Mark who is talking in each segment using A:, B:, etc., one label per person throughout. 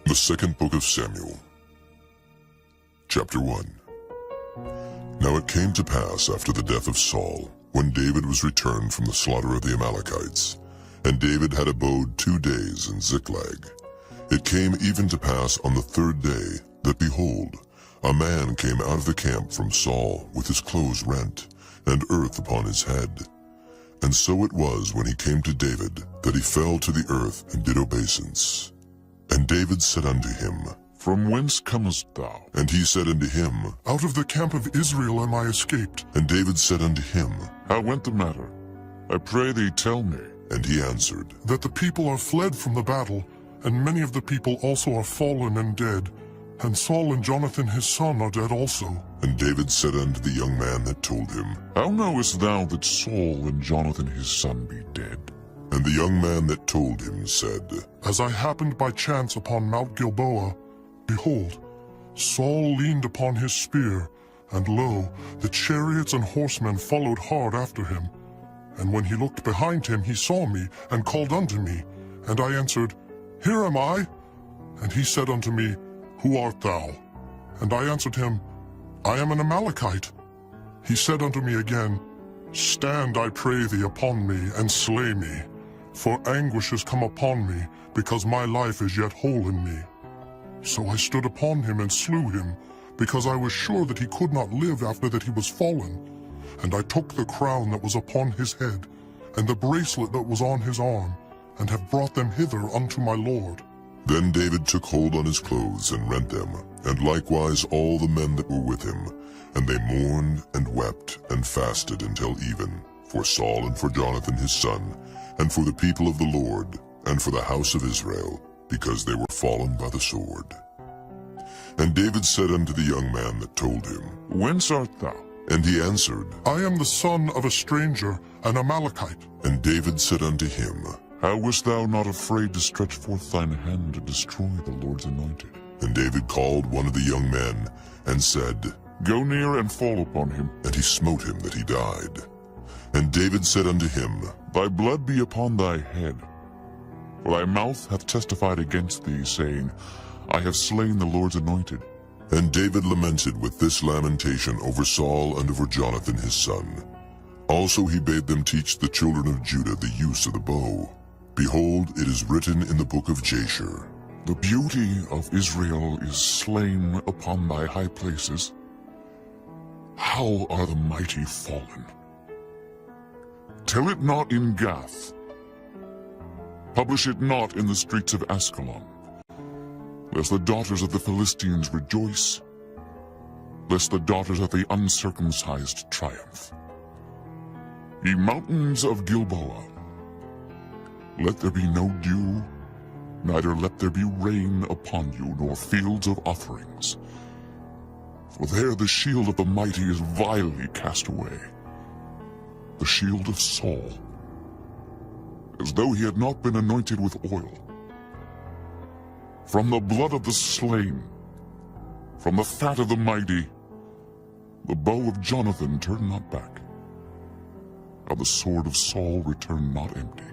A: The Second Book of Samuel, Chapter 1. Now it came to pass after the death of Saul, when David was returned from the slaughter of the Amalekites, and David had abode 2 days in Ziklag. It came even to pass on the 3rd day, that behold, a man came out of the camp from Saul with his clothes rent, and earth upon his head. And so it was when he came to David, that he fell to the earth and did obeisance. And David said unto him,
B: From whence comest thou?
A: And he said unto him,
C: Out of the camp of Israel am I escaped.
A: And David said unto him,
B: How went the matter? I pray thee, tell me.
A: And he answered,
C: That the people are fled from the battle, and many of the people also are fallen and dead. And Saul and Jonathan his son are dead also.
A: And David said unto the young man that told him,
B: How knowest thou that Saul and Jonathan his son be dead?
A: And the young man that told him said,
C: As I happened by chance upon Mount Gilboa, behold, Saul leaned upon his spear, and lo, the chariots and horsemen followed hard after him. And when he looked behind him, he saw me, and called unto me. And I answered, Here am I. And he said unto me, Who art thou? And I answered him, I am an Amalekite. He said unto me again, Stand, I pray thee, upon me, and slay me. For anguish is come upon me, because my life is yet whole in me. So I stood upon him and slew him, because I was sure that he could not live after that he was fallen. And I took the crown that was upon his head, and the bracelet that was on his arm, and have brought them hither unto my lord.
A: Then David took hold on his clothes and rent them, and likewise all the men that were with him. And they mourned and wept and fasted until even, for Saul and for Jonathan his son, and for the people of the Lord, and for the house of Israel, because they were fallen by the sword. And David said unto the young man that told him,
B: Whence art thou?
A: And he answered,
C: I am the son of a stranger, an Amalekite.
A: And David said unto him,
B: How wast thou not afraid to stretch forth thine hand to destroy the Lord's anointed?
A: And David called one of the young men, and said,
B: Go near and fall upon him.
A: And he smote him that he died. And David said unto him,
B: Thy blood be upon thy head. For thy mouth hath testified against thee, saying, I have slain the Lord's anointed.
A: And David lamented with this lamentation over Saul and over Jonathan his son. Also he bade them teach the children of Judah the use of the bow. Behold, it is written in the book of Jasher,
B: The beauty of Israel is slain upon thy high places. How are the mighty fallen? Tell it not in Gath. Publish it not in the streets of Askelon, lest the daughters of the Philistines rejoice, lest the daughters of the uncircumcised triumph. Ye mountains of Gilboa, let there be no dew, neither let there be rain upon you, nor fields of offerings. For there the shield of the mighty is vilely cast away, the shield of Saul, as though he had not been anointed with oil. From the blood of the slain, from the fat of the mighty, the bow of Jonathan turned not back, and the sword of Saul returned not empty.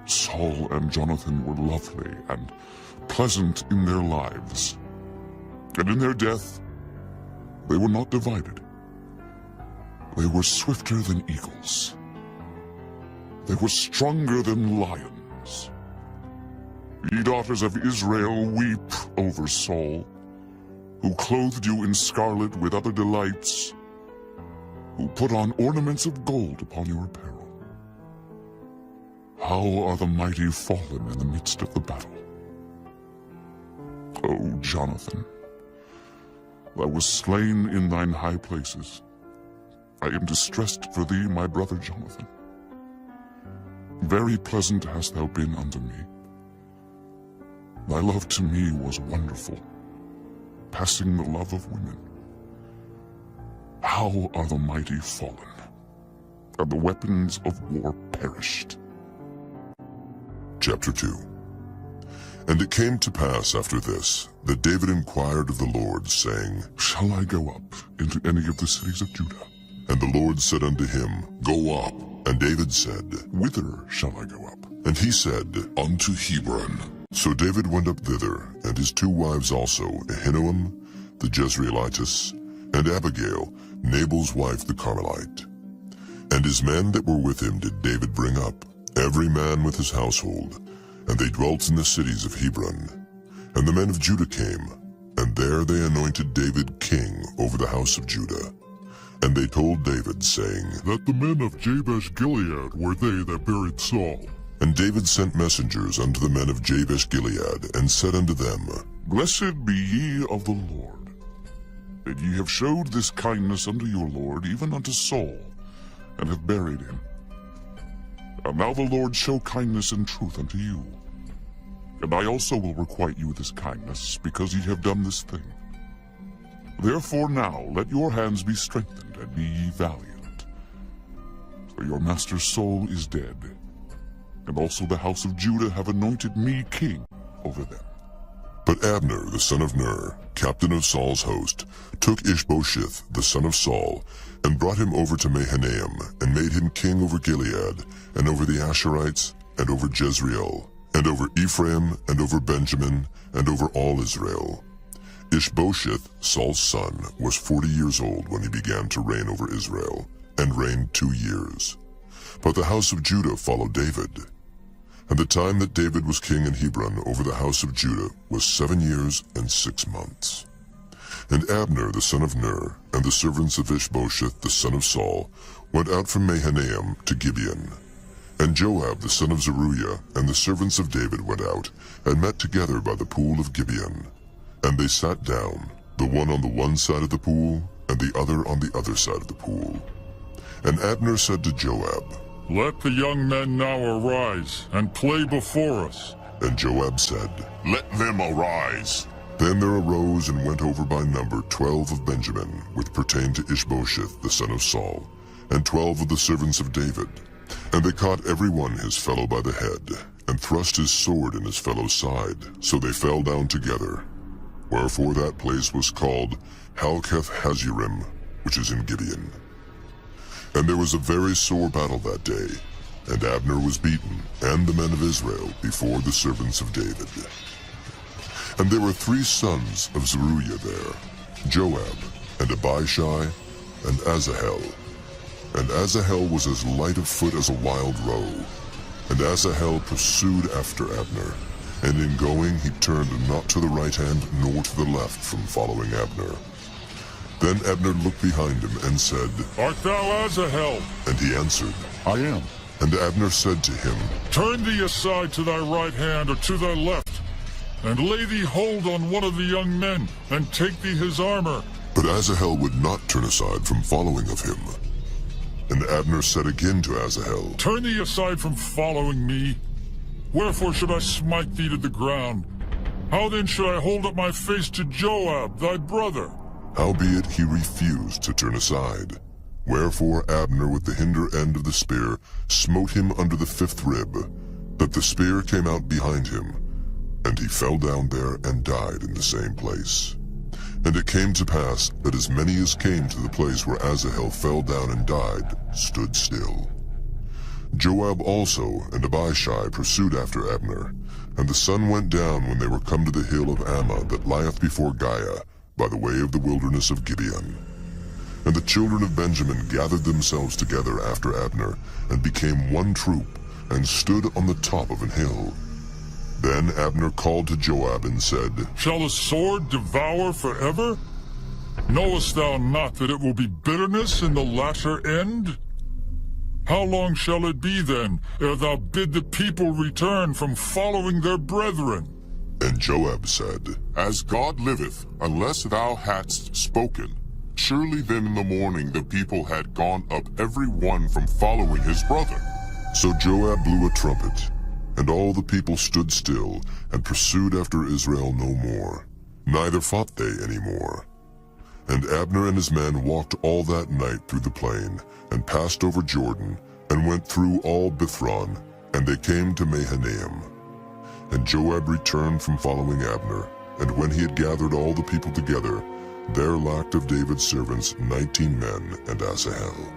B: Saul and Jonathan were lovely and pleasant in their lives, and in their death they were not divided. They were swifter than eagles. They were stronger than lions. Ye daughters of Israel, weep over Saul, who clothed you in scarlet with other delights, who put on ornaments of gold upon your apparel. How are the mighty fallen in the midst of the battle? O Jonathan, thou wast slain in thine high places. I am distressed for thee, my brother Jonathan. Very pleasant hast thou been unto me. Thy love to me was wonderful, passing the love of women. How are the mighty fallen, and the weapons of war perished?
A: Chapter 2. And it came to pass after this, that David inquired of the Lord, saying,
B: Shall I go up into any of the cities of Judah?
A: And the Lord said unto him, Go up. And David said,
B: Whither shall I go up?
A: And he said, Unto Hebron. So David went up thither, and his 2 wives also, Ahinoam the Jezreelitess, and Abigail, Nabal's wife the Carmelite. And his men that were with him did David bring up, every man with his household, and they dwelt in the cities of Hebron. And the men of Judah came, and there they anointed David king over the house of Judah. And they told David, saying,
C: That the men of Jabesh-Gilead were they that buried Saul.
A: And David sent messengers unto the men of Jabesh-Gilead, and said unto them,
B: Blessed be ye of the Lord, that ye have showed this kindness unto your Lord, even unto Saul, and have buried him. And now the Lord show kindness and truth unto you. And I also will requite you this kindness, because ye have done this thing. Therefore now let your hands be strengthened, and be ye valiant. For your master Saul is dead, and also the house of Judah have anointed me king over them.
A: But Abner the son of Ner, captain of Saul's host, took Ishbosheth the son of Saul, and brought him over to Mahanaim, and made him king over Gilead, and over the Asherites, and over Jezreel, and over Ephraim, and over Benjamin, and over all Israel. Ishbosheth, Saul's son, was 40 years old when he began to reign over Israel, and reigned 2 years. But the house of Judah followed David. And the time that David was king in Hebron over the house of Judah was 7 years and 6 months. And Abner the son of Ner, and the servants of Ishbosheth the son of Saul, went out from Mahanaim to Gibeon. And Joab the son of Zeruiah, and the servants of David went out, and met together by the pool of Gibeon. And they sat down, the one on the one side of the pool, and the other on the other side of the pool. And Abner said to Joab,
C: Let the young men now arise, and play before us.
A: And Joab said,
B: Let them arise.
A: Then there arose and went over by number 12 of Benjamin, which pertained to Ishbosheth the son of Saul, and 12 of the servants of David. And they caught every one his fellow by the head, and thrust his sword in his fellow's side, so they fell down together. Wherefore that place was called Halketh-Hazurim, which is in Gibeon. And there was a very sore battle that day, and Abner was beaten, and the men of Israel, before the servants of David. And there were 3 sons of Zeruiah there, Joab, and Abishai, and Asahel. And Asahel was as light of foot as a wild roe. And Asahel pursued after Abner, and in going he turned not to the right hand nor to the left from following Abner. Then Abner looked behind him and said,
C: Art thou Asahel?
A: And he answered,
B: I am.
A: And Abner said to him,
C: Turn thee aside to thy right hand or to thy left, and lay thee hold on one of the young men, and take thee his armor.
A: But Asahel would not turn aside from following of him. And Abner said again to Asahel,
C: Turn thee aside from following me. Wherefore should I smite thee to the ground? How then should I hold up my face to Joab, thy brother?
A: Howbeit he refused to turn aside. Wherefore Abner with the hinder end of the spear smote him under the 5th rib, that the spear came out behind him, and he fell down there and died in the same place. And it came to pass that as many as came to the place where Asahel fell down and died stood still. Joab also and Abishai pursued after Abner, and the sun went down when they were come to the hill of Ammah that lieth before Giah, by the way of the wilderness of Gibeon. And the children of Benjamin gathered themselves together after Abner, and became one troop, and stood on the top of an hill. Then Abner called to Joab and said,
C: Shall the sword devour forever? Knowest thou not that it will be bitterness in the latter end? How long shall it be then, ere thou bid the people return from following their brethren?
A: And Joab said,
B: As God liveth, unless thou hadst spoken, surely then in the morning the people had gone up every one from following his brother.
A: So Joab blew a trumpet, and all the people stood still, and pursued after Israel no more, neither fought they any more. And Abner and his men walked all that night through the plain, and passed over Jordan, and went through all Bithron, and they came to Mahanaim. And Joab returned from following Abner, and when he had gathered all the people together, there lacked of David's servants 19 men and Asahel.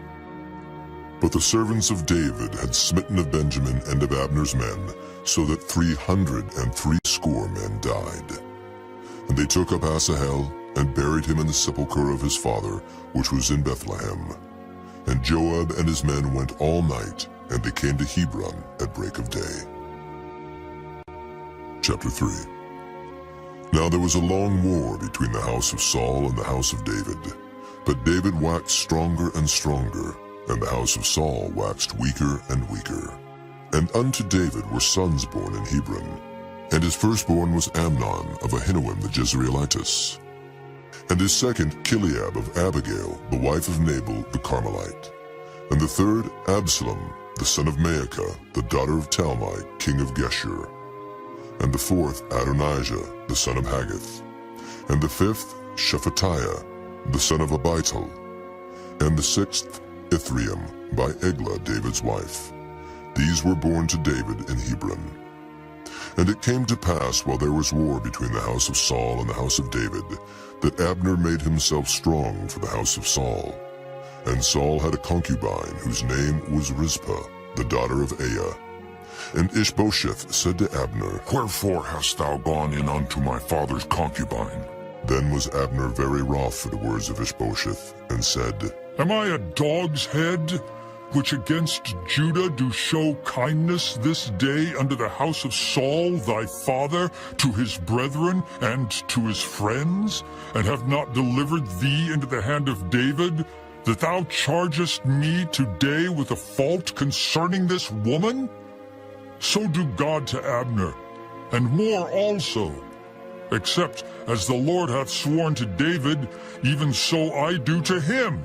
A: But the servants of David had smitten of Benjamin and of Abner's men, so that 360 men died. And they took up Asahel, and buried him in the sepulchre of his father, which was in Bethlehem. And Joab and his men went all night, and they came to Hebron at break of day. Chapter 3. Now there was a long war between the house of Saul and the house of David. But David waxed stronger and stronger, and the house of Saul waxed weaker and weaker. And unto David were sons born in Hebron. And his firstborn was Amnon of Ahinoam the Jezreelitess. And his second Chileab of Abigail, the wife of Nabal the Carmelite. And the third Absalom, the son of Maacah, the daughter of Talmai, king of Geshur. And the fourth Adonijah, the son of Haggith. And the fifth Shephatiah, the son of Abital. And the sixth Ithream, by Eglah, David's wife. These were born to David in Hebron. And it came to pass, while there was war between the house of Saul and the house of David, that Abner made himself strong for the house of Saul. And Saul had a concubine, whose name was Rizpah, the daughter of Aiah. And Ishbosheth said to Abner,
B: Wherefore hast thou gone in unto my father's concubine?
A: Then was Abner very wroth for the words of Ishbosheth, and said,
B: Am I a dog's head, which against Judah do show kindness this day unto the house of Saul thy father, to his brethren, and to his friends, and have not delivered thee into the hand of David, that thou chargest me today with a fault concerning this woman? So do God to Abner, and more also. Except as the Lord hath sworn to David, even so I do to him,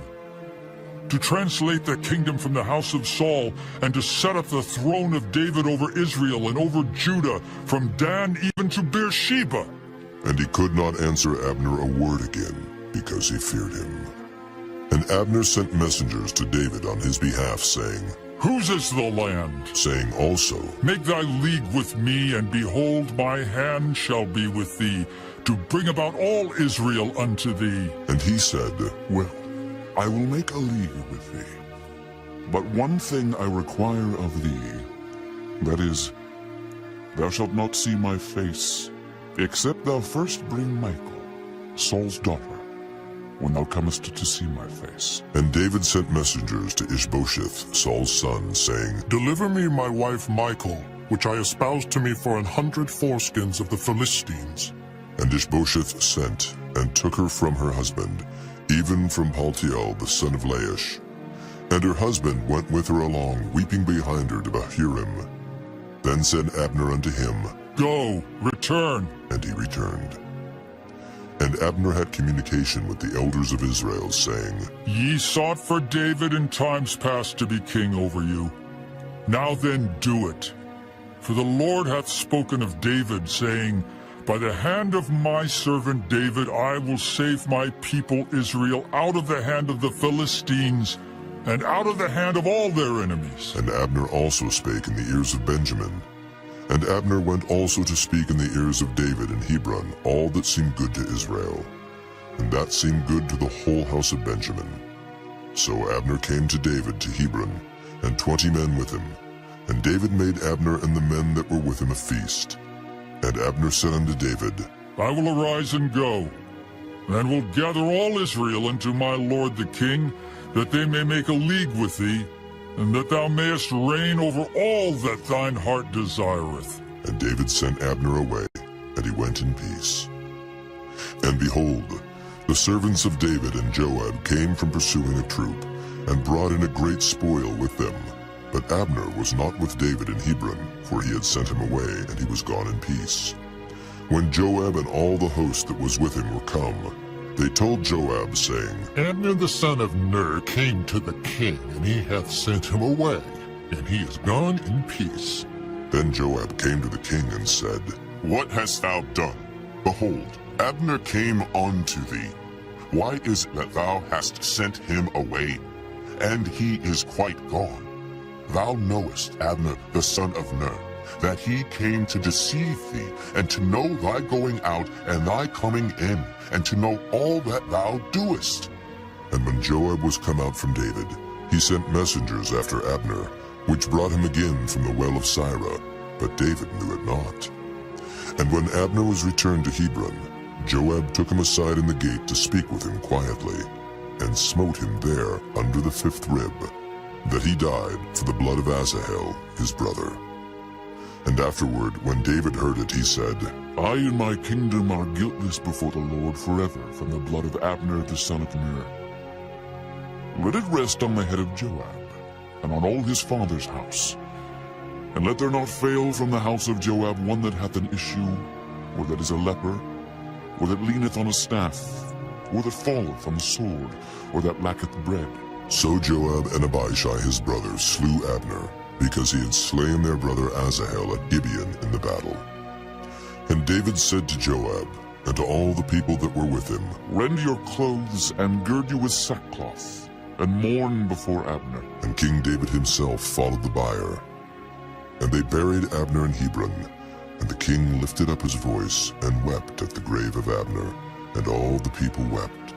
B: to translate the kingdom from the house of Saul, and to set up the throne of David over Israel and over Judah, from Dan even to Beersheba.
A: And he could not answer Abner a word again, because he feared him. And Abner sent messengers to David on his behalf, saying,
B: Whose is the land?
A: Saying also,
B: Make thy league with me, and behold, my hand shall be with thee, to bring about all Israel unto thee.
A: And he said,
B: Well, I will make a league with thee. But one thing I require of thee, that is, thou shalt not see my face, except thou first bring Michal, Saul's daughter, when thou comest to see my face.
A: And David sent messengers to Ishbosheth, Saul's son, saying,
C: Deliver me my wife Michal, which I espoused to me for 100 foreskins of the Philistines.
A: And Ishbosheth sent, and took her from her husband, even from Paltiel the son of Laish. And her husband went with her along, weeping behind her to Bahurim. Then said Abner unto him,
B: Go, return.
A: And he returned. And Abner had communication with the elders of Israel, saying,
B: Ye sought for David in times past to be king over you. Now then do it. For the Lord hath spoken of David, saying, By the hand of my servant David I will save my people Israel out of the hand of the Philistines, and out of the hand of all their enemies.
A: And Abner also spake in the ears of Benjamin. And Abner went also to speak in the ears of David in Hebron all that seemed good to Israel, and that seemed good to the whole house of Benjamin. So Abner came to David to Hebron, and 20 men with him. And David made Abner and the men that were with him a feast. And Abner said unto David,
B: I will arise and go, and will gather all Israel unto my lord the king, that they may make a league with thee, and that thou mayest reign over all that thine heart desireth.
A: And David sent Abner away, and he went in peace. And behold, the servants of David and Joab came from pursuing a troop, and brought in a great spoil with them. But Abner was not with David in Hebron, for he had sent him away, and he was gone in peace. When Joab and all the host that was with him were come, they told Joab, saying,
D: Abner the son of Ner came to the king, and he hath sent him away, and he is gone in peace.
A: Then Joab came to the king and said,
E: What hast thou done? Behold, Abner came unto thee. Why is it that thou hast sent him away, and he is quite gone? Thou knowest Abner the son of Ner, that he came to deceive thee, and to know thy going out and thy coming in, and to know all that thou doest.
A: And when Joab was come out from David, He sent messengers after Abner, which brought him again from the well of Sirah, but David knew it not. And when Abner was returned to Hebron, Joab took him aside in the gate to speak with him quietly, and smote him there under the 5th rib, that he died for the blood of Asahel his brother. And afterward, when David heard it, he said,
B: I and my kingdom are guiltless before the Lord forever from the blood of Abner the son of Ner. Let it rest on the head of Joab, and on all his father's house. And let there not fail from the house of Joab one that hath an issue, or that is a leper, or that leaneth on a staff, or that falleth on the sword, or that lacketh bread.
A: So Joab and Abishai his brother slew Abner, because he had slain their brother Asahel at Gibeon in the battle. And David said to Joab, and to all the people that were with him,
B: Rend your clothes, and gird you with sackcloth, and mourn before Abner.
A: And King David himself followed the bier. And they buried Abner in Hebron, and the king lifted up his voice, and wept at the grave of Abner, and all the people wept.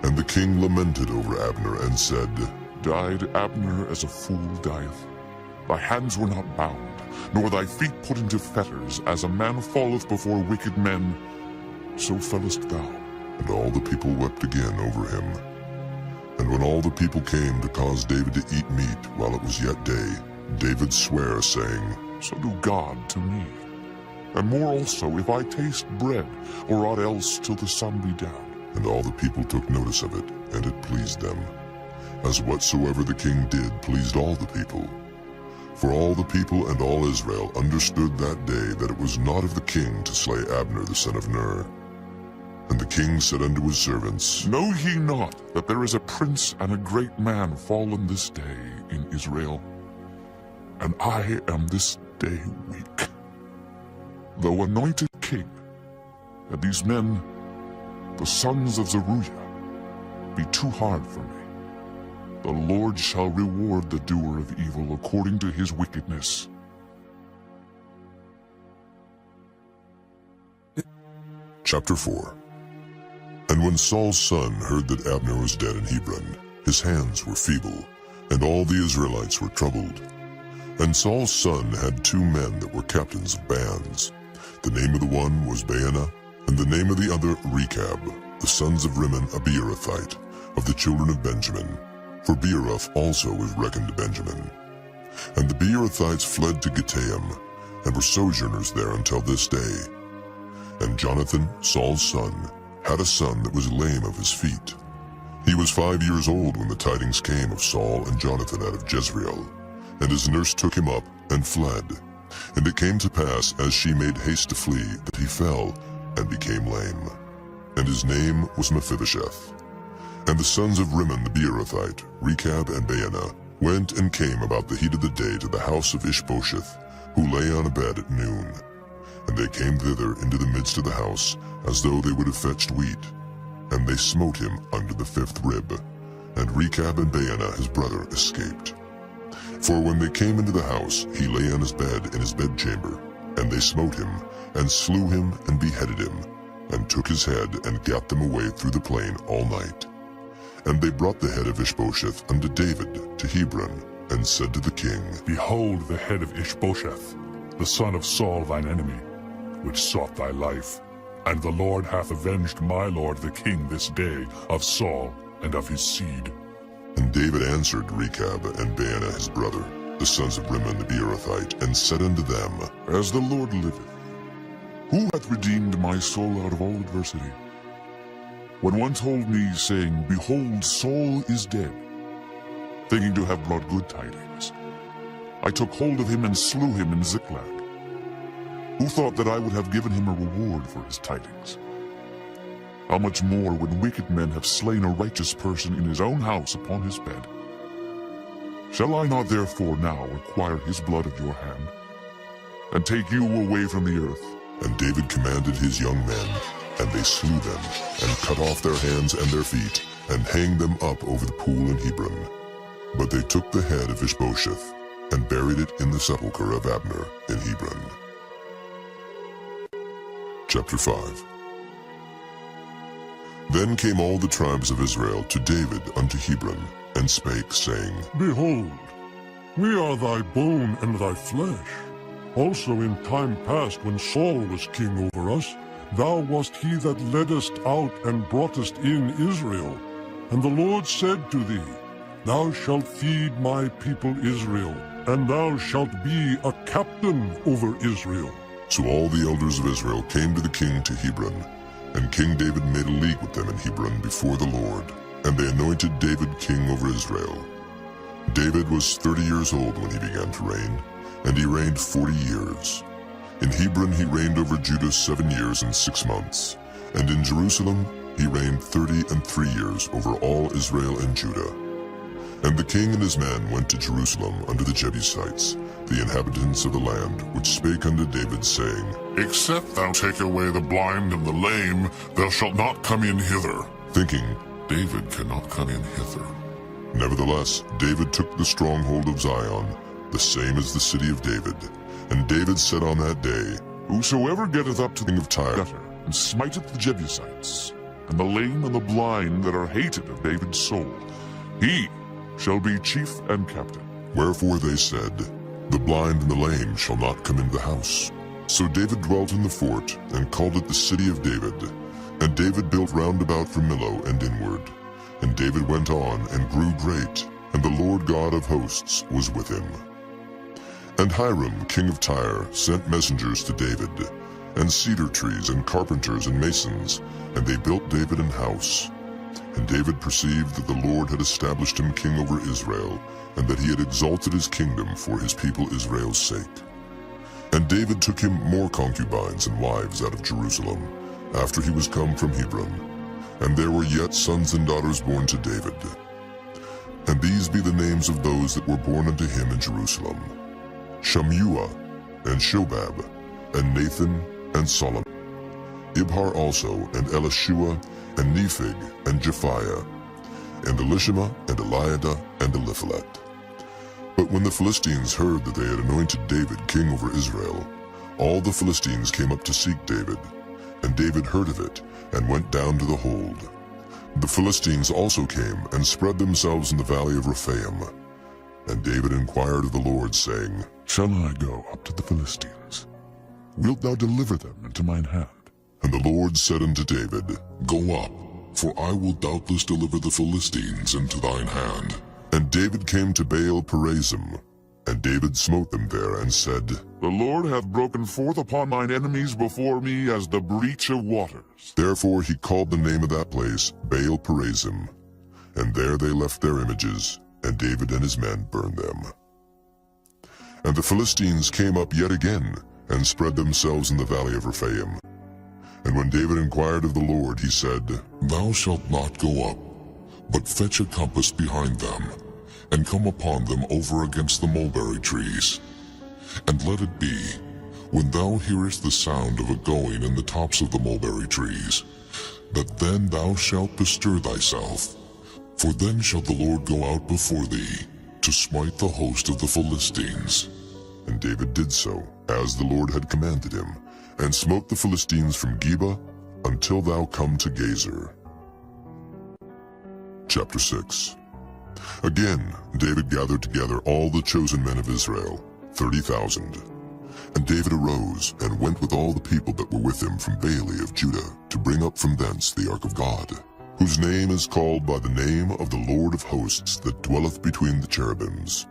A: And the king lamented over Abner, and said,
B: Died Abner as a fool dieth. Thy hands were not bound, nor thy feet put into fetters, as a man falleth before wicked men, so fellest thou.
A: And all the people wept again over him. And when all the people came to cause David to eat meat while it was yet day, David sware, saying,
B: So do God to me, and more also, if I taste bread, or aught else till the sun be down.
A: And all the people took notice of it, and it pleased them, as whatsoever the king did pleased all the people. For all the people and all Israel understood that day that it was not of the king to slay Abner the son of Ner. And the king said unto his servants,
B: Know ye not that there is a prince and a great man fallen this day in Israel? And I am this day weak, though anointed king, and these men, the sons of Zeruiah, be too hard for me. The Lord shall reward the doer of evil according to his wickedness.
A: Chapter 4. And when Saul's son heard that Abner was dead in Hebron, his hands were feeble, and all the Israelites were troubled. And Saul's son had 2 men that were captains of bands. The name of the one was Baanah, and the name of the other Rechab, the sons of Rimmon a Beerothite, of the children of Benjamin. For Beeroth also was reckoned to Benjamin. And the Beerothites fled to Gittaim, and were sojourners there until this day. And Jonathan, Saul's son, had a son that was lame of his feet. He was 5 years old when the tidings came of Saul and Jonathan out of Jezreel. And his nurse took him up and fled. And it came to pass, as she made haste to flee, that he fell and became lame. And his name was Mephibosheth. And the sons of Rimmon the Beerothite, Rechab and Baanah, went and came about the heat of the day to the house of Ishbosheth, who lay on a bed at noon. And they came thither into the midst of the house, as though they would have fetched wheat. And they smote him under the 5th rib. And Rechab and Baanah his brother escaped. For when they came into the house, he lay on his bed in his bedchamber. And they smote him, and slew him, and beheaded him, and took his head, and gat them away through the plain all night. And they brought the head of Ishbosheth unto David to Hebron, and said to the king,
F: Behold the head of Ishbosheth, the son of Saul thine enemy, which sought thy life. And the Lord hath avenged my lord the king this day of Saul and of his seed.
A: And David answered Rechab and Baanah his brother, the sons of Rimmon the Beerothite, and said unto them,
B: As the Lord liveth, who hath redeemed my soul out of all adversity? When one told me, saying, Behold, Saul is dead, thinking to have brought good tidings, I took hold of him and slew him in Ziklag. Who thought that I would have given him a reward for his tidings? How much more when wicked men have slain a righteous person in his own house upon his bed? Shall I not therefore now require his blood of your hand, and take you away from the earth?
A: And David commanded his young men, and they slew them, and cut off their hands and their feet, and hanged them up over the pool in Hebron. But they took the head of Ishbosheth, and buried it in the sepulchre of Abner in Hebron. Chapter 5. Then came all the tribes of Israel to David unto Hebron, and spake, saying,
C: Behold, we are thy bone and thy flesh. Also in time past, when Saul was king over us, thou wast he that leddest out and broughtest in Israel. And the Lord said to thee, Thou shalt feed my people Israel, and thou shalt be a captain over Israel.
A: So all the elders of Israel came to the king to Hebron, and King David made a league with them in Hebron before the Lord, and they anointed David king over Israel. David was 30 years old when he began to reign, and he reigned 40 years. In Hebron he reigned over Judah 7 years and 6 months, and in Jerusalem he reigned 33 years over all Israel and Judah. And the king and his men went to Jerusalem unto the Jebusites, the inhabitants of the land, which spake unto David, saying,
E: Except thou take away the blind and the lame, thou shalt not come in hither.
A: thinking,
E: David cannot come in hither.
A: Nevertheless, David took the stronghold of Zion, the same as the city of David. And David said on that day,
B: Whosoever getteth up to the
A: king of Tyre,
B: gutter, and smiteth the Jebusites, and the lame and the blind that are hated of David's soul, he shall be chief and captain.
A: wherefore they said, The blind and the lame shall not come into the house. So David dwelt in the fort, and called it the city of David. And David built round about from Millo and inward. And David went on, and grew great, and the Lord God of hosts was with him. And Hiram king of Tyre sent messengers to David, and cedar trees, and carpenters, and masons, and they built David an house. And David perceived that the Lord had established him king over Israel, and that he had exalted his kingdom for his people Israel's sake. And David took him more concubines and wives out of Jerusalem, after he was come from Hebron. And there were yet sons and daughters born to David. And these be the names of those that were born unto him in Jerusalem: Shammua, and Shobab, and Nathan, and Solomon. Ibhar also, and Elishua, and Nepheg, and Japhiah, and Elishama, and Eliada, and Eliphalet. But when the Philistines heard that they had anointed David king over Israel, all the Philistines came up to seek David. And David heard of it, and went down to the hold. The Philistines also came, and spread themselves in the valley of Rephaim. And David inquired of the Lord, saying,
B: Shall I go up to the Philistines? Wilt thou deliver them into mine hand?
A: And the Lord said unto David,
E: Go up, for I will doubtless deliver the Philistines into thine hand.
A: And David came to Baal Perazim, and David smote them there, and said,
B: The Lord hath broken forth upon mine enemies before me as the breach of waters.
A: Therefore he called the name of that place Baal Perazim. And there they left their images, and David and his men burned them. And the Philistines came up yet again, and spread themselves in the valley of Rephaim. And when David inquired of the Lord, he said,
E: Thou shalt not go up, but fetch a compass behind them, and come upon them over against the mulberry trees. And let it be, when thou hearest the sound of a going in the tops of the mulberry trees, that then thou shalt bestir thyself, for then shall the Lord go out before thee, to smite the host of the Philistines.
A: And David did so, as the Lord had commanded him, and smote the Philistines from Geba until thou come to Gezer. Chapter 6. Again David gathered together all the chosen men of Israel, 30,000. And David arose, and went with all the people that were with him from Baale of Judah, to bring up from thence the ark of God, whose name is called by the name of the Lord of hosts that dwelleth between the cherubims.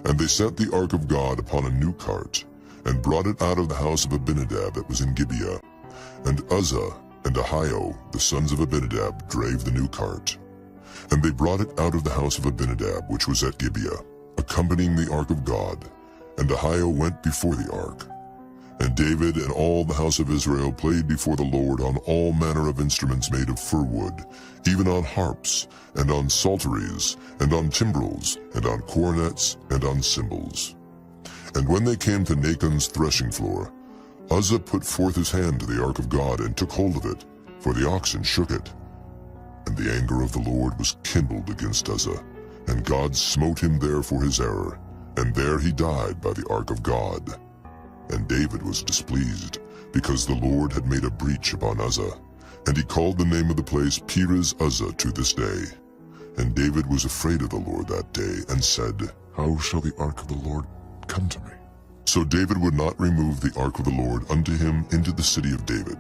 A: And they set the ark of God upon a new cart, and brought it out of the house of Abinadab that was in Gibeah. And Uzzah and Ahio, the sons of Abinadab, drave the new cart. And they brought it out of the house of Abinadab, which was at Gibeah, accompanying the ark of God. And Ahio went before the ark. And David and all the house of Israel played before the Lord on all manner of instruments made of fir wood, even on harps, and on psalteries, and on timbrels, and on cornets, and on cymbals. And when they came to Nachon's threshing floor, Uzzah put forth his hand to the ark of God, and took hold of it, for the oxen shook it. And the anger of the Lord was kindled against Uzzah, and God smote him there for his error, and there he died by the ark of God. And David was displeased, because the Lord had made a breach upon Uzzah, and he called the name of the place Perez Uzzah to this day. And David was afraid of the Lord that day, and said,
B: How shall the ark of the Lord come to me?
A: So David would not remove the ark of the Lord unto him into the city of David,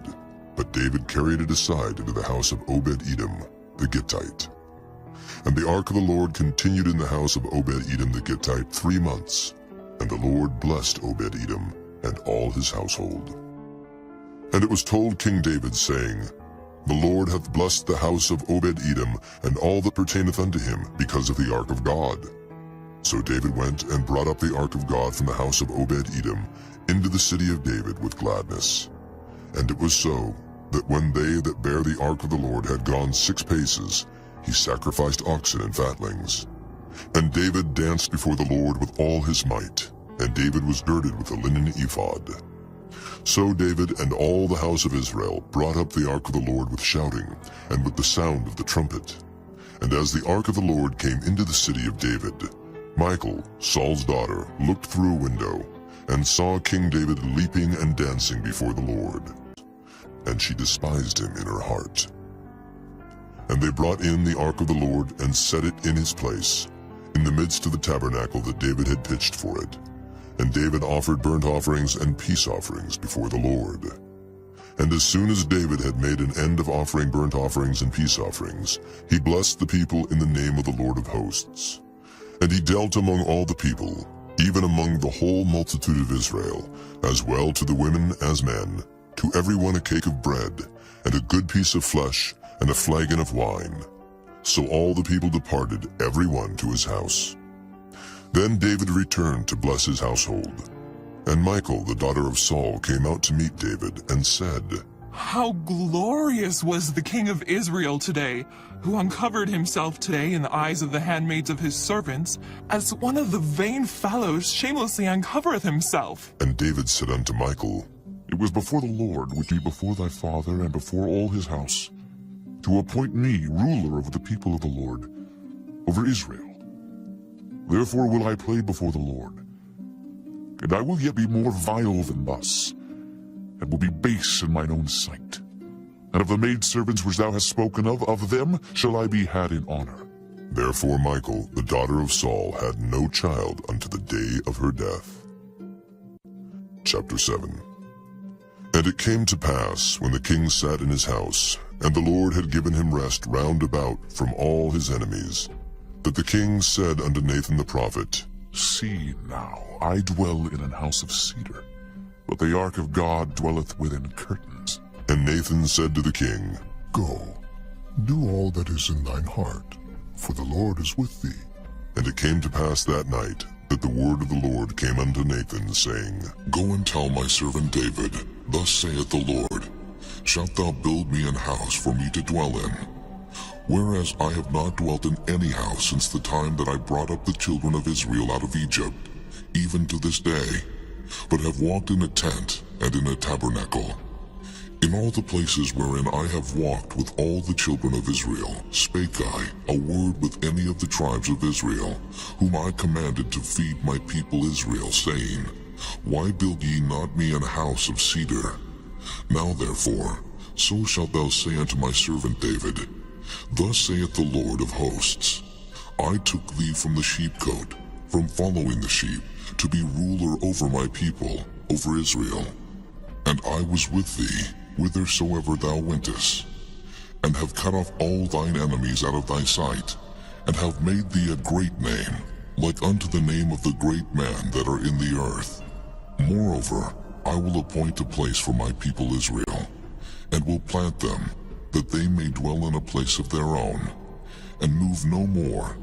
A: but David carried it aside into the house of Obed-Edom the Gittite. And the ark of the Lord continued in the house of Obed-Edom the Gittite 3 months, and the Lord blessed Obed-Edom and all his household. And it was told King David, saying, The Lord hath blessed the house of Obed-Edom and all that pertaineth unto him, because of the ark of God. So David went and brought up the ark of God from the house of Obed-Edom into the city of David with gladness. And it was so, that when they that bare the ark of the Lord had gone 6 paces, he sacrificed oxen and fatlings. And David danced before the Lord with all his might, and David was girded with a linen ephod. So David and all the house of Israel brought up the ark of the Lord with shouting, and with the sound of the trumpet. And as the ark of the Lord came into the city of David, Michal, Saul's daughter, looked through a window, and saw King David leaping and dancing before the Lord. And she despised him in her heart. And they brought in the ark of the Lord, and set it in his place, in the midst of the tabernacle that David had pitched for it. And David offered burnt offerings and peace offerings before the Lord. And as soon as David had made an end of offering burnt offerings and peace offerings, he blessed the people in the name of the Lord of hosts. And he dealt among all the people, even among the whole multitude of Israel, as well to the women as men, to every one a cake of bread, and a good piece of flesh, and a flagon of wine. So all the people departed, every one to his house. Then David returned to bless his household. And Michal, the daughter of Saul, came out to meet David, and said,
G: How glorious was the king of Israel today, who uncovered himself today in the eyes of the handmaids of his servants, as one of the vain fellows shamelessly uncovereth himself.
A: And David said unto Michal,
B: It was before the Lord, which be before thy father and before all his house, to appoint me ruler over the people of the Lord, over Israel. Therefore will I play before the Lord, and I will yet be more vile than thus, and will be base in mine own sight. And of the maidservants which thou hast spoken of them shall I be had in honor.
A: Therefore Michal, the daughter of Saul, had no child unto the day of her death. Chapter 7. And it came to pass, when the king sat in his house, and the Lord had given him rest round about from all his enemies, that the king said unto Nathan the prophet,
B: See now, I dwell in an house of cedar, but the ark of God dwelleth within curtains.
A: And Nathan said to the king,
C: Go, do all that is in thine heart, for the Lord is with thee.
A: And it came to pass that night, that the word of the Lord came unto Nathan, saying,
E: Go and tell my servant David, Thus saith the Lord, Shalt thou build me an house for me to dwell in? Whereas I have not dwelt in any house since the time that I brought up the children of Israel out of Egypt, even to this day, but have walked in a tent and in a tabernacle. In all the places wherein I have walked with all the children of Israel, spake I a word with any of the tribes of Israel, whom I commanded to feed my people Israel, saying, Why build ye not me an house of cedar? Now therefore, so shalt thou say unto my servant David, Thus saith the Lord of hosts, I took thee from the sheepcote, from following the sheep, to be ruler over my people, over Israel. And I was with thee, whithersoever thou wentest, and have cut off all thine enemies out of thy sight, and have made thee a great name, like unto the name of the great men that are in the earth. Moreover, I will appoint a place for my people Israel, and will plant them, that they may dwell in a place of their own, and move no more.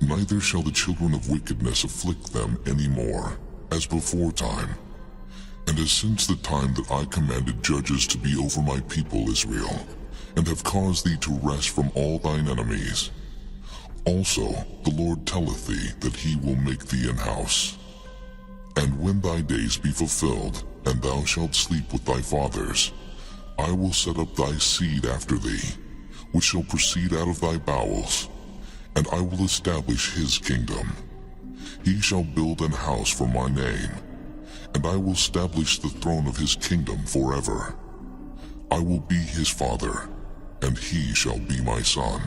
E: Neither shall the children of wickedness afflict them any more, as before time, and as since the time that I commanded judges to be over my people Israel, and have caused thee to rest from all thine enemies. Also the Lord telleth thee that he will make thee an house. And when thy days be fulfilled, and thou shalt sleep with thy fathers, I will set up thy seed after thee, which shall proceed out of thy bowels, and I will establish his kingdom. He shall build an house for my name, and I will establish the throne of his kingdom forever. I will be his father, and he shall be my son.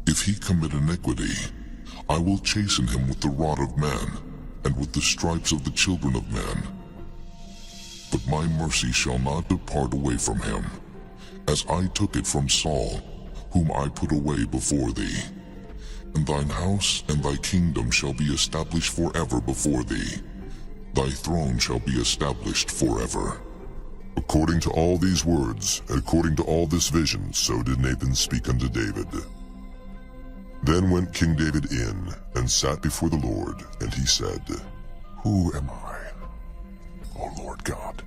A: If he commit iniquity, I will chasten him with the rod of man, and with the stripes of the children of men. But my mercy shall not depart away from him, as I took it from Saul, whom I put away before thee. And thine house and thy kingdom shall be established forever before thee. Thy throne shall be established forever. According to all these words, and according to all this vision, so did Nathan speak unto David. Then went King David in, and sat before the Lord, and he said,
B: Who am I, O Lord God?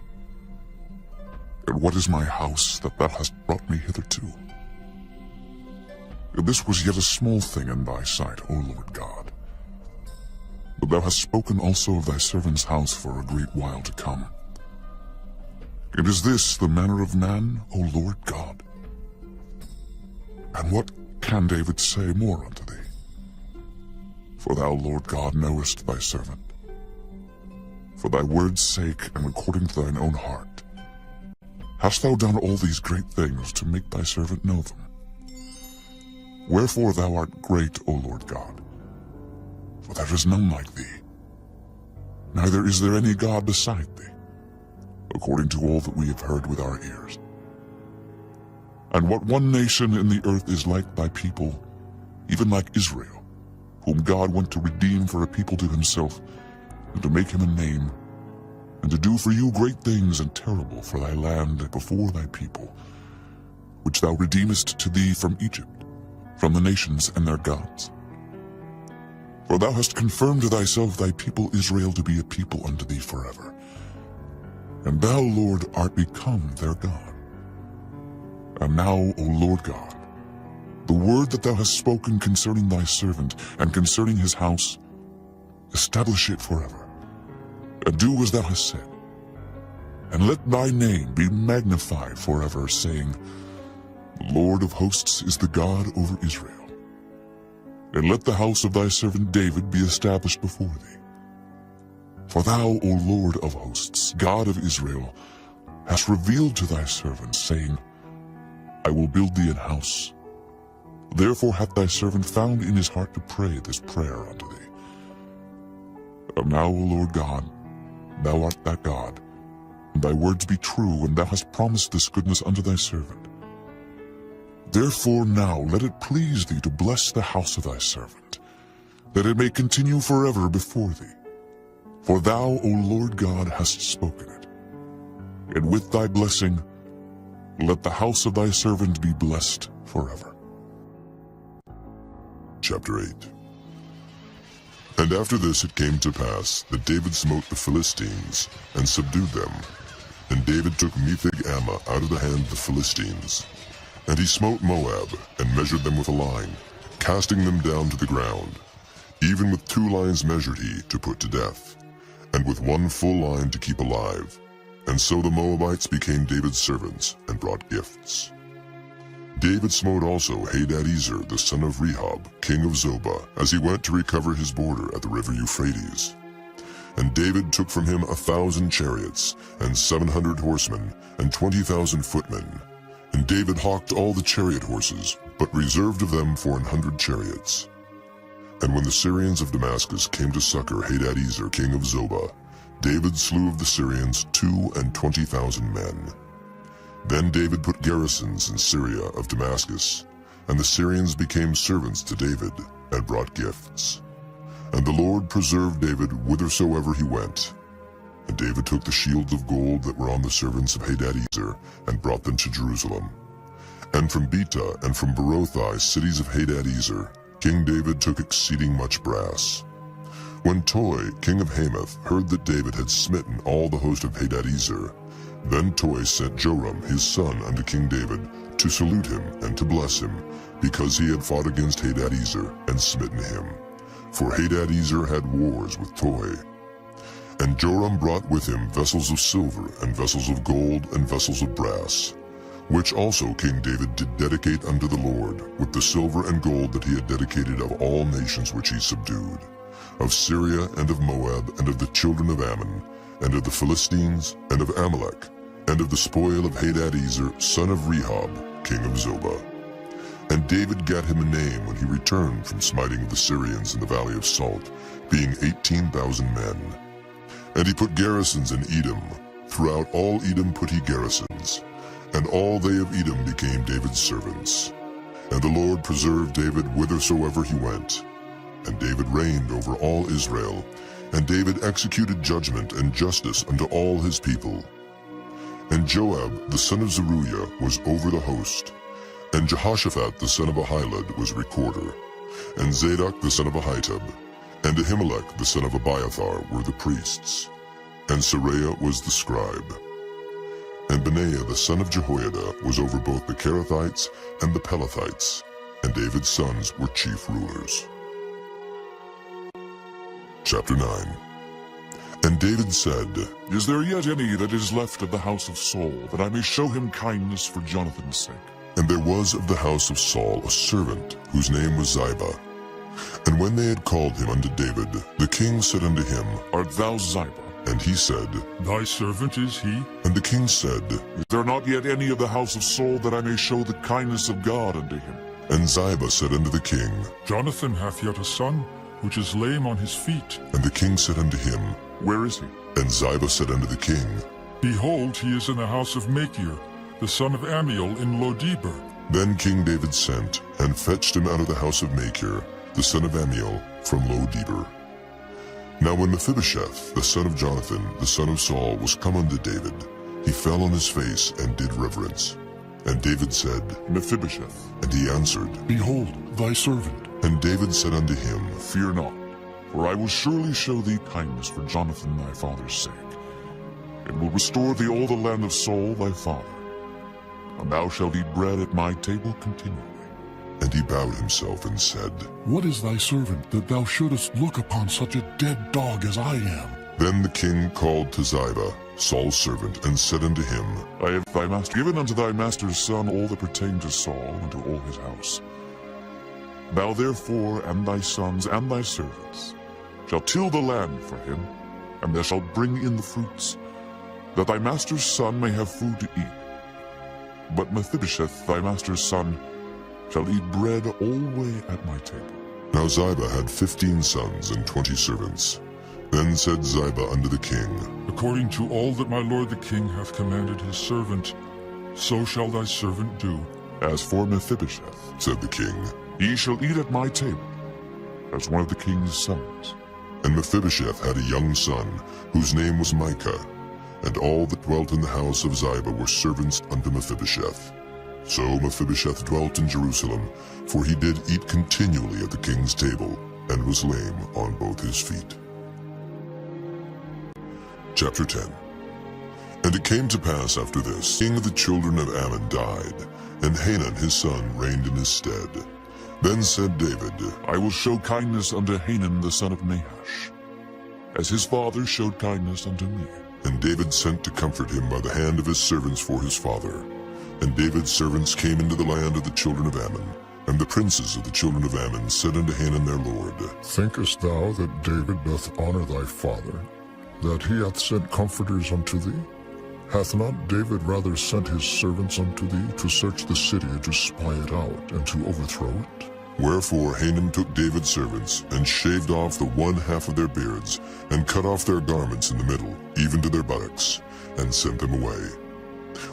B: And what is my house that thou hast brought me hitherto? This was yet a small thing in thy sight, O Lord God. But thou hast spoken also of thy servant's house for a great while to come. And is this the manner of man, O Lord God? And what can David say more unto thee? For thou, Lord God, knowest thy servant. For thy word's sake, and according to thine own heart, hast thou done all these great things to make thy servant know them. Wherefore thou art great, O Lord God, for there is none like thee, neither is there any God beside thee, according to all that we have heard with our ears. And what one nation in the earth is like thy people, even like Israel, whom God went to redeem for a people to himself, and to make him a name, and to do for you great things and terrible for thy land before thy people, which thou redeemest to thee from Egypt, from the nations and their gods. For thou hast confirmed to thyself thy people Israel to be a people unto thee forever. And thou, Lord, art become their God. And now, O Lord God, the word that thou hast spoken concerning thy servant and concerning his house, establish it forever, and do as thou hast said. And let thy name be magnified forever, saying, The Lord of hosts is the God over Israel. And let the house of thy servant David be established before thee. For thou, O Lord of hosts, God of Israel, hast revealed to thy servant, saying, I will build thee an house. Therefore hath thy servant found in his heart to pray this prayer unto thee. And now, O Lord God, thou art that God, and thy words be true, and thou hast promised this goodness unto thy servant. Therefore now let it please thee to bless the house of thy servant, that it may continue forever before thee. For thou, O Lord God, hast spoken it. And with thy blessing, let the house of thy servant be blessed forever.
A: Chapter 8. And after this it came to pass that David smote the Philistines, and subdued them. And David took Metheg-Ammah out of the hand of the Philistines. And he smote Moab, and measured them with a line, casting them down to the ground. Even with 2 lines measured he, to put to death, and with 1 full line to keep alive. And so the Moabites became David's servants, and brought gifts. David smote also Hadadezer the son of Rehob, king of Zobah, as he went to recover his border at the river Euphrates. And David took from him 1,000 chariots, and 700 horsemen, and 20,000 footmen. And David hawked all the chariot horses, but reserved of them for 100 chariots. And when the Syrians of Damascus came to succor Hadadezer king of Zobah, David slew of the Syrians 22,000 men. Then David put garrisons in Syria of Damascus, and the Syrians became servants to David, and brought gifts. And the Lord preserved David whithersoever he went. And David took the shields of gold that were on the servants of Hadadezer, and brought them to Jerusalem. And from Betah and from Berothai, cities of Hadadezer, King David took exceeding much brass. When Toi, king of Hamath, heard that David had smitten all the host of Hadadezer, then Toi sent Joram his son unto King David, to salute him and to bless him, because he had fought against Hadadezer, and smitten him. For Hadadezer had wars with Toi. And Joram brought with him vessels of silver, and vessels of gold, and vessels of brass, which also King David did dedicate unto the Lord, with the silver and gold that he had dedicated of all nations which he subdued, of Syria, and of Moab, and of the children of Ammon, and of the Philistines, and of Amalek, and of the spoil of Hadadezer son of Rehob, king of Zobah. And David gat him a name when he returned from smiting the Syrians in the valley of Salt, being 18,000 men. And he put garrisons in Edom. Throughout all Edom put he garrisons. And all they of Edom became David's servants. And the Lord preserved David whithersoever he went. And David reigned over all Israel. And David executed judgment and justice unto all his people. And Joab the son of Zeruiah was over the host. And Jehoshaphat the son of Ahilud was recorder. And Zadok the son of Ahitub, and Ahimelech the son of Abiathar were the priests. And Seraiah was the scribe. And Benaiah the son of Jehoiada was over both the Kerethites and the Pelethites. And David's sons were chief rulers. Chapter 9. And David said,
B: Is there yet any that is left of the house of Saul, that I may show him kindness for Jonathan's sake?
A: And there was of the house of Saul a servant, whose name was Ziba. And when they had called him unto David, the king said unto him,
B: Art thou Ziba?
A: And he said,
F: Thy servant is he.
A: And the king said,
B: Is there not yet any of the house of Saul, that I may show the kindness of God unto him?
A: And Ziba said unto the king,
F: Jonathan hath yet a son, which is lame on his feet.
A: And the king said unto him,
B: Where is he?
A: And Ziba said unto the king,
F: Behold, he is in the house of Machir, the son of Ammiel in Lodebar.
A: Then King David sent, and fetched him out of the house of Machir, the son of Ammiel, from Lodebar. Now when Mephibosheth, the son of Jonathan, the son of Saul, was come unto David, he fell on his face and did reverence. And David said,
B: Mephibosheth.
A: And he answered,
C: Behold, thy servant.
A: And David said unto him,
B: Fear not, for I will surely show thee kindness for Jonathan thy father's sake, and will restore thee all the land of Saul thy father. And thou shalt eat bread at my table continually.
A: And he bowed himself and said,
C: What is thy servant, that thou shouldest look upon such a dead dog as I am?
A: Then the king called to Ziba, Saul's servant, and said unto him,
B: I have thy master given unto thy master's son all that pertained to Saul and to all his house. Thou therefore and thy sons and thy servants shall till the land for him, and thou shalt bring in the fruits, that thy master's son may have food to eat. But Mephibosheth thy master's son shall eat bread alway at my table.
A: Now Ziba had 15 sons and 20 servants. Then said Ziba unto the king,
F: According to all that my lord the king hath commanded his servant, so shall thy servant do.
B: As for Mephibosheth,
A: said the king,
B: he shall eat at my table, as one of the king's sons.
A: And Mephibosheth had a young son, whose name was Micah, and all that dwelt in the house of Ziba were servants unto Mephibosheth. So Mephibosheth dwelt in Jerusalem, for he did eat continually at the king's table, and was lame on both his feet. Chapter 10. And it came to pass after this, king of the children of Ammon died, and Hanun his son reigned in his stead. Then said David,
B: I will show kindness unto Hanun the son of Nahash, as his father showed kindness unto me.
A: And David sent to comfort him by the hand of his servants for his father. And David's servants came into the land of the children of Ammon. And the princes of the children of Ammon said unto Hanun their lord,
D: Thinkest thou that David doth honor thy father, that he hath sent comforters unto thee? Hath not David rather sent his servants unto thee to search the city and to spy it out, and to overthrow it?
A: Wherefore Hanun took David's servants, and shaved off the one half of their beards, and cut off their garments in the middle, even to their buttocks, and sent them away.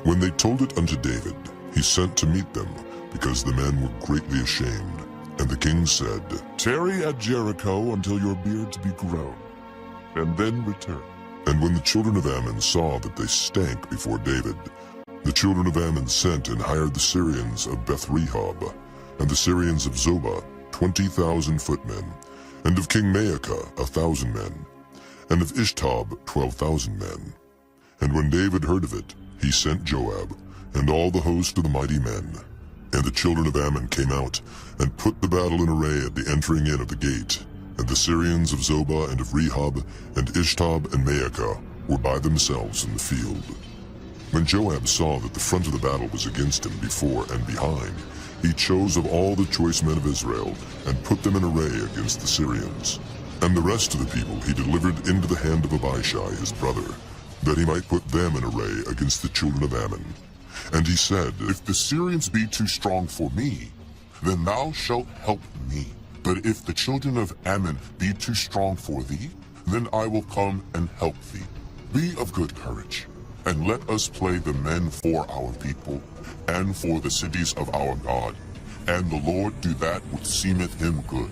A: When they told it unto David, he sent to meet them, because the men were greatly ashamed. And the king said,
B: Tarry at Jericho until your beards be grown, and then return.
A: And when the children of Ammon saw that they stank before David, the children of Ammon sent and hired the Syrians of Beth-rehob, and the Syrians of Zobah 20,000 footmen, and of King Maacah 1,000 men, and of Ishtob 12,000 men. And when David heard of it, he sent Joab, and all the host of the mighty men. And the children of Ammon came out, and put the battle in array at the entering in of the gate. And the Syrians of Zobah and of Rehob, and Ishtob and Maacah, were by themselves in the field. When Joab saw that the front of the battle was against him before and behind, he chose of all the choice men of Israel, and put them in array against the Syrians. And the rest of the people he delivered into the hand of Abishai his brother, that he might put them in array against the children of Ammon. And he said,
E: If the Syrians be too strong for me, then thou shalt help me. But if the children of Ammon be too strong for thee, then I will come and help thee. Be of good courage, and let us play the men for our people, and for the cities of our God. And the Lord do that which seemeth him good.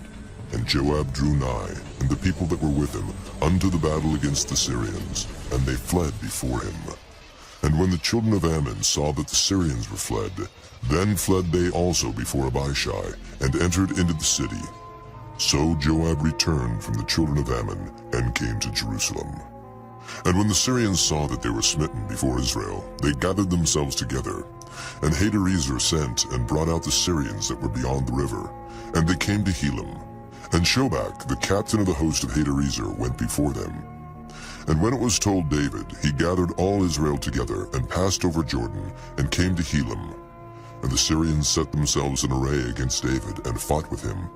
A: And Joab drew nigh, and the people that were with him, unto the battle against the Syrians, and they fled before him. And when the children of Ammon saw that the Syrians were fled, then fled they also before Abishai, and entered into the city. So Joab returned from the children of Ammon, and came to Jerusalem. And when the Syrians saw that they were smitten before Israel, they gathered themselves together. And Hadarezer sent and brought out the Syrians that were beyond the river, and they came to Helam. And Shobach, the captain of the host of Hadarezer, went before them. And when it was told David, he gathered all Israel together, and passed over Jordan, and came to Helam. And the Syrians set themselves in array against David, and fought with him.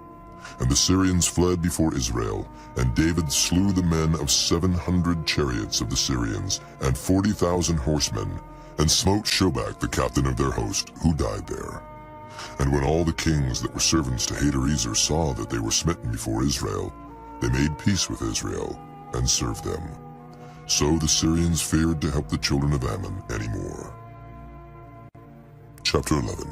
A: And the Syrians fled before Israel, and David slew the men of 700 chariots of the Syrians, and 40,000 horsemen, and smote Shobach the captain of their host, who died there. And when all the kings that were servants to Hadarezer saw that they were smitten before Israel, they made peace with Israel, and served them. So the Syrians feared to help the children of Ammon any more. Chapter 11.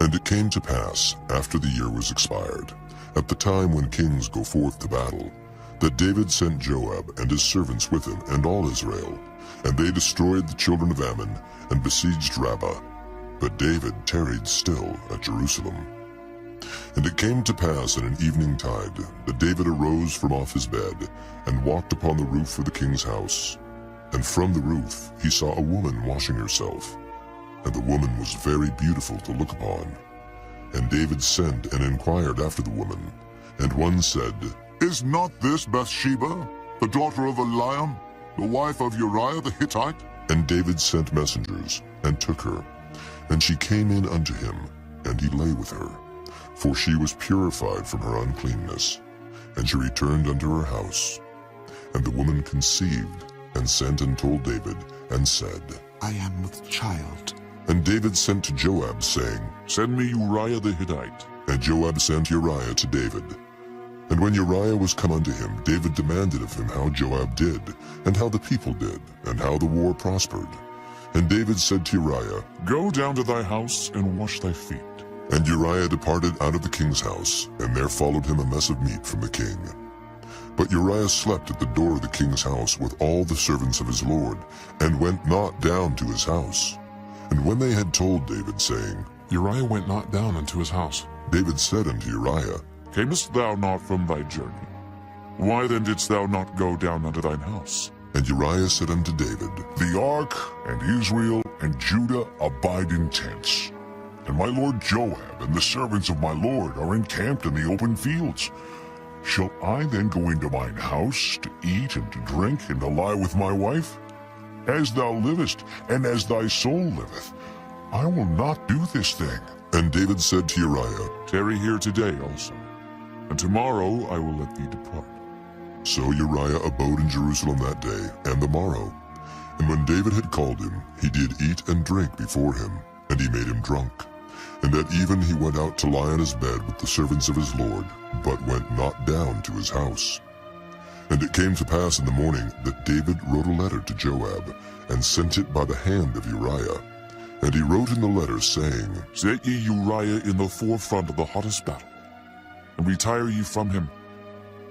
A: And it came to pass, after the year was expired, at the time when kings go forth to battle, that David sent Joab and his servants with him, and all Israel, and they destroyed the children of Ammon, and besieged Rabbah. But David tarried still at Jerusalem. And it came to pass in an evening tide, that David arose from off his bed, and walked upon the roof of the king's house. And from the roof he saw a woman washing herself, and the woman was very beautiful to look upon. And David sent and inquired after the woman. And one said,
E: Is not this Bathsheba, the daughter of Eliam, the wife of Uriah the Hittite?
A: And David sent messengers, and took her. And she came in unto him, and he lay with her, for she was purified from her uncleanness. And she returned unto her house. And the woman conceived, and sent and told David, and said,
H: I am with child.
A: And David sent to Joab, saying,
B: Send me Uriah the Hittite.
A: And Joab sent Uriah to David. And when Uriah was come unto him, David demanded of him how Joab did, and how the people did, and how the war prospered. And David said to Uriah,
B: Go down to thy house and wash thy feet.
A: And Uriah departed out of the king's house, and there followed him a mess of meat from the king. But Uriah slept at the door of the king's house with all the servants of his lord, and went not down to his house. And when they had told David, saying,
B: Uriah went not down unto his house.
A: David said unto Uriah,
B: Camest thou not from thy journey? Why then didst thou not go down unto thine house?
A: And Uriah said unto David,
F: The ark and Israel and Judah abide in tents, and my lord Joab and the servants of my lord are encamped in the open fields. Shall I then go into mine house to eat and to drink and to lie with my wife? As thou livest, and as thy soul liveth, I will not do this thing.
A: And David said to Uriah,
B: Tarry here today also, and tomorrow I will let thee depart.
A: So Uriah abode in Jerusalem that day and the morrow. And when David had called him, he did eat and drink before him, and he made him drunk. And at even he went out to lie on his bed with the servants of his lord, but went not down to his house. And it came to pass in the morning that David wrote a letter to Joab, and sent it by the hand of Uriah. And he wrote in the letter, saying,
B: Set ye Uriah in the forefront of the hottest battle, and retire ye from him,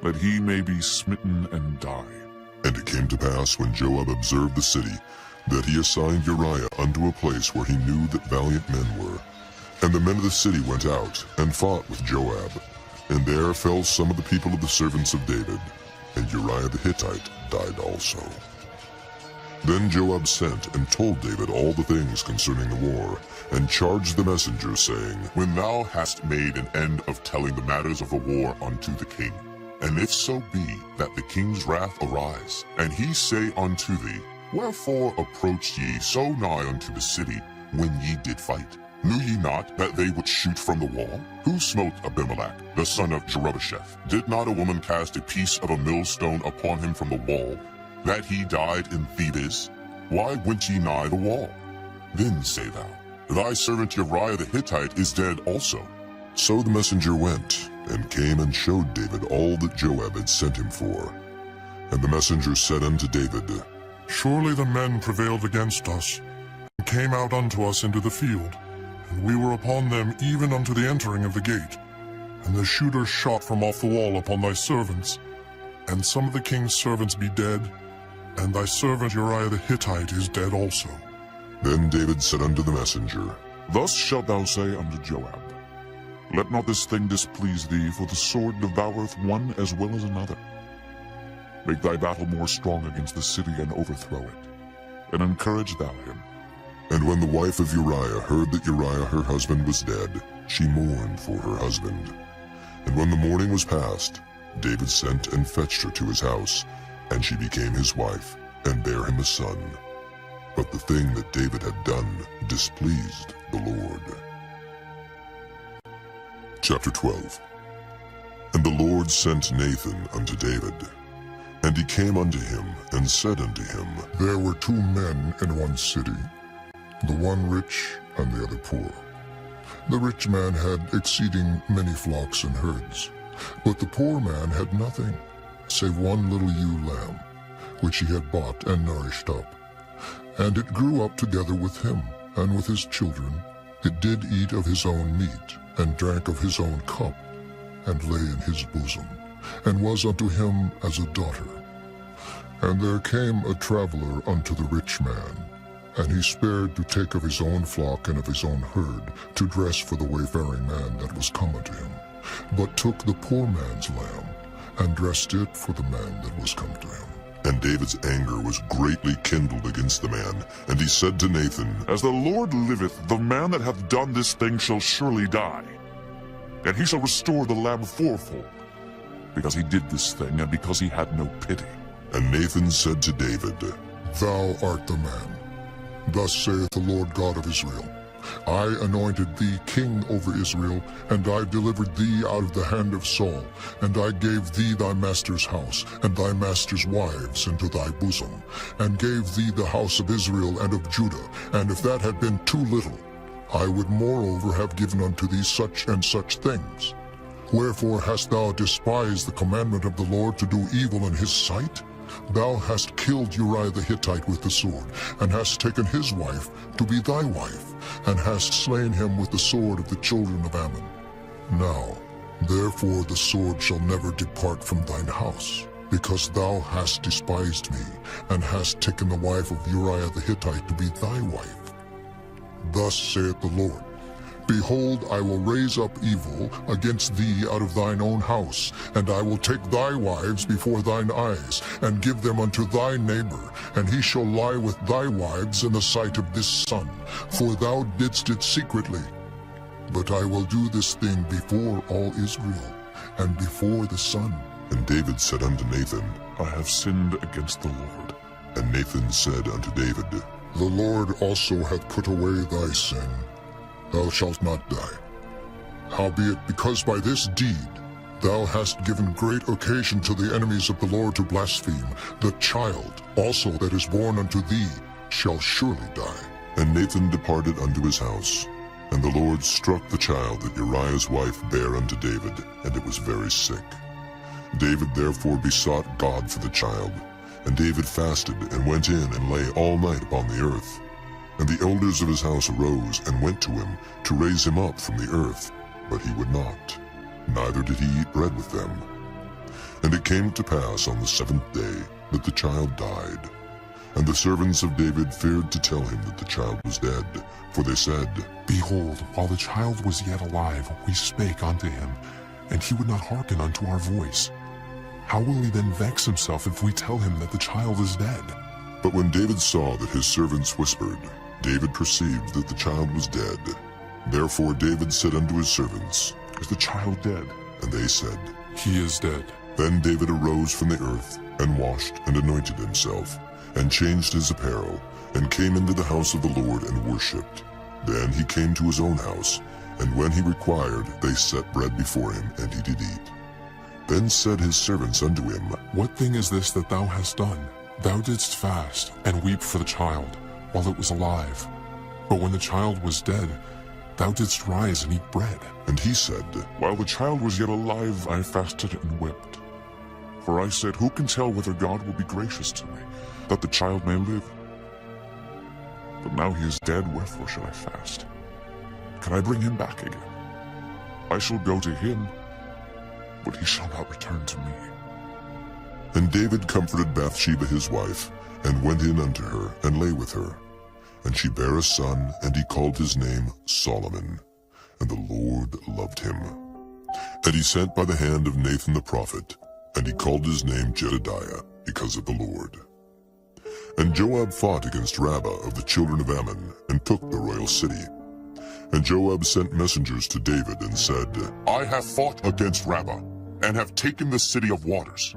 B: that he may be smitten and die.
A: And it came to pass, when Joab observed the city, that he assigned Uriah unto a place where he knew that valiant men were. And the men of the city went out, and fought with Joab. And there fell some of the people of the servants of David, and Uriah the Hittite died also. Then Joab sent and told David all the things concerning the war, and charged the messengers, saying,
E: When thou hast made an end of telling the matters of the war unto the king, and if so be that the king's wrath arise, and he say unto thee, Wherefore approached ye so nigh unto the city, when ye did fight? Knew ye not that they would shoot from the wall? Who smote Abimelech, the son of Jerubbesheth? Did not a woman cast a piece of a millstone upon him from the wall, that he died in Thebes? Why went ye nigh the wall? Then say thou, Thy servant Uriah the Hittite is dead also.
A: So the messenger went, and came and showed David all that Joab had sent him for. And the messenger said unto David,
C: Surely the men prevailed against us, and came out unto us into the field, and we were upon them even unto the entering of the gate. And the shooters shot from off the wall upon thy servants, and some of the king's servants be dead, and thy servant Uriah the Hittite is dead also.
A: Then David said unto the messenger,
B: Thus shalt thou say unto Joab, Let not this thing displease thee, for the sword devoureth one as well as another. Make thy battle more strong against the city, and overthrow it, and encourage thou him.
A: And when the wife of Uriah heard that Uriah her husband was dead, she mourned for her husband. And when the morning was past, David sent and fetched her to his house, and she became his wife, and bare him a son. But the thing that David had done displeased the Lord. Chapter 12. And the Lord sent Nathan unto David. And he came unto him, and said unto him,
D: There were 2 men in one city, the one rich and the other poor. The rich man had exceeding many flocks and herds, but the poor man had nothing, save one little ewe lamb, which he had bought and nourished up. And it grew up together with him, and with his children. It did eat of his own meat, and drank of his own cup, and lay in his bosom, and was unto him as a daughter. And there came a traveler unto the rich man, and he spared to take of his own flock and of his own herd, to dress for the wayfaring man that was come unto him, but took the poor man's lamb, and dressed it for the man that was come to him.
A: And David's anger was greatly kindled against the man, and he said to Nathan,
B: As the Lord liveth, the man that hath done this thing shall surely die, and he shall restore the lamb fourfold, because he did this thing, and because he had no pity.
A: And Nathan said to David,
D: Thou art the man. Thus saith the Lord God of Israel, I anointed thee king over Israel, and I delivered thee out of the hand of Saul, and I gave thee thy master's house, and thy master's wives into thy bosom, and gave thee the house of Israel and of Judah. And if that had been too little, I would moreover have given unto thee such and such things. Wherefore hast thou despised the commandment of the Lord to do evil in his sight? Thou hast killed Uriah the Hittite with the sword, and hast taken his wife to be thy wife, and hast slain him with the sword of the children of Ammon. Now, therefore the sword shall never depart from thine house, because thou hast despised me, and hast taken the wife of Uriah the Hittite to be thy wife. Thus saith the Lord, Behold, I will raise up evil against thee out of thine own house, and I will take thy wives before thine eyes, and give them unto thy neighbor, and he shall lie with thy wives in the sight of this sun, for thou didst it secretly. But I will do this thing before all Israel, and before the sun.
A: And David said unto Nathan,
B: I have sinned against the Lord.
A: And Nathan said unto David,
D: The Lord also hath put away thy sin. Thou shalt not die. Howbeit, because by this deed thou hast given great occasion to the enemies of the Lord to blaspheme, the child also that is born unto thee shall surely die.
A: And Nathan departed unto his house. And the Lord struck the child that Uriah's wife bare unto David, and it was very sick. David therefore besought God for the child. And David fasted, and went in, and lay all night upon the earth. And the elders of his house arose, and went to him, to raise him up from the earth. But he would not, neither did he eat bread with them. And it came to pass on the 7th day, that the child died. And the servants of David feared to tell him that the child was dead, for they said,
I: Behold, while the child was yet alive, we spake unto him, and he would not hearken unto our voice. How will he then vex himself if we tell him that the child is dead?
A: But when David saw that his servants whispered, David perceived that the child was dead. Therefore David said unto his servants,
B: Is the child dead?
A: And they said,
I: He is dead.
A: Then David arose from the earth, and washed, and anointed himself, and changed his apparel, and came into the house of the Lord, and worshipped. Then he came to his own house, and when he required, they set bread before him, and he did eat. Then said his servants unto him,
I: What thing is this that thou hast done? Thou didst fast, and weep for the child, while it was alive. But when the child was dead, thou didst rise and eat bread.
A: And he said,
B: While the child was yet alive, I fasted and wept. For I said, Who can tell whether God will be gracious to me, that the child may live? But now he is dead, wherefore shall I fast? Can I bring him back again? I shall go to him, but he shall not return to me.
A: And David comforted Bathsheba his wife, and went in unto her, and lay with her. And she bare a son, and he called his name Solomon. And the Lord loved him. And he sent by the hand of Nathan the prophet, and he called his name Jedediah, because of the Lord. And Joab fought against Rabbah of the children of Ammon, and took the royal city. And Joab sent messengers to David, and said,
E: I have fought against Rabbah, and have taken the city of waters.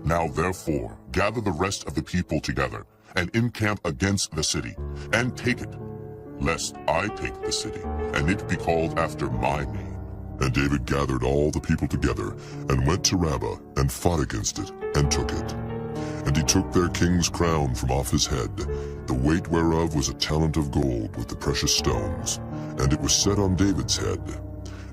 E: Now therefore gather the rest of the people together, and encamp against the city, and take it, lest I take the city, and it be called after my name.
A: And David gathered all the people together, and went to Rabbah, and fought against it, and took it. And he took their king's crown from off his head, the weight whereof was a talent of gold with the precious stones, and it was set on David's head.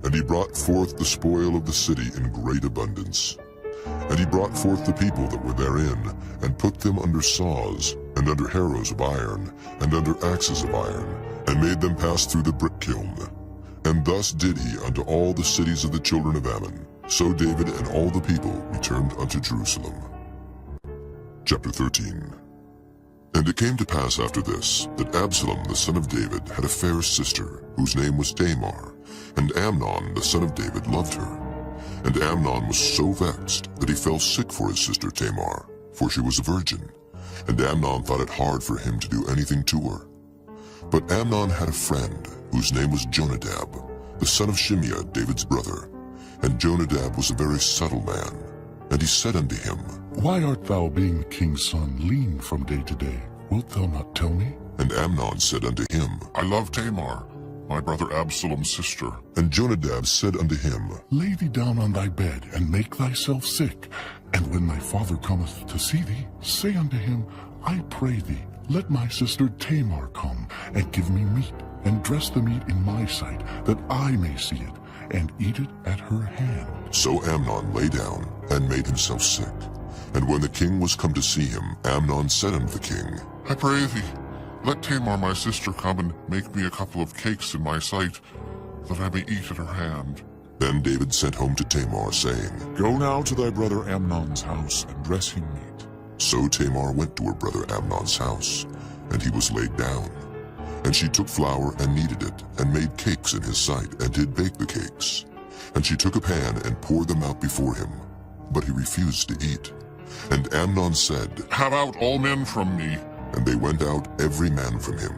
A: And he brought forth the spoil of the city in great abundance. And he brought forth the people that were therein, and put them under saws, and under harrows of iron, and under axes of iron, and made them pass through the brick kiln. And thus did he unto all the cities of the children of Ammon. So David and all the people returned unto Jerusalem. Chapter 13. And it came to pass after this, that Absalom the son of David had a fair sister, whose name was Tamar, and Amnon the son of David loved her. And Amnon was so vexed that he fell sick for his sister Tamar, for she was a virgin. And Amnon thought it hard for him to do anything to her. But Amnon had a friend, whose name was Jonadab, the son of Shimeah, David's brother. And Jonadab was a very subtle man. And he said unto him,
F: Why art thou, being the king's son, lean from day to day? Wilt thou not tell me?
A: And Amnon said unto him,
E: I love Tamar, my brother Absalom's sister.
A: And Jonadab said unto him,
F: Lay thee down on thy bed, and make thyself sick. And when thy father cometh to see thee, say unto him, I pray thee, let my sister Tamar come, and give me meat, and dress the meat in my sight, that I may see it, and eat it at her hand.
A: So Amnon lay down, and made himself sick. And when the king was come to see him, Amnon said unto the king,
E: I pray thee, let Tamar my sister come and make me a couple of cakes in my sight, that I may eat at her hand.
A: Then David sent home to Tamar, saying,
B: Go now to thy brother Amnon's house, and dress him meat.
A: So Tamar went to her brother Amnon's house, and he was laid down. And she took flour and kneaded it, and made cakes in his sight, and did bake the cakes. And she took a pan and poured them out before him, but he refused to eat. And Amnon said,
E: Have out all men from me.
A: And they went out every man from him.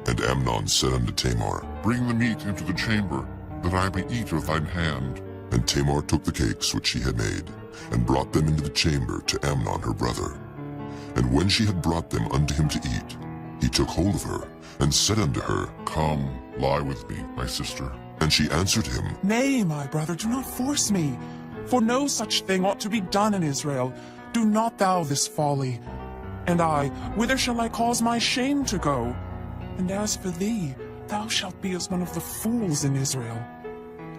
A: And Amnon said unto Tamar,
E: Bring the meat into the chamber, that I may eat of thine hand.
A: And Tamar took the cakes which she had made, and brought them into the chamber to Amnon her brother. And when she had brought them unto him to eat, he took hold of her, and said unto her,
E: Come, lie with me, my sister.
A: And she answered him,
G: Nay, my brother, do not force me, for no such thing ought to be done in Israel. Do not thou this folly. And I, whither shall I cause my shame to go? And as for thee, thou shalt be as one of the fools in Israel.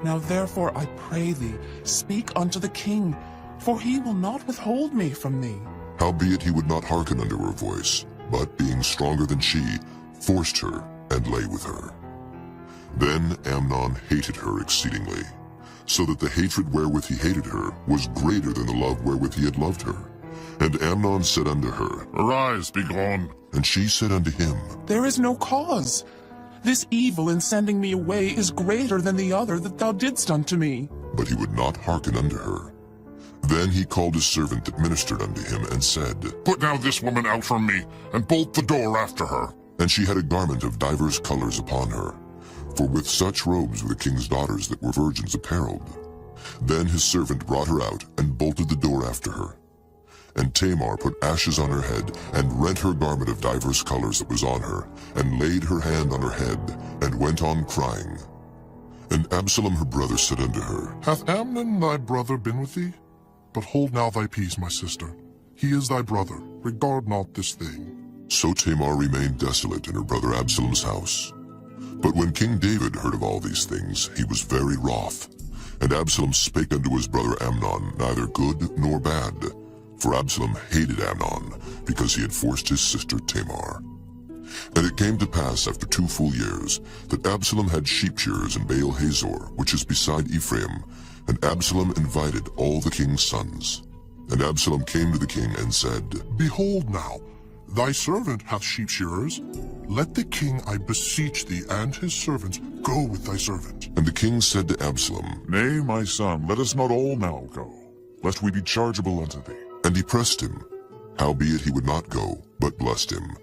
G: Now therefore I pray thee, speak unto the king, for he will not withhold me from thee.
A: Howbeit he would not hearken unto her voice, but being stronger than she, forced her, and lay with her. Then Amnon hated her exceedingly, so that the hatred wherewith he hated her was greater than the love wherewith he had loved her. And Amnon said unto her,
E: Arise, be gone.
A: And she said unto him,
G: There is no cause. This evil in sending me away is greater than the other that thou didst unto me.
A: But he would not hearken unto her. Then he called his servant that ministered unto him, and said,
E: Put now this woman out from me, and bolt the door after her.
A: And she had a garment of divers colors upon her, for with such robes were the king's daughters that were virgins apparelled. Then his servant brought her out, and bolted the door after her. And Tamar put ashes on her head, and rent her garment of divers colors that was on her, and laid her hand on her head, and went on crying. And Absalom her brother said unto her,
C: Hath Amnon thy brother been with thee? But hold now thy peace, my sister. He is thy brother. Regard not this thing.
A: So Tamar remained desolate in her brother Absalom's house. But when King David heard of all these things, he was very wroth. And Absalom spake unto his brother Amnon neither good nor bad. For Absalom hated Amnon, because he had forced his sister Tamar. And it came to pass after 2 full years, that Absalom had sheep shearers in Baal Hazor, which is beside Ephraim, and Absalom invited all the king's sons. And Absalom came to the king and said,
C: Behold now, thy servant hath sheep shearers. Let the king, I beseech thee, and his servants go with thy servant.
A: And the king said to Absalom,
B: Nay, my son, let us not all now go, lest we be chargeable unto thee.
A: And he pressed him. Howbeit he would not go, but blessed him.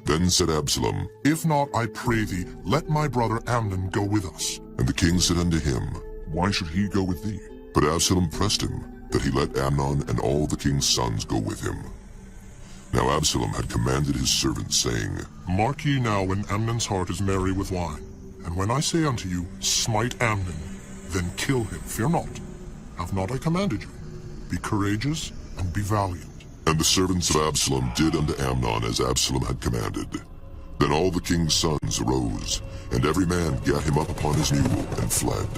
A: Then said Absalom,
C: If not, I pray thee, let my brother Amnon go with us.
A: And the king said unto him,
B: Why should he go with thee?
A: But Absalom pressed him, that he let Amnon and all the king's sons go with him. Now Absalom had commanded his servants, saying,
C: Mark ye now when Amnon's heart is merry with wine. And when I say unto you, Smite Amnon, then kill him, fear not. Have not I commanded you? Be courageous and be valiant.
A: And the servants of Absalom did unto Amnon as Absalom had commanded. Then all the king's sons arose, and every man gat him up upon his mule, and fled.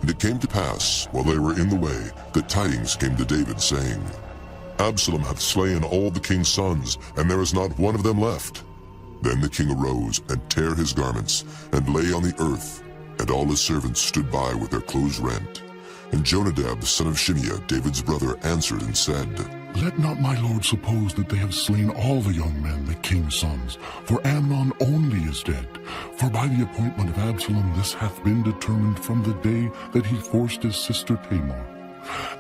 A: And it came to pass, while they were in the way, that tidings came to David, saying, Absalom hath slain all the king's sons, and there is not one of them left. Then the king arose, and tare his garments, and lay on the earth, and all his servants stood by with their clothes rent. And Jonadab the son of Shimeah, David's brother, answered and said,
D: Let not my lord suppose that they have slain all the young men, the king's sons, for Amnon only is dead. For by the appointment of Absalom this hath been determined from the day that he forced his sister Tamar.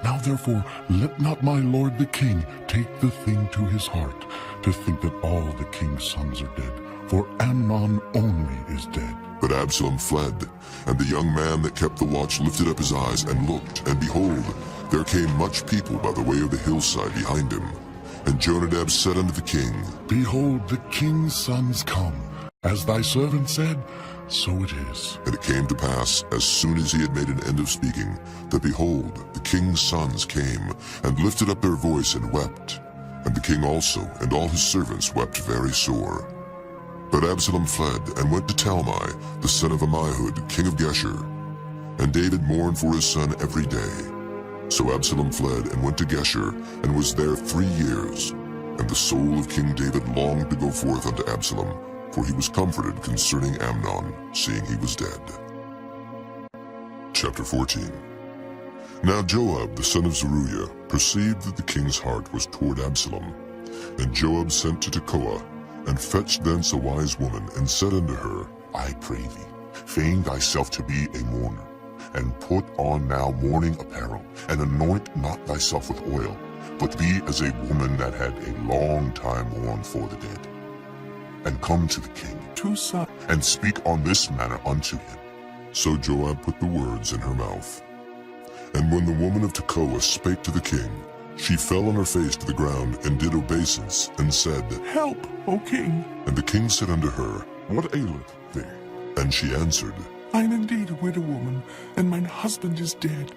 D: Now therefore let not my lord the king take the thing to his heart, to think that all the king's sons are dead, for Amnon only is dead.
A: But Absalom fled, and the young man that kept the watch lifted up his eyes and looked, and behold, there came much people by the way of the hillside behind him. And Jonadab said unto the king,
D: Behold, the king's sons come. As thy servant said, so it is.
A: And it came to pass, as soon as he had made an end of speaking, that behold, the king's sons came, and lifted up their voice and wept. And the king also, and all his servants, wept very sore. But Absalom fled, and went to Talmai, the son of Ammihud, king of Geshur. And David mourned for his son every day. So Absalom fled, and went to Geshur, and was there 3 years. And the soul of King David longed to go forth unto Absalom, for he was comforted concerning Amnon, seeing he was dead. Chapter 14. Now Joab, the son of Zeruiah, perceived that the king's heart was toward Absalom. And Joab sent to Tekoa, and fetched thence a wise woman, and said unto her,
E: I pray thee, feign thyself to be a mourner, and put on now mourning apparel, and anoint not thyself with oil, but be as a woman that had a long time mourned for the dead. And come to the king,
G: 2 sons,
E: and speak on this manner unto him.
A: So Joab put the words in her mouth. And when the woman of Tekoa spake to the king, she fell on her face to the ground, and did obeisance, and said,
G: Help, O king.
A: And the king said unto her,
B: What aileth thee?
A: And she answered,
G: I am indeed a widow woman, and mine husband is dead.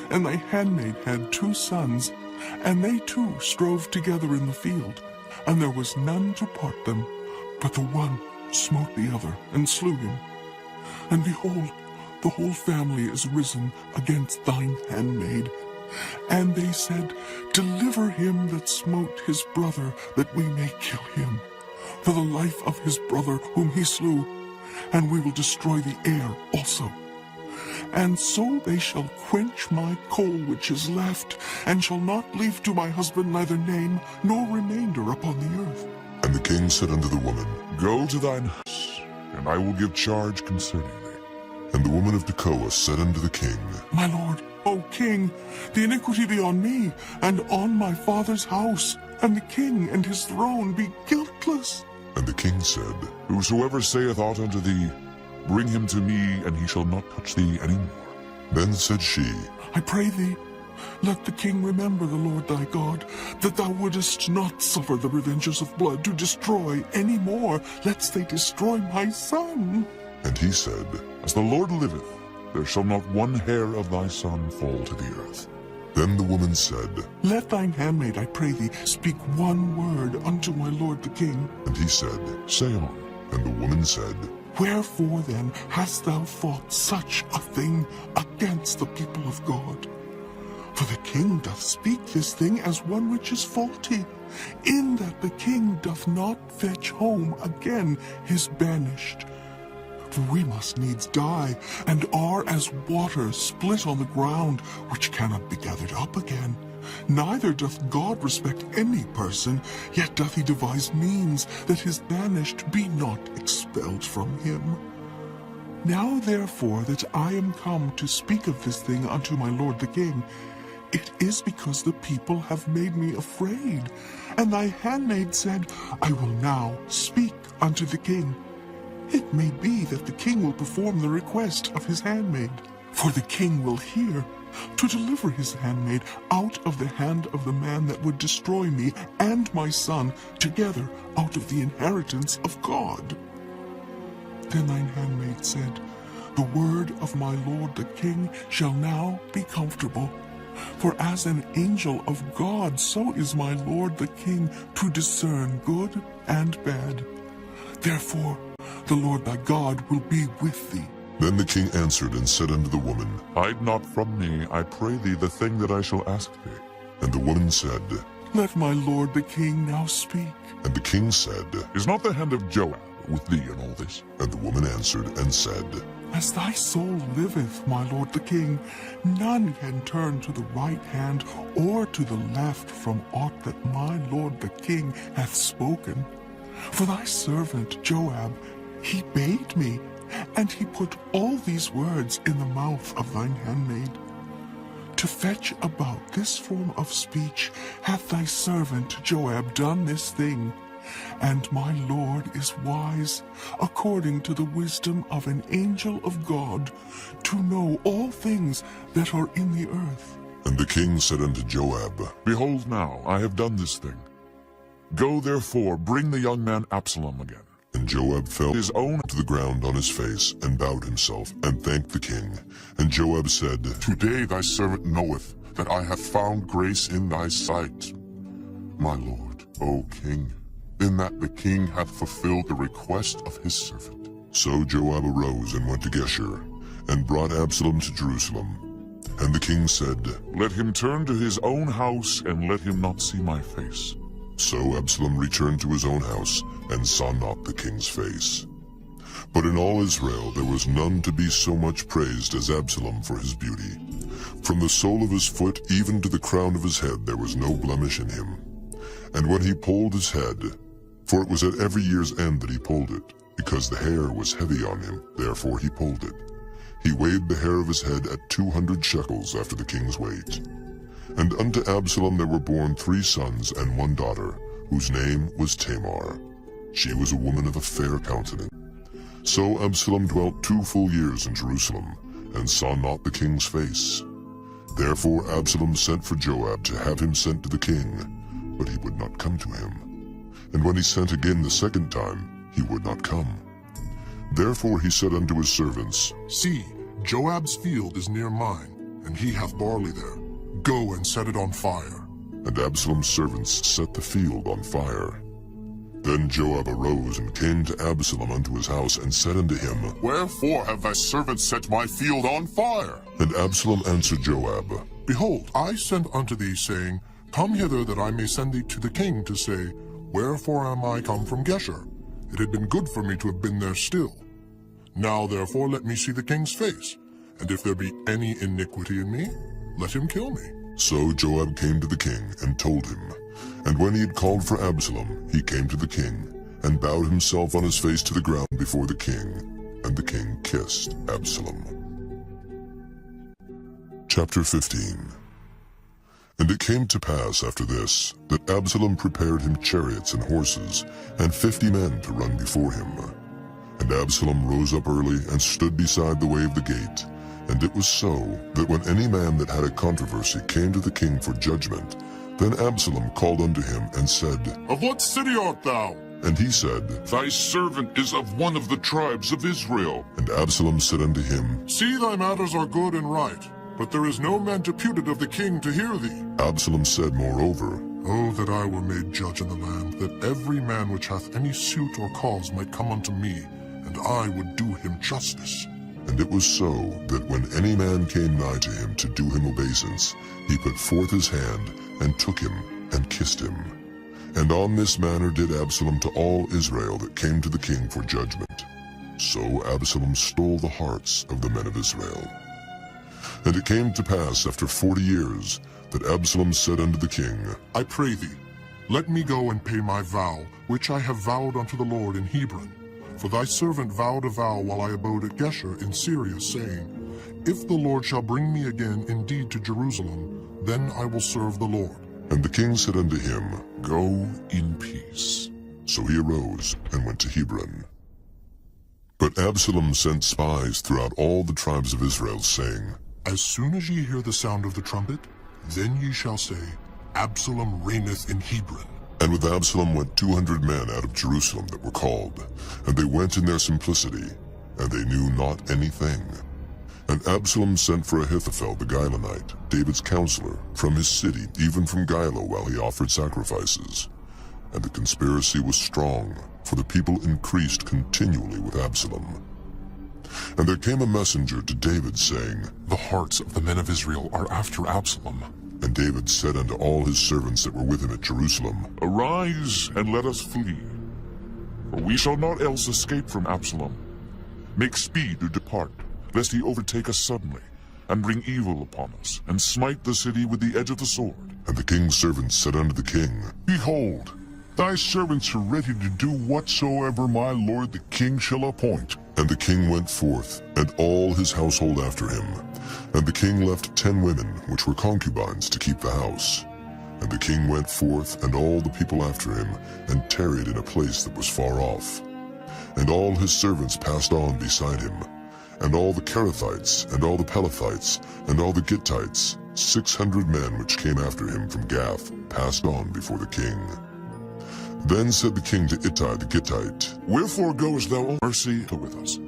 G: And thy handmaid had 2 sons, and they too strove together in the field, and there was none to part them, but the one smote the other, and slew him. And behold, the whole family is risen against thine handmaid. And they said, Deliver him that smote his brother, that we may kill him, for the life of his brother whom he slew, and we will destroy the heir also. And so they shall quench my coal which is left, and shall not leave to my husband neither name nor remainder upon the earth.
A: And the king said unto the woman,
B: Go to thine house, and I will give charge concerning thee.
A: And the woman of Tekoa said unto the king,
G: My lord, O king, the iniquity be on me, and on my father's house, and the king and his throne be guiltless.
A: And the king said,
B: Whosoever saith aught unto thee, bring him to me, and he shall not touch thee any more.
A: Then said she,
G: I pray thee, let the king remember the Lord thy God, that thou wouldest not suffer the revengers of blood to destroy any more, lest they destroy my son.
A: And he said,
B: As the Lord liveth, there shall not one hair of thy son fall to the earth.
A: Then the woman said,
G: Let thine handmaid, I pray thee, speak one word unto my lord the king.
A: And he said,
B: Say on.
A: And the woman said,
C: Wherefore then hast thou fought such a thing against the people of God? For the king doth speak this thing as one which is faulty, in that the king doth not fetch home again his banished. For we must needs die, and are as water split on the ground, which cannot be gathered up again. Neither doth God respect any person, yet doth he devise means that his banished be not expelled from him. Now therefore that I am come to speak of this thing unto my lord the king, it is because the people have made me afraid. And thy handmaid said, I will now speak unto the king. It may be that the king will perform the request of his handmaid. For the king will hear, to deliver his handmaid out of the hand of the man that would destroy me and my son together out of the inheritance of God. Then thine handmaid said, The word of my lord the king shall now be comfortable. For as an angel of God, so is my lord the king to discern good and bad. Therefore, the Lord thy God will be with thee.
A: Then the king answered and said unto the woman,
B: Hide not from me, I pray thee, the thing that I shall ask thee.
A: And the woman said,
C: Let my lord the king now speak.
A: And the king said,
B: Is not the hand of Joab with thee in all this?
A: And the woman answered and said,
C: As thy soul liveth, my lord the king, none can turn to the right hand or to the left from aught that my lord the king hath spoken. For thy servant Joab, he bade me, and he put all these words in the mouth of thine handmaid. To fetch about this form of speech hath thy servant Joab done this thing. And my lord is wise, according to the wisdom of an angel of God, to know all things that are in the earth.
A: And the king said unto Joab,
B: Behold now, I have done this thing. Go therefore, bring the young man Absalom again.
A: And Joab fell
B: His own
A: to the ground on his face, and bowed himself, and thanked the king. And Joab said,
E: Today thy servant knoweth that I have found grace in thy sight, my lord, O king, in that the king hath fulfilled the request of his servant.
A: So Joab arose and went to Geshur, and brought Absalom to Jerusalem. And the king said,
B: Let him turn to his own house, and let him not see my face.
A: So Absalom returned to his own house, and saw not the king's face. But in all Israel there was none to be so much praised as Absalom for his beauty. From the sole of his foot even to the crown of his head there was no blemish in him. And when he polled his head, for it was at every year's end that he polled it, because the hair was heavy on him, therefore he polled it. He weighed the hair of his head at 200 shekels after the king's weight. And unto Absalom there were born 3 sons and 1 daughter, whose name was Tamar. She was a woman of a fair countenance. So Absalom dwelt 2 full years in Jerusalem, and saw not the king's face. Therefore Absalom sent for Joab to have him sent to the king, but he would not come to him. And when he sent again the second time, he would not come. Therefore he said unto his servants,
C: See, Joab's field is near mine, and he hath barley there. Go and set it on fire.
A: And Absalom's servants set the field on fire. Then Joab arose and came to Absalom unto his house, and said unto him,
E: Wherefore have thy servants set my field on fire?
A: And Absalom answered Joab,
C: Behold, I sent unto thee, saying, Come hither, that I may send thee to the king, to say, Wherefore am I come from Geshur? It had been good for me to have been there still. Now therefore let me see the king's face, and if there be any iniquity in me, let him kill me.
A: So Joab came to the king, and told him. And when he had called for Absalom, he came to the king, and bowed himself on his face to the ground before the king. And the king kissed Absalom. Chapter 15. And it came to pass after this, that Absalom prepared him chariots and horses, and 50 men to run before him. And Absalom rose up early, and stood beside the way of the gate. And it was so, that when any man that had a controversy came to the king for judgment, then Absalom called unto him, and said,
C: Of what city art thou?
A: And he said,
B: Thy servant is of one of the tribes of Israel.
A: And Absalom said unto him,
C: See, thy matters are good and right, but there is no man deputed of the king to hear thee.
A: Absalom said moreover,
C: Oh, that I were made judge in the land, that every man which hath any suit or cause might come unto me, and I would do him justice.
A: And it was so that when any man came nigh to him to do him obeisance, he put forth his hand, and took him, and kissed him. And on this manner did Absalom to all Israel that came to the king for judgment. So Absalom stole the hearts of the men of Israel. And it came to pass after 40 years, that Absalom said unto the king,
C: I pray thee, let me go and pay my vow, which I have vowed unto the Lord in Hebron. For thy servant vowed a vow while I abode at Geshur in Syria, saying, If the Lord shall bring me again indeed to Jerusalem, then I will serve the Lord.
A: And the king said unto him,
B: Go in peace.
A: So he arose and went to Hebron. But Absalom sent spies throughout all the tribes of Israel, saying,
C: As soon as ye hear the sound of the trumpet, then ye shall say, Absalom reigneth in Hebron.
A: And with Absalom went 200 men out of Jerusalem that were called, and they went in their simplicity, and they knew not anything. And Absalom sent for Ahithophel the Gilonite, David's counselor, from his city, even from Gilo, while he offered sacrifices. And the conspiracy was strong, for the people increased continually with Absalom. And there came a messenger to David, saying,
I: The hearts of the men of Israel are after Absalom.
A: And David said unto all his servants that were with him at Jerusalem,
B: Arise, and let us flee. For we shall not else escape from Absalom. Make speed to depart, lest he overtake us suddenly, and bring evil upon us, and smite the city with the edge of the sword.
A: And the king's servants said unto the king,
E: Behold, thy servants are ready to do whatsoever my lord the king shall appoint.
A: And the king went forth, and all his household after him. And the king left 10 women, which were concubines, to keep the house. And the king went forth, and all the people after him, and tarried in a place that was far off. And all his servants passed on beside him. And all the Kerethites, and all the Pelethites, and all the Gittites, 600 men which came after him from Gath, passed on before the king. Then said the king to Ittai the Gittite,
B: Wherefore goest thou all mercy with us?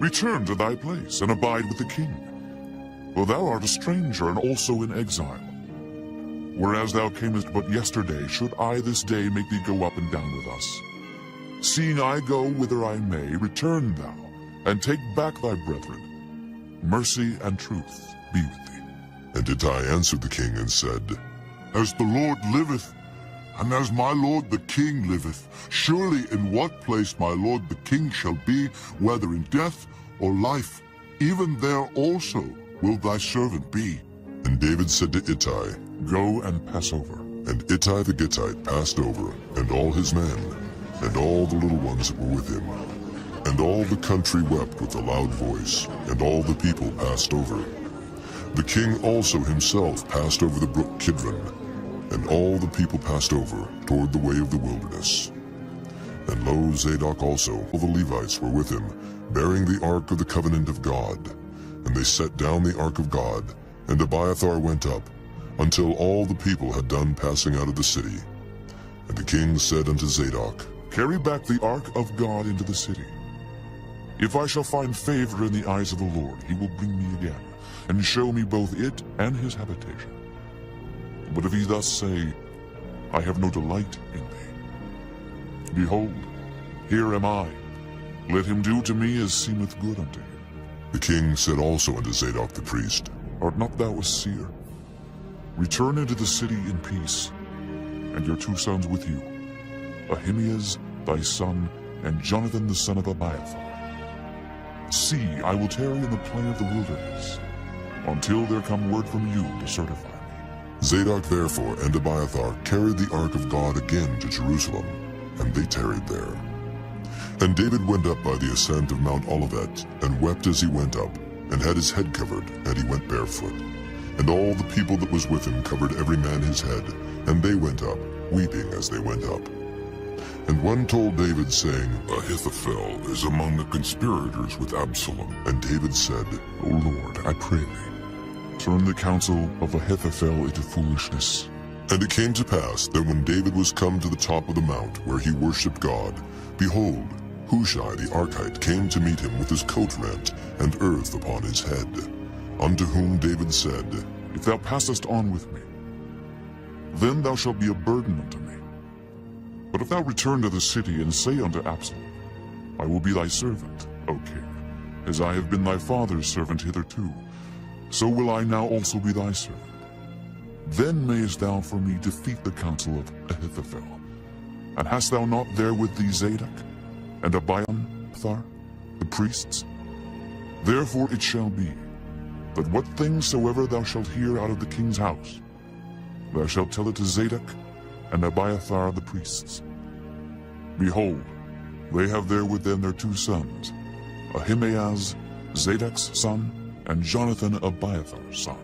B: Return to thy place, and abide with the king. For thou art a stranger, and also in exile. Whereas thou camest but yesterday, should I this day make thee go up and down with us? Seeing I go whither I may, return thou, and take back thy brethren. Mercy and truth be with thee.
A: And Ittai answered the king and said,
E: As the Lord liveth, and as my lord the king liveth, surely in what place my lord the king shall be, whether in death or life, even there also will thy servant be.
A: And David said to Ittai,
B: Go and pass over.
A: And Ittai the Gittite passed over, and all his men, and all the little ones that were with him. And all the country wept with a loud voice, and all the people passed over. The king also himself passed over the brook Kidron, and all the people passed over toward the way of the wilderness. And lo, Zadok also, all the Levites were with him, bearing the ark of the covenant of God. And they set down the ark of God, and Abiathar went up, until all the people had done passing out of the city. And the king said unto Zadok,
B: Carry back the ark of God into the city. If I shall find favor in the eyes of the Lord, he will bring me again, and show me both it and his habitation. But if he thus say, I have no delight in thee, behold, here am I. Let him do to me as seemeth good unto him.
A: The king said also unto Zadok the priest,
B: Art not thou a seer? Return into the city in peace, and your 2 sons with you, Ahimaaz thy son, and Jonathan the son of Abiathar. See, I will tarry in the plain of the wilderness, until there come word from you to certify me.
A: Zadok therefore and Abiathar carried the ark of God again to Jerusalem, and they tarried there. And David went up by the ascent of Mount Olivet, and wept as he went up, and had his head covered, and he went barefoot. And all the people that was with him covered every man his head, and they went up, weeping as they went up. And one told David, saying,
E: Ahithophel is among the conspirators with Absalom.
A: And David said,
B: O Lord, I pray thee, turn the counsel of Ahithophel into foolishness.
A: And it came to pass that when David was come to the top of the mount where he worshipped God, behold, Hushai the Archite came to meet him with his coat rent and earth upon his head. Unto whom David said,
B: If thou passest on with me, then thou shalt be a burden unto me. But if thou return to the city and say unto Absalom, I will be thy servant, O king, as I have been thy father's servant hitherto. So will I now also be thy servant. Then mayest thou for me defeat the counsel of Ahithophel. And hast thou not there with thee Zadok, and Abiathar, the priests? Therefore it shall be, that what things soever thou shalt hear out of the king's house, thou shalt tell it to Zadok and Abiathar the priests. Behold, they have there with them their 2 sons, Ahimaaz, Zadok's son, and Jonathan, Abiathar's son.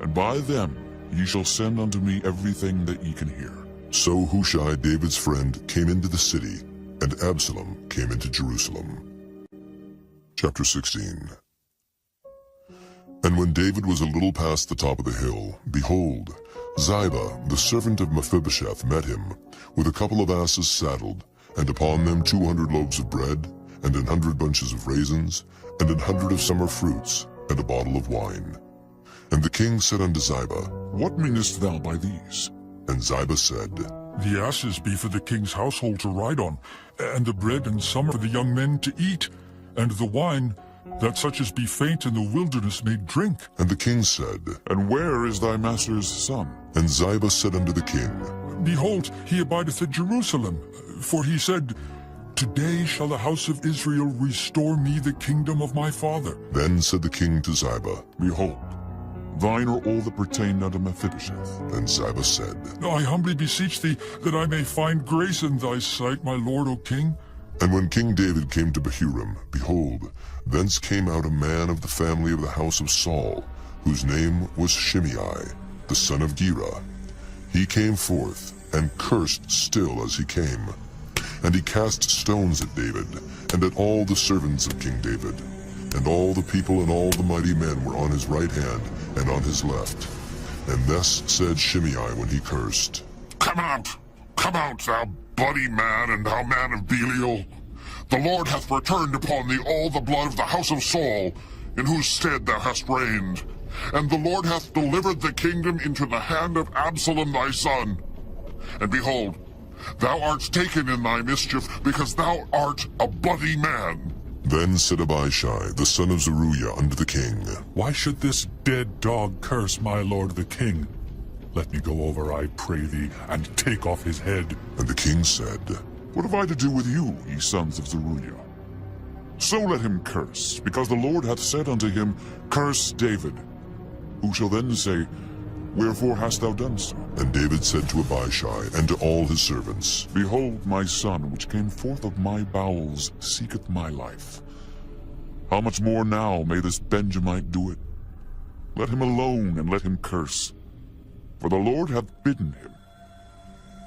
B: And by them ye shall send unto me everything that ye can hear.
A: So Hushai, David's friend, came into the city, and Absalom came into Jerusalem. Chapter 16. And when David was a little past the top of the hill, behold, Ziba, the servant of Mephibosheth, met him, with a couple of asses saddled, and upon them 200 loaves of bread, and 100 bunches of raisins, and 100 of summer fruits, and a bottle of wine. And the king said unto Ziba,
B: What meanest thou by these?
A: And Ziba said,
D: The asses be for the king's household to ride on, and the bread and summer for the young men to eat, and the wine, that such as be faint in the wilderness may drink.
A: And the king said,
B: And where is thy master's son?
A: And Ziba said unto the king,
D: Behold, he abideth at Jerusalem. For he said, Today shall the house of Israel restore me the kingdom of my father.
A: Then said the king to Ziba,
B: Behold, thine are all that pertain unto Mephibosheth.
A: And Ziba said,
D: I humbly beseech thee that I may find grace in thy sight, my lord, O king.
A: And when King David came to Bahurim, behold, thence came out a man of the family of the house of Saul, whose name was Shimei, the son of Gera. He came forth, and cursed still as he came. And he cast stones at David, and at all the servants of King David. And all the people and all the mighty men were on his right hand and on his left. And thus said Shimei when he cursed,
E: Come out, thou bloody man, and thou man of Belial. The Lord hath returned upon thee all the blood of the house of Saul, in whose stead thou hast reigned. And the Lord hath delivered the kingdom into the hand of Absalom thy son. And behold, thou art taken in thy mischief, because thou art a bloody man.
A: Then said Abishai, the son of Zeruiah, unto the king,
F: Why should this dead dog curse my lord the king? Let me go over, I pray thee, and take off his head.
A: And the king said,
B: What have I to do with you, ye sons of Zeruiah? So let him curse, because the Lord hath said unto him, Curse David. Who shall then say, Wherefore hast thou done so?
A: And David said to Abishai and to all his servants,
B: Behold, my son, which came forth of my bowels, seeketh my life. How much more now may this Benjamite do it? Let him alone, and let him curse. For the Lord hath bidden him.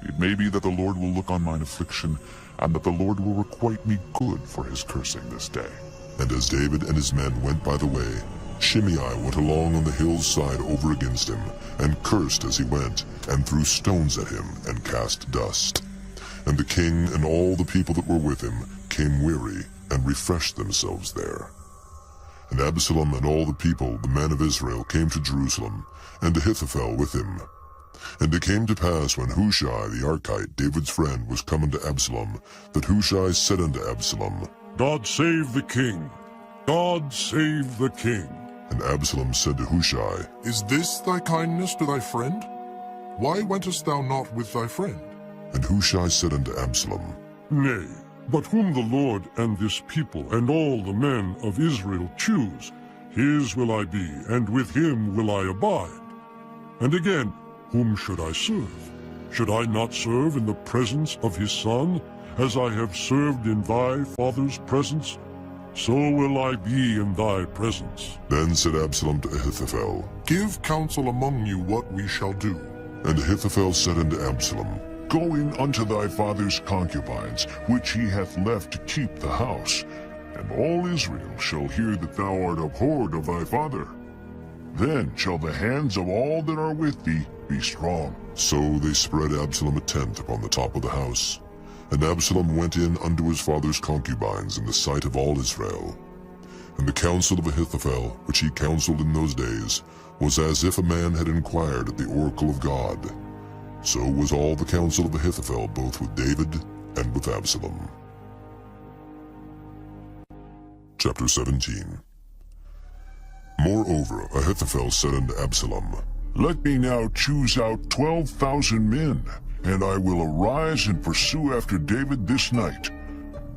B: It may be that the Lord will look on mine affliction, and that the Lord will requite me good for his cursing this day.
A: And as David and his men went by the way, Shimei went along on the hill's side over against him, and cursed as he went, and threw stones at him, and cast dust. And the king and all the people that were with him came weary, and refreshed themselves there. And Absalom and all the people, the men of Israel, came to Jerusalem, and Ahithophel with him. And it came to pass, when Hushai the Archite, David's friend, was come unto Absalom, that Hushai said unto Absalom,
D: God save the king! God save the king!
A: And Absalom said to Hushai,
C: Is this thy kindness to thy friend? Why wentest thou not with thy friend?
A: And Hushai said unto Absalom,
D: Nay, but whom the Lord and this people and all the men of Israel choose, his will I be, and with him will I abide. And again, whom should I serve? Should I not serve in the presence of his son, as I have served in thy father's presence? So will I be in thy presence.
A: Then said Absalom to Ahithophel,
C: Give counsel among you what we shall do.
A: And Ahithophel said unto Absalom,
E: Go in unto thy father's concubines, which he hath left to keep the house, and all Israel shall hear that thou art abhorred of thy father. Then shall the hands of all that are with thee be strong.
A: So they spread Absalom a tent upon the top of the house. And Absalom went in unto his father's concubines in the sight of all Israel. And the counsel of Ahithophel, which he counseled in those days, was as if a man had inquired at the oracle of God. So was all the counsel of Ahithophel both with David and with Absalom. Chapter 17. Moreover, Ahithophel said unto Absalom,
E: Let me now choose out 12,000 men, and I will arise and pursue after David this night.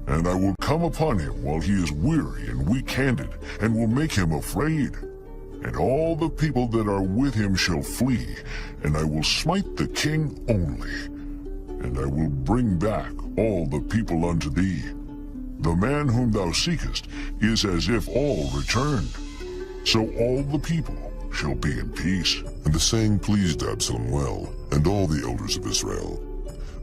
E: And I will come upon him while he is weary and weak-handed, and will make him afraid. And all the people that are with him shall flee, and I will smite the king only. And I will bring back all the people unto thee. The man whom thou seekest is as if all returned. So all the people shall be in peace.
A: And the saying pleased Absalom well, and all the elders of Israel.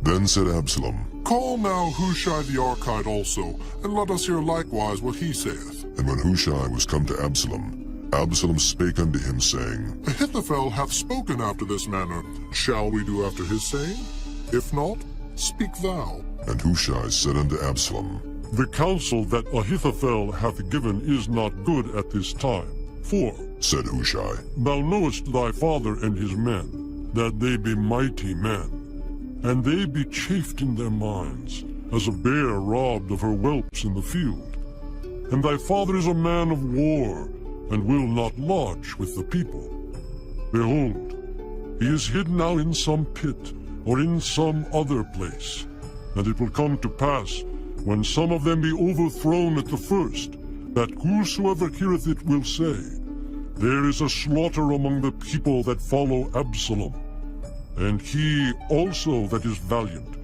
A: Then said Absalom,
C: Call now Hushai the Archite also, and let us hear likewise what he saith.
A: And when Hushai was come to Absalom, Absalom spake unto him, saying,
C: Ahithophel hath spoken after this manner. Shall we do after his saying? If not, speak thou.
A: And Hushai said unto Absalom,
D: The counsel that Ahithophel hath given is not good at this time. For,
A: said Hushai,
D: thou knowest thy father and his men, that they be mighty men, and they be chafed in their minds, as a bear robbed of her whelps in the field. And thy father is a man of war, and will not lodge with the people. Behold, he is hid now in some pit, or in some other place. And it will come to pass, when some of them be overthrown at the first, that whosoever heareth it will say, There is a slaughter among the people that follow Absalom. And he also that is valiant,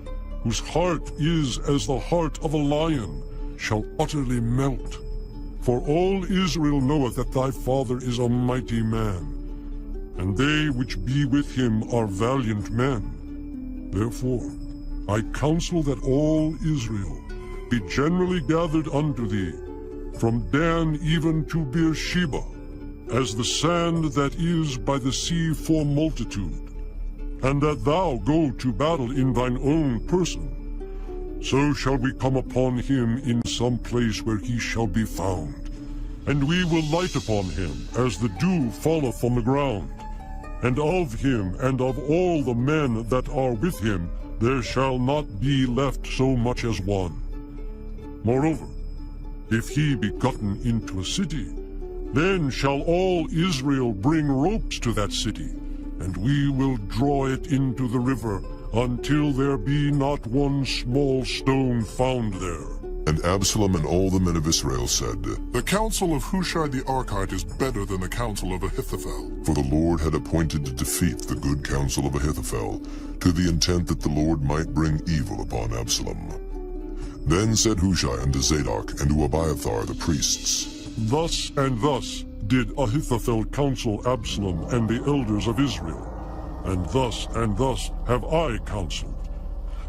D: whose heart is as the heart of a lion, shall utterly melt. For all Israel knoweth that thy father is a mighty man, and they which be with him are valiant men. Therefore I counsel that all Israel be generally gathered unto thee, from Dan even to Beersheba, as the sand that is by the sea for multitude, and that thou go to battle in thine own person. So shall we come upon him in some place where he shall be found, and we will light upon him as the dew falleth on the ground. And of him and of all the men that are with him there shall not be left so much as one. Moreover, if he be gotten into a city, then shall all Israel bring ropes to that city, and we will draw it into the river, until there be not one small stone found there.
A: And Absalom and all the men of Israel said,
C: The counsel of Hushai the Archite is better than the counsel of Ahithophel.
A: For the Lord had appointed to defeat the good counsel of Ahithophel, to the intent that the Lord might bring evil upon Absalom. Then said Hushai unto Zadok and to Abiathar the priests,
D: Thus and thus did Ahithophel counsel Absalom and the elders of Israel, and thus have I counseled.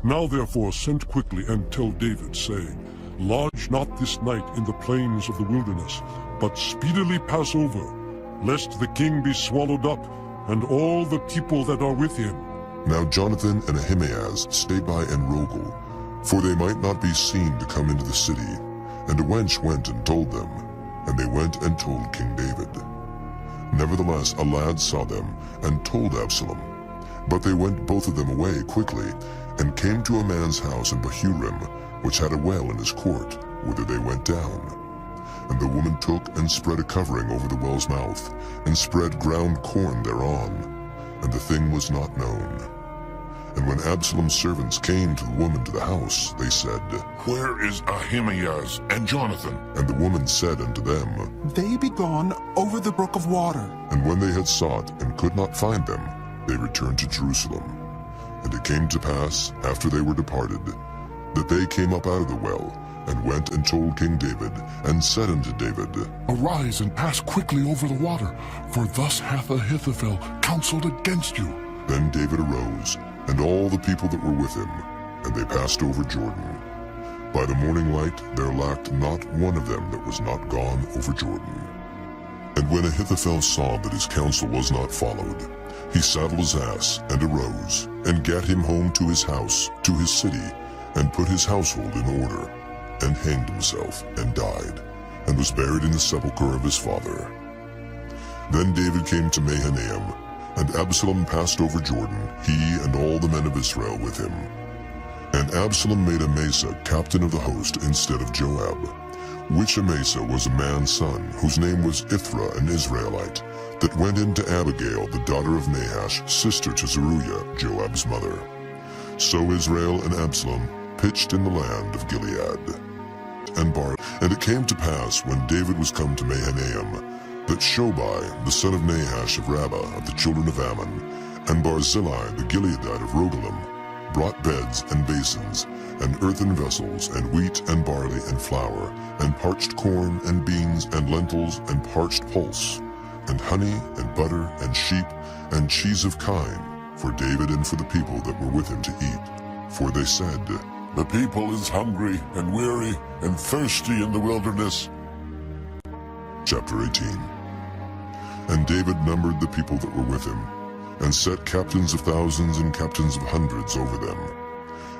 D: Now therefore send quickly and tell David, saying, Lodge not this night in the plains of the wilderness, but speedily pass over, lest the king be swallowed up, and all the people that are with him.
A: Now Jonathan and Ahimaaz stay by Enrogel, for they might not be seen to come into the city. And a wench went and told them, and they went and told King David. Nevertheless a lad saw them, and told Absalom. But they went both of them away quickly, and came to a man's house in Bahurim, which had a well in his court, whither they went down. And the woman took and spread a covering over the well's mouth, and spread ground corn thereon, and the thing was not known. And when Absalom's servants came to the woman to the house, they said,
E: Where is Ahimaaz and Jonathan?
A: And the woman said unto them,
G: They be gone over the brook of water.
A: And when they had sought and could not find them, they returned to Jerusalem. And it came to pass, after they were departed, that they came up out of the well, and went and told King David, and said unto David,
C: Arise and pass quickly over the water, for thus hath Ahithophel counseled against you.
A: Then David arose, and all the people that were with him, and they passed over Jordan. By the morning light there lacked not one of them that was not gone over Jordan. And when Ahithophel saw that his counsel was not followed, he saddled his ass, and arose, and gat him home to his house, to his city, and put his household in order, and hanged himself, and died, and was buried in the sepulchre of his father. Then David came to Mahanaim, and Absalom passed over Jordan, he and all the men of Israel with him. And Absalom made Amasa captain of the host instead of Joab, which Amasa was a man's son, whose name was Ithra, an Israelite, that went in to Abigail, the daughter of Nahash, sister to Zeruiah, Joab's mother. So Israel and Absalom pitched in the land of Gilead. And it came to pass, when David was come to Mahanaim, that Shobai, the son of Nahash of Rabbah of the children of Ammon, and Barzillai the Gileadite of Rogelim, brought beds and basins, and earthen vessels, and wheat and barley and flour, and parched corn and beans and lentils and parched pulse, and honey and butter and sheep and cheese of kine, for David and for the people that were with him to eat. For they said,
D: The people is hungry and weary and thirsty in the wilderness.
A: Chapter 18. And David numbered the people that were with him, and set captains of thousands and captains of hundreds over them.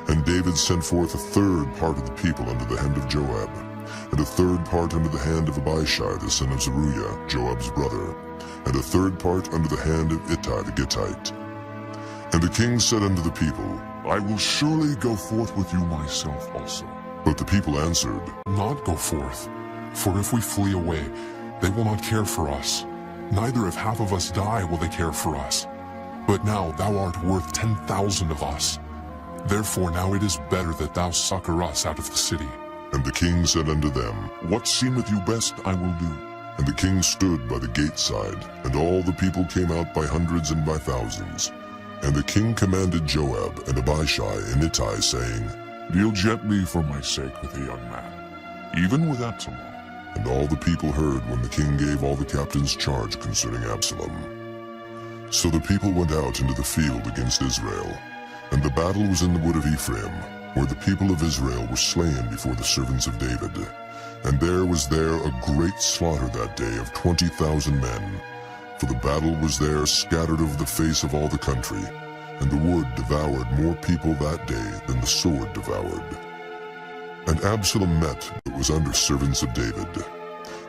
A: And David sent forth a third part of the people under the hand of Joab, and a third part under the hand of Abishai the son of Zeruiah, Joab's brother, and a third part under the hand of Ittai the Gittite. And the king said unto the people,
B: I will surely go forth with you myself also.
A: But the people answered,
I: Not go forth, for if we flee away, they will not care for us. Neither if half of us die will they care for us. But now thou art worth 10,000 of us. Therefore now it is better that thou succor us out of the city.
A: And the king said unto them,
B: What seemeth you best I will do.
A: And the king stood by the gate side, and all the people came out by hundreds and by thousands. And the king commanded Joab and Abishai and Ittai, saying,
B: Deal gently for my sake with the young man, even with Absalom.
A: And all the people heard when the king gave all the captains charge concerning Absalom. So the people went out into the field against Israel, and the battle was in the wood of Ephraim, where the people of Israel were slain before the servants of David. And there was a great slaughter that day of 20,000 men. For the battle was there scattered over the face of all the country, and the wood devoured more people that day than the sword devoured. And Absalom met that was under servants of David.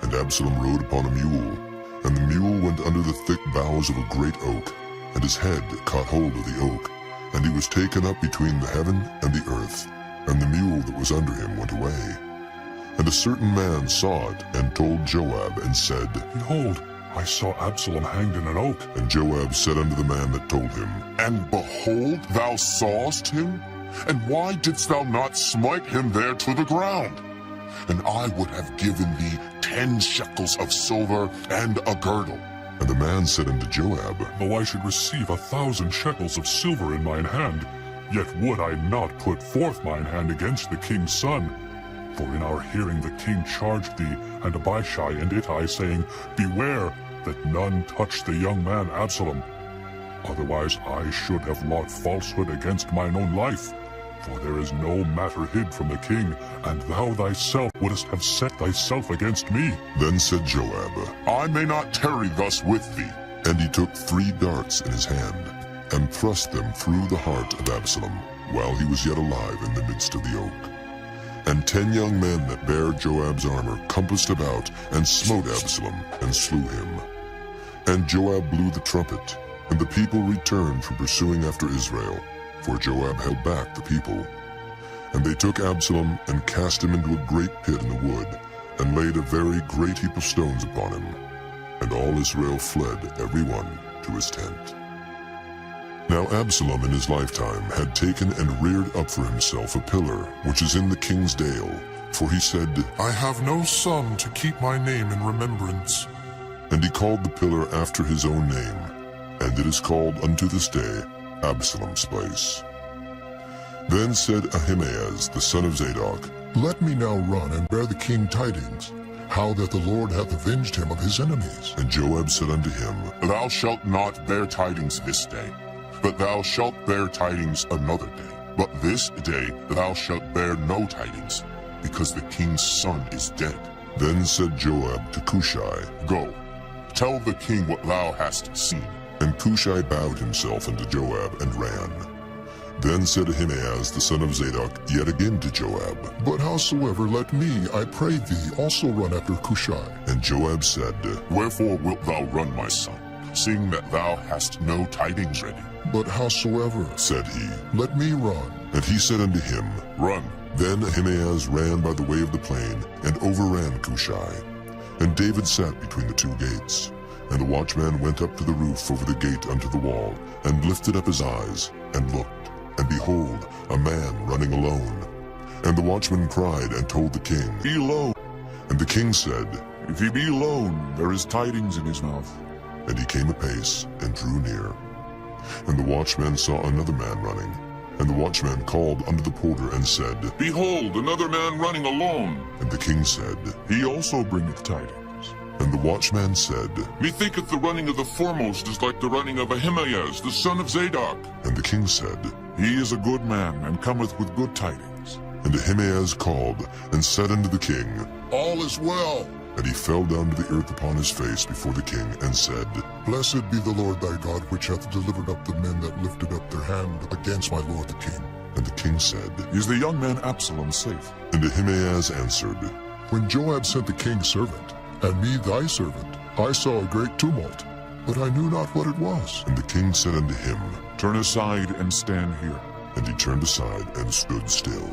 A: And Absalom rode upon a mule, and the mule went under the thick boughs of a great oak, and his head caught hold of the oak, and he was taken up between the heaven and the earth, and the mule that was under him went away. And a certain man saw it, and told Joab, and said,
F: Behold, I saw Absalom hanged in an oak.
A: And Joab said unto the man that told him,
E: And behold, thou sawest him? And why didst thou not smite him there to the ground? And I would have given thee 10 shekels of silver and a girdle.
A: And the man said unto Joab,
F: Though I should receive 1,000 shekels of silver in mine hand, yet would I not put forth mine hand against the king's son. For in our hearing the king charged thee, and Abishai and Ittai, saying, Beware that none touch the young man Absalom. Otherwise I should have wrought falsehood against mine own life. For there is no matter hid from the king, and thou thyself wouldest have set thyself against me.
A: Then said Joab,
E: I may not tarry thus with thee.
A: And he took 3 darts in his hand, and thrust them through the heart of Absalom, while he was yet alive in the midst of the oak. And 10 young men that bare Joab's armor compassed about, and smote Absalom, and slew him. And Joab blew the trumpet, and the people returned from pursuing after Israel, for Joab held back the people. And they took Absalom, and cast him into a great pit in the wood, and laid a very great heap of stones upon him. And all Israel fled, every one to his tent. Now Absalom in his lifetime had taken and reared up for himself a pillar, which is in the king's dale. For he said,
C: I have no son to keep my name in remembrance.
A: And he called the pillar after his own name, and it is called unto this day Absalom's place. Then said Ahimaaz the son of Zadok,
D: Let me now run and bear the king tidings, how that the Lord hath avenged him of his enemies.
A: And Joab said unto him,
E: Thou shalt not bear tidings this day, but thou shalt bear tidings another day. But this day thou shalt bear no tidings, because the king's son is dead.
A: Then said Joab to Cushai,
E: Go, tell the king what thou hast seen.
A: And Cushai bowed himself unto Joab and ran. Then said Ahimaaz the son of Zadok yet again to Joab,
D: But howsoever, let me, I pray thee, also run after Cushai.
A: And Joab said,
E: Wherefore wilt thou run, my son, seeing that thou hast no tidings ready?
D: But howsoever,
A: said he.
D: let me run.
A: And he said unto him,
E: Run,
A: Then Ahimaaz ran by the way of the plain and overran Cushai. And David sat between the two gates. And the watchman went up to the roof over the gate unto the wall, and lifted up his eyes, and looked, and behold, a man running alone. And the watchman cried and told the king,
B: Be alone.
A: And the king said,
B: If he be alone, there is tidings in his mouth.
A: And he came apace, and drew near. And the watchman saw another man running. And the watchman called unto the porter, and said,
B: Behold, another man running alone.
A: And the king said,
B: He also bringeth tidings.
A: And the watchman said,
B: Methinketh the running of the foremost is like the running of Ahimaaz, the son of Zadok.
A: And the king said,
B: He is a good man, and cometh with good tidings.
A: And Ahimaaz called, and said unto the king,
D: All is well.
A: And he fell down to the earth upon his face before the king, and said,
D: Blessed be the Lord thy God, which hath delivered up the men that lifted up their hand against my lord the king.
A: And the king said,
B: Is the young man Absalom safe?
A: And Ahimaaz answered,
D: When Joab sent the king's servant, and me thy servant, I saw a great tumult, but I knew not what it was.
A: And the king said unto him,
B: Turn aside and stand here.
A: And he turned aside and stood still.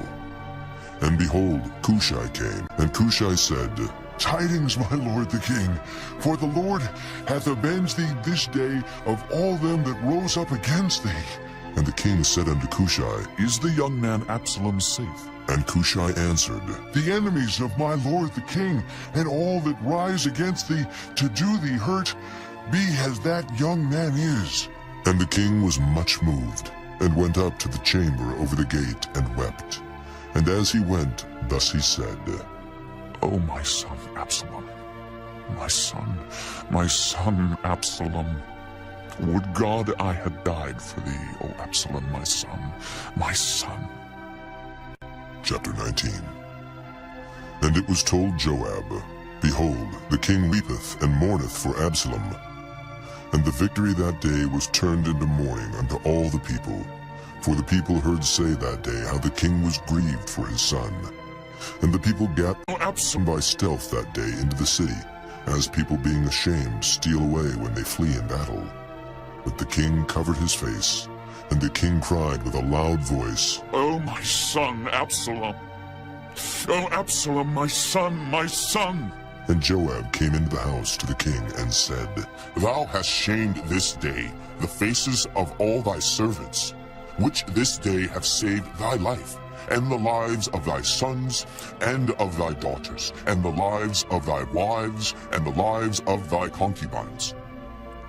A: And behold, Cushai came, and Cushai said,
E: Tidings, my lord the king, for the Lord hath avenged thee this day of all them that rose up against thee.
A: And the king said unto Cushai,
B: Is the young man Absalom safe?
A: And Cushai answered,
E: The enemies of my lord the king, and all that rise against thee to do thee hurt, be as that young man is.
A: And the king was much moved, and went up to the chamber over the gate, and wept. And as he went, thus he said,
B: O my son Absalom, my son Absalom. Would God I had died for thee, O Absalom, my son, my son.
A: Chapter 19. And it was told Joab, Behold, the king weepeth and mourneth for Absalom. And the victory that day was turned into mourning unto all the people. For the people heard say that day how the king was grieved for his son. And the people gat Absalom by stealth that day into the city, as people being ashamed steal away when they flee in battle. But the king covered his face, and the king cried with a loud voice,
B: O my son Absalom! O Absalom, my son, my son!
A: And Joab came into the house to the king and said,
E: Thou hast shamed this day the faces of all thy servants, which this day have saved thy life, and the lives of thy sons, and of thy daughters, and the lives of thy wives, and the lives of thy concubines,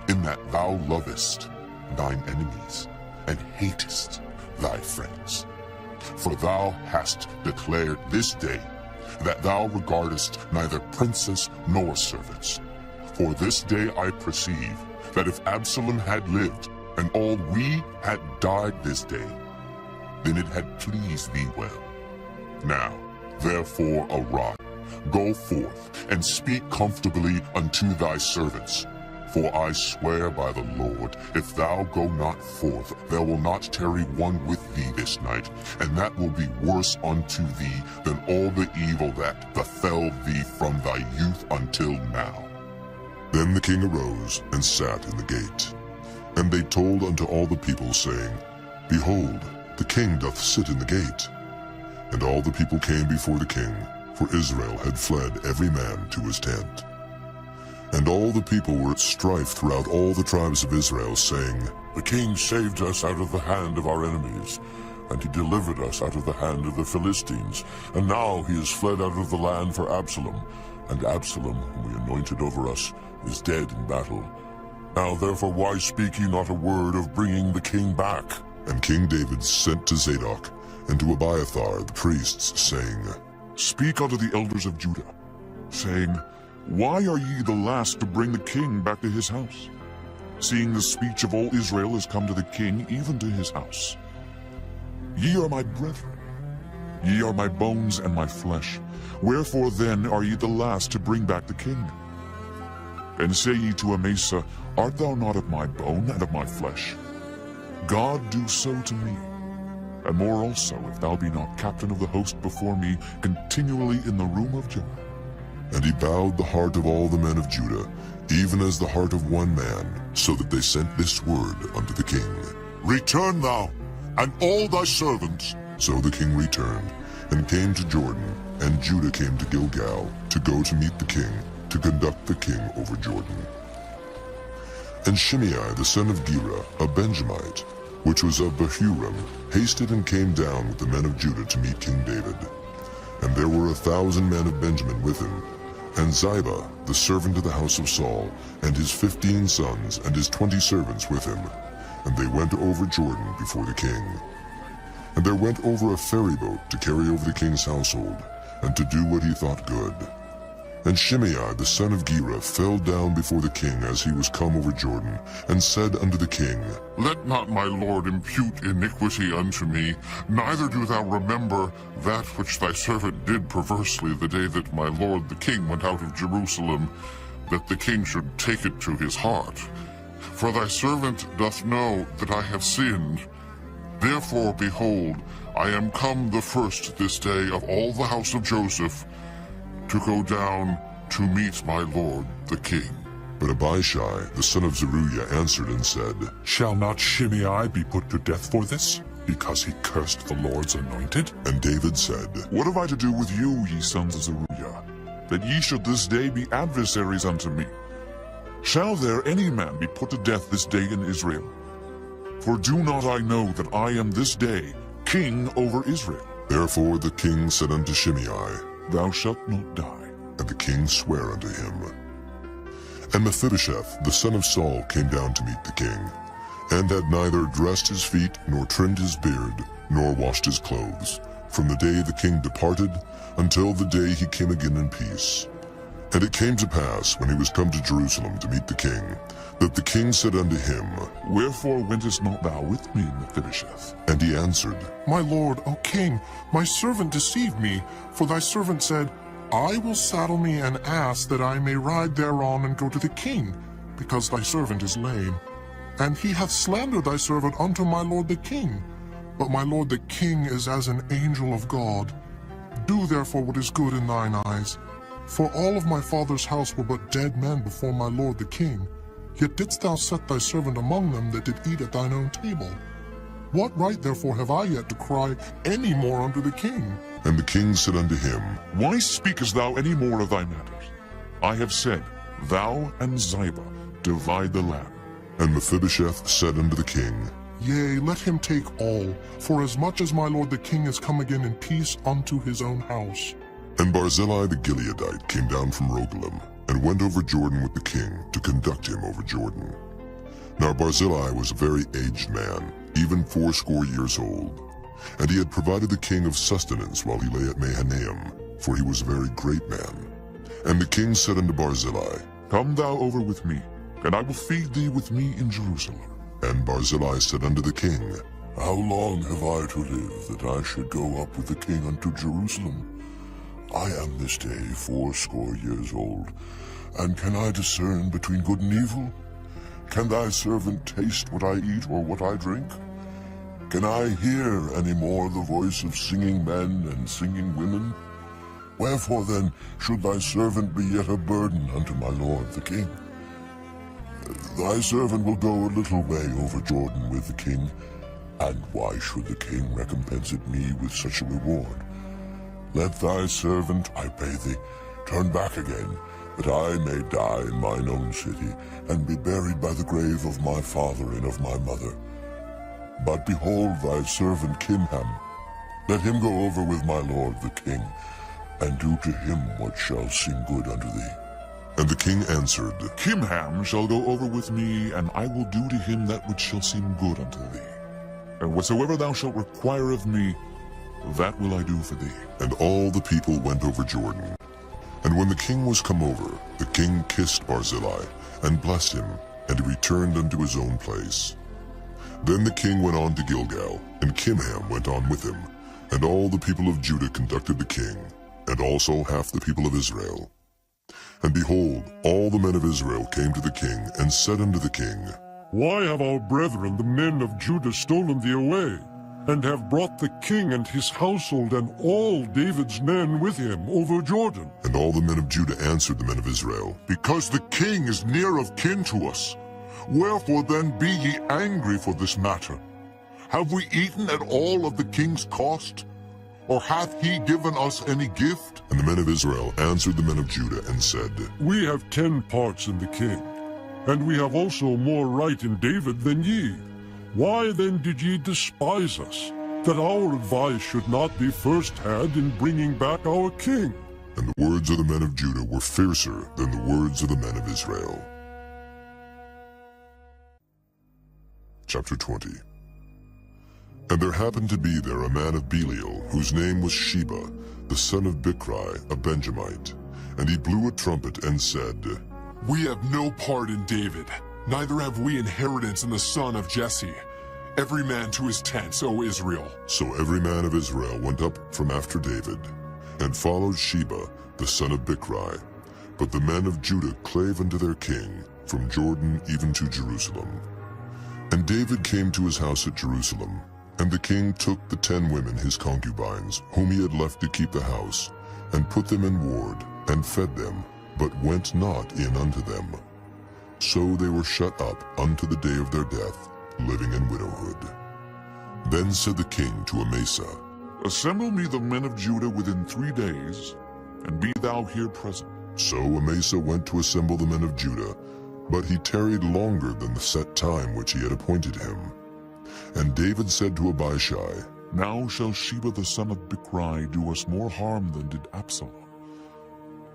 E: in that thou lovest thine enemies, and hatest thy friends. For thou hast declared this day that thou regardest neither princes nor servants. For this day I perceive that if Absalom had lived, and all we had died this day, then it had pleased thee well. Now, therefore, arise, go forth, and speak comfortably unto thy servants. For I swear by the Lord, if thou go not forth, there will not tarry one with thee this night, and that will be worse unto thee than all the evil that befell thee from thy youth until now.
A: Then the king arose and sat in the gate. And they told unto all the people, saying, Behold, the king doth sit in the gate. And all the people came before the king, for Israel had fled every man to his tent. And all the people were at strife throughout all the tribes of Israel, saying,
E: The king saved us out of the hand of our enemies, and he delivered us out of the hand of the Philistines. And now he is fled out of the land for Absalom, and Absalom, whom we anointed over us, is dead in battle. Now therefore why speak ye not a word of bringing the king back?
A: And King David sent to Zadok and to Abiathar the priests, saying,
B: Speak unto the elders of Judah, saying, Why are ye the last to bring the king back to his house, seeing the speech of all Israel is come to the king, even to his house? Ye are my brethren, ye are my bones and my flesh. Wherefore then are ye the last to bring back the king? And say ye to Amasa, Art thou not of my bone and of my flesh? God do so to me, and more also, if thou be not captain of the host before me, continually in the room of Joab.
A: And he bowed the heart of all the men of Judah, even as the heart of one man, so that they sent this word unto the king.
E: Return thou, and all thy servants.
A: So the king returned, and came to Jordan, and Judah came to Gilgal to go to meet the king, to conduct the king over Jordan. And Shimei the son of Gera, a Benjamite, which was of Bahurim, hasted and came down with the men of Judah to meet King David. And there were 1,000 men of Benjamin with him, and Ziba, the servant of the house of Saul, and his 15 sons, and his 20 servants with him. And they went over Jordan before the king. And there went over a ferry boat to carry over the king's household, and to do what he thought good. And Shimei the son of Gera fell down before the king as he was come over Jordan, and said unto the king,
E: Let not my lord impute iniquity unto me, neither do thou remember that which thy servant did perversely the day that my lord the king went out of Jerusalem, that the king should take it to his heart. For thy servant doth know that I have sinned. Therefore, behold, I am come the first this day of all the house of Joseph, to go down to meet my lord the king.
A: But Abishai the son of Zeruiah answered and said,
F: Shall not Shimei be put to death for this, because he cursed the Lord's anointed?
A: And David said,
B: What have I to do with you, ye sons of Zeruiah, that ye should this day be adversaries unto me? Shall there any man be put to death this day in Israel? For do not I know that I am this day king over Israel?
A: Therefore the king said unto Shimei,
B: Thou shalt not die.
A: And the king sware unto him. And Mephibosheth the son of Saul came down to meet the king, and had neither dressed his feet, nor trimmed his beard, nor washed his clothes, from the day the king departed, until the day he came again in peace. And it came to pass, when he was come to Jerusalem to meet the king, that the king said unto him,
B: Wherefore wentest not thou with me, Mephibosheth?
A: And he answered,
C: My lord, O king, my servant deceived me, for thy servant said, I will saddle me an ass that I may ride thereon and go to the king, because thy servant is lame. And he hath slandered thy servant unto my lord the king. But my lord the king is as an angel of God. Do therefore what is good in thine eyes. For all of my father's house were but dead men before my lord the king. Yet didst thou set thy servant among them that did eat at thine own table. What right therefore have I yet to cry any more unto the king?
A: And the king said unto him,
B: Why speakest thou any more of thy matters? I have said, Thou and Ziba divide the land.
A: And Mephibosheth said unto the king,
C: Yea, let him take all, for as much as my lord the king is come again in peace unto his own house.
A: And Barzillai the Gileadite came down from Rogelim, and went over Jordan with the king, to conduct him over Jordan. Now Barzillai was a very aged man, even 80 years old. And he had provided the king of sustenance while he lay at Mahanaim, for he was a very great man. And the king said unto Barzillai,
B: Come thou over with me, and I will feed thee with me in Jerusalem.
A: And Barzillai said unto the king,
E: How long have I to live, that I should go up with the king unto Jerusalem? I am this day 80 years old, and can I discern between good and evil? Can thy servant taste what I eat or what I drink? Can I hear any more the voice of singing men and singing women? Wherefore then should thy servant be yet a burden unto my lord the king? Thy servant will go a little way over Jordan with the king, and why should the king recompense it me with such a reward? Let thy servant, I pray thee, turn back again, that I may die in mine own city, and be buried by the grave of my father and of my mother. But behold thy servant Kimham, let him go over with my lord the king, and do to him what shall seem good unto thee.
A: And the king answered,
B: Kimham shall go over with me, and I will do to him that which shall seem good unto thee. And whatsoever thou shalt require of me, that will I do for thee.
A: And all the people went over Jordan. And when the king was come over, the king kissed Barzillai, and blessed him, and he returned unto his own place. Then the king went on to Gilgal, and Kimham went on with him, and all the people of Judah conducted the king, and also half the people of Israel. And behold, all the men of Israel came to the king, and said unto the king,
D: Why have our brethren, the men of Judah, stolen thee away, and have brought the king and his household and all David's men with him over Jordan?
A: And all the men of Judah answered the men of Israel,
E: Because the king is near of kin to us. Wherefore then be ye angry for this matter? Have we eaten at all of the king's cost? Or hath he given us any gift?
A: And the men of Israel answered the men of Judah and said,
D: We have 10 parts in the king, and we have also more right in David than ye. Why then did ye despise us, that our advice should not be first had in bringing back our king?
A: And the words of the men of Judah were fiercer than the words of the men of Israel. Chapter 20. And there happened to be there a man of Belial, whose name was Sheba, the son of Bichri, a Benjamite. And he blew a trumpet and said,
I: We have no part in David, neither have we inheritance in the son of Jesse. Every man to his tents, O Israel.
A: So every man of Israel went up from after David, and followed Sheba, the son of Bichri. But the men of Judah clave unto their king, from Jordan even to Jerusalem. And David came to his house at Jerusalem, and the king took the 10 women his concubines, whom he had left to keep the house, and put them in ward, and fed them, but went not in unto them. So they were shut up unto the day of their death, living in widowhood. Then said the king to Amasa,
B: Assemble me the men of Judah within 3 days, and be thou here present.
A: So Amasa went to assemble the men of Judah, but he tarried longer than the set time which he had appointed him. And David said to Abishai,
B: Now shall Sheba the son of Bichri do us more harm than did Absalom.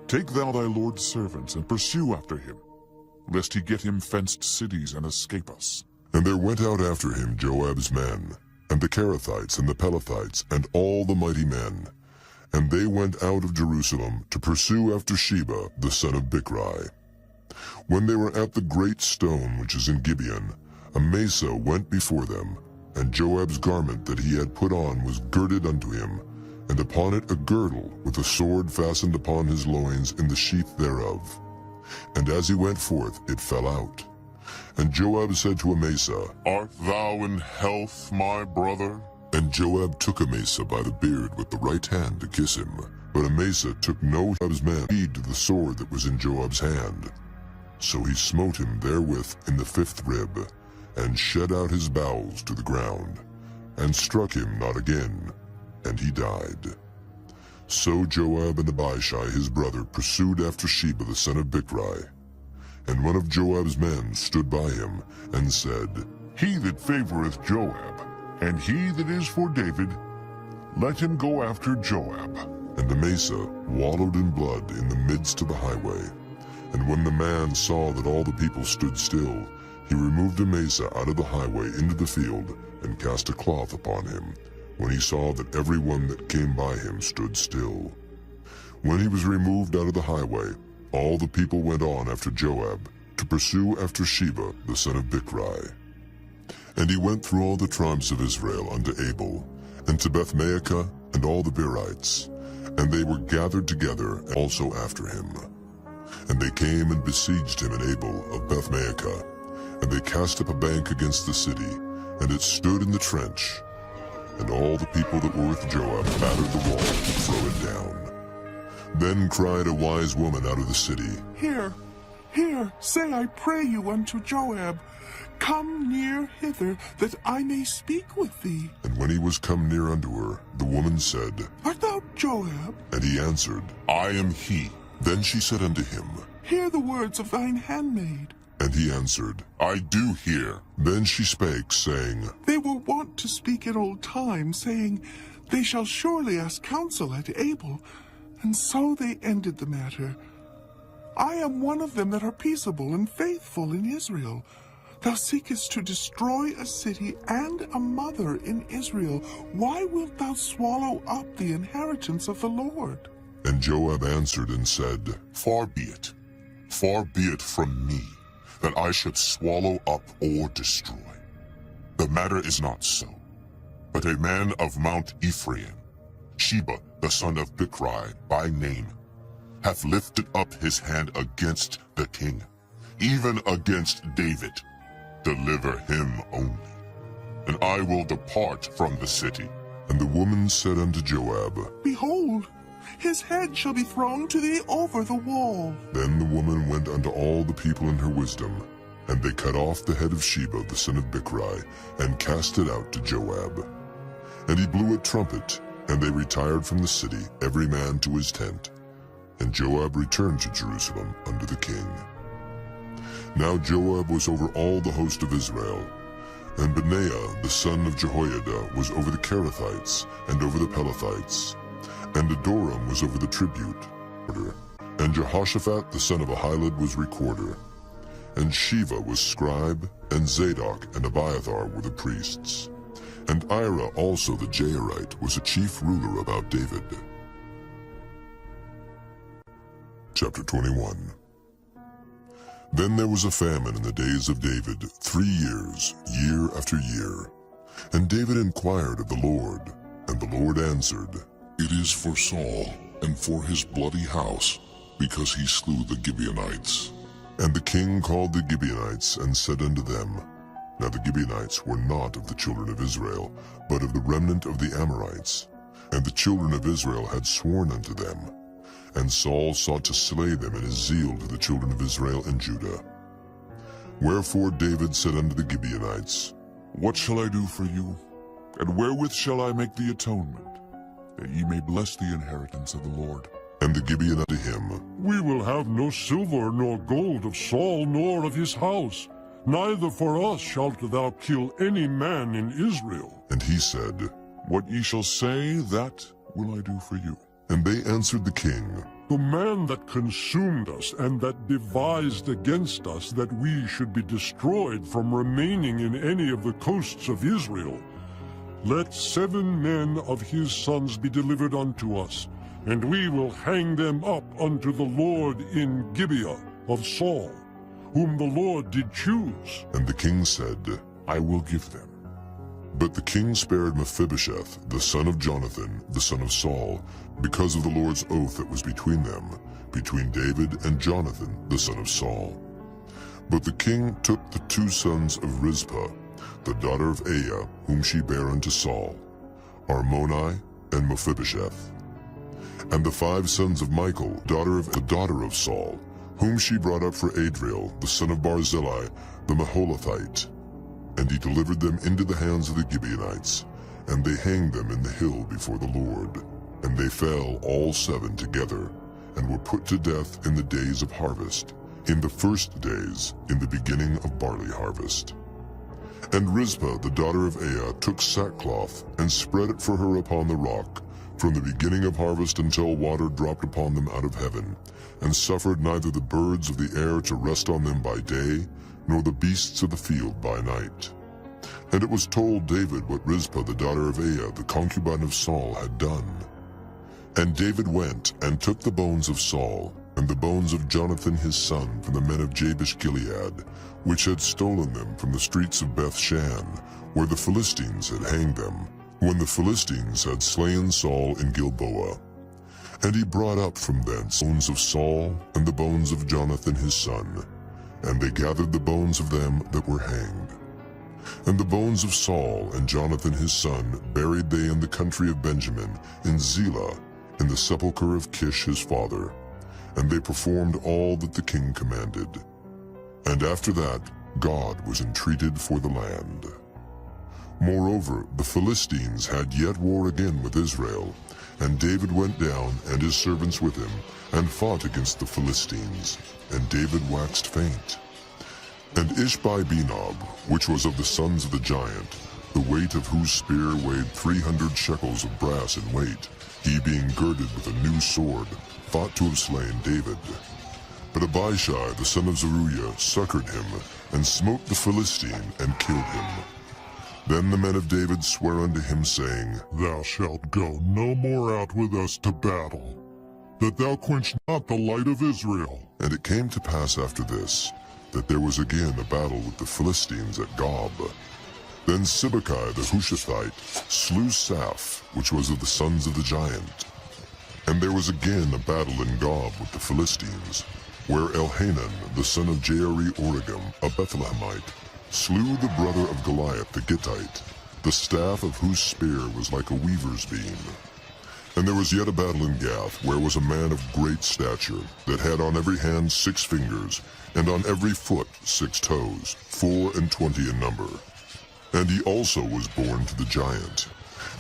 B: Take thou thy lord's servants, and pursue after him, lest he get him fenced cities and escape us.
A: And there went out after him Joab's men, and the Kerethites and the Pelethites, and all the mighty men. And they went out of Jerusalem to pursue after Sheba the son of Bichri. When they were at the great stone which is in Gibeon, Amasa went before them, and Joab's garment that he had put on was girded unto him, and upon it a girdle with a sword fastened upon his loins in the sheath thereof. And as he went forth, it fell out. And Joab said to Amasa,
E: Art thou in health, my brother?
A: And Joab took Amasa by the beard with the right hand to kiss him. But Amasa took no Joab's man heed to the sword that was in Joab's hand. So he smote him therewith in the 5th rib, and shed out his bowels to the ground, and struck him not again, and he died. So Joab and Abishai his brother pursued after Sheba the son of Bichri. And one of Joab's men stood by him, and said,
E: He that favoreth Joab, and he that is for David, let him go after Joab.
A: And Amasa wallowed in blood in the midst of the highway. And when the man saw that all the people stood still, he removed Amasa out of the highway into the field, and cast a cloth upon him, when he saw that every one that came by him stood still. When he was removed out of the highway, all the people went on after Joab, to pursue after Sheba the son of Bichri. And he went through all the tribes of Israel unto Abel, and to Bethmaachah, and all the Berites, and they were gathered together also after him. And they came and besieged him in Abel of Bethmaachah, and they cast up a bank against the city, and it stood in the trench. And all the people that were with Joab battered the wall to throw it down. Then cried a wise woman out of the city,
H: Here, say I pray you unto Joab, Come near hither, that I may speak with thee.
A: And when he was come near unto her, the woman said,
H: Art thou Joab?
A: And he answered,
E: I am he.
A: Then she said unto him,
H: Hear the words of thine handmaid.
A: And he answered,
E: I do hear.
A: Then she spake, saying,
H: They were wont to speak in old time, saying, They shall surely ask counsel at Abel. And so they ended the matter. I am one of them that are peaceable and faithful in Israel. Thou seekest to destroy a city and a mother in Israel. Why wilt thou swallow up the inheritance of the Lord?
A: And Joab answered and said,
E: Far be it from me, that I should swallow up or destroy. The matter is not so. But a man of Mount Ephraim, Sheba the son of Bichri by name, hath lifted up his hand against the king, even against David. Deliver him only, and I will depart from the city.
A: And the woman said unto Joab,
H: Behold, his head shall be thrown to thee over the wall.
A: Then the woman went unto all the people in her wisdom, and they cut off the head of Sheba the son of Bichri, and cast it out to Joab. And he blew a trumpet, And they retired from the city, every man to his tent. And Joab returned to Jerusalem unto the king. Now Joab was over all the host of Israel, and Benaiah the son of Jehoiada was over the Kerethites and over the Pelethites, and Adoram was over the tribute, and Jehoshaphat the son of Ahilud was recorder, and Sheva was scribe, and Zadok and Abiathar were the priests, and Ira also the Jairite was a chief ruler about David. Chapter 21. Then there was a famine in the days of David 3 years, year after year. And David inquired of the Lord, and the Lord answered,
D: It is for Saul, and for his bloody house, because he slew the Gibeonites.
A: And the king called the Gibeonites, and said unto them, Now the Gibeonites were not of the children of Israel, but of the remnant of the Amorites. And the children of Israel had sworn unto them. And Saul sought to slay them in his zeal to the children of Israel and Judah. Wherefore David said unto the Gibeonites,
B: What shall I do for you? And wherewith shall I make the atonement, that ye may bless the inheritance of the Lord?
A: And the Gibeon unto him,
J: We will have no silver nor gold of Saul nor of his house. Neither for us shalt thou kill any man in Israel.
A: And he said,
B: What ye shall say, that will I do for you.
A: And they answered the king,
J: The man that consumed us and that devised against us that we should be destroyed from remaining in any of the coasts of Israel, let 7 men of his sons be delivered unto us, and we will hang them up unto the Lord in Gibeah of Saul, whom the Lord did choose.
A: And the king said,
B: I will give them.
A: But the king spared Mephibosheth, the son of Jonathan, the son of Saul, because of the Lord's oath that was between them, between David and Jonathan, the son of Saul. But the king took the 2 sons of Rizpah, the daughter of Aiah, whom she bare unto Saul, Armoni and Mephibosheth, and the 5 sons of Michal, the daughter of Saul, whom she brought up for Adriel, the son of Barzillai, the Maholathite. And he delivered them into the hands of the Gibeonites, and they hanged them in the hill before the Lord. And they fell all 7 together, and were put to death in the days of harvest, in the first days, in the beginning of barley harvest. And Rizpah the daughter of Aiah took sackcloth, and spread it for her upon the rock, from the beginning of harvest until water dropped upon them out of heaven, and suffered neither the birds of the air to rest on them by day, nor the beasts of the field by night. And it was told David what Rizpah the daughter of Aiah, the concubine of Saul, had done. And David went and took the bones of Saul, and the bones of Jonathan his son from the men of Jabesh Gilead, which had stolen them from the streets of Bethshan, where the Philistines had hanged them, when the Philistines had slain Saul in Gilboa. And he brought up from thence bones of Saul and the bones of Jonathan his son, and they gathered the bones of them that were hanged. And the bones of Saul and Jonathan his son buried they in the country of Benjamin, in Zelah, in the sepulchre of Kish his father. And they performed all that the king commanded. And after that, God was entreated for the land. Moreover, the Philistines had yet war again with Israel, and David went down, and his servants with him, and fought against the Philistines, and David waxed faint. And Ishbi-Benob, which was of the sons of the giant, the weight of whose spear weighed 300 shekels of brass in weight, he being girded with a new sword, thought to have slain David. But Abishai the son of Zeruiah succored him, and smote the Philistine, and killed him. Then the men of David sware unto him, saying,
J: Thou shalt go no more out with us to battle, that thou quench not the light of Israel.
A: And it came to pass after this, that there was again a battle with the Philistines at Gob. Then Sibbecai the Hushathite slew Saph, which was of the sons of the giant. And there was again a battle in Gob with the Philistines, where Elhanan the son of Jaare-Oregim, a Bethlehemite, slew the brother of Goliath the Gittite, the staff of whose spear was like a weaver's beam. And there was yet a battle in Gath, where was a man of great stature, that had on every hand 6 fingers, and on every foot 6 toes, 24 in number. And he also was born to the giant.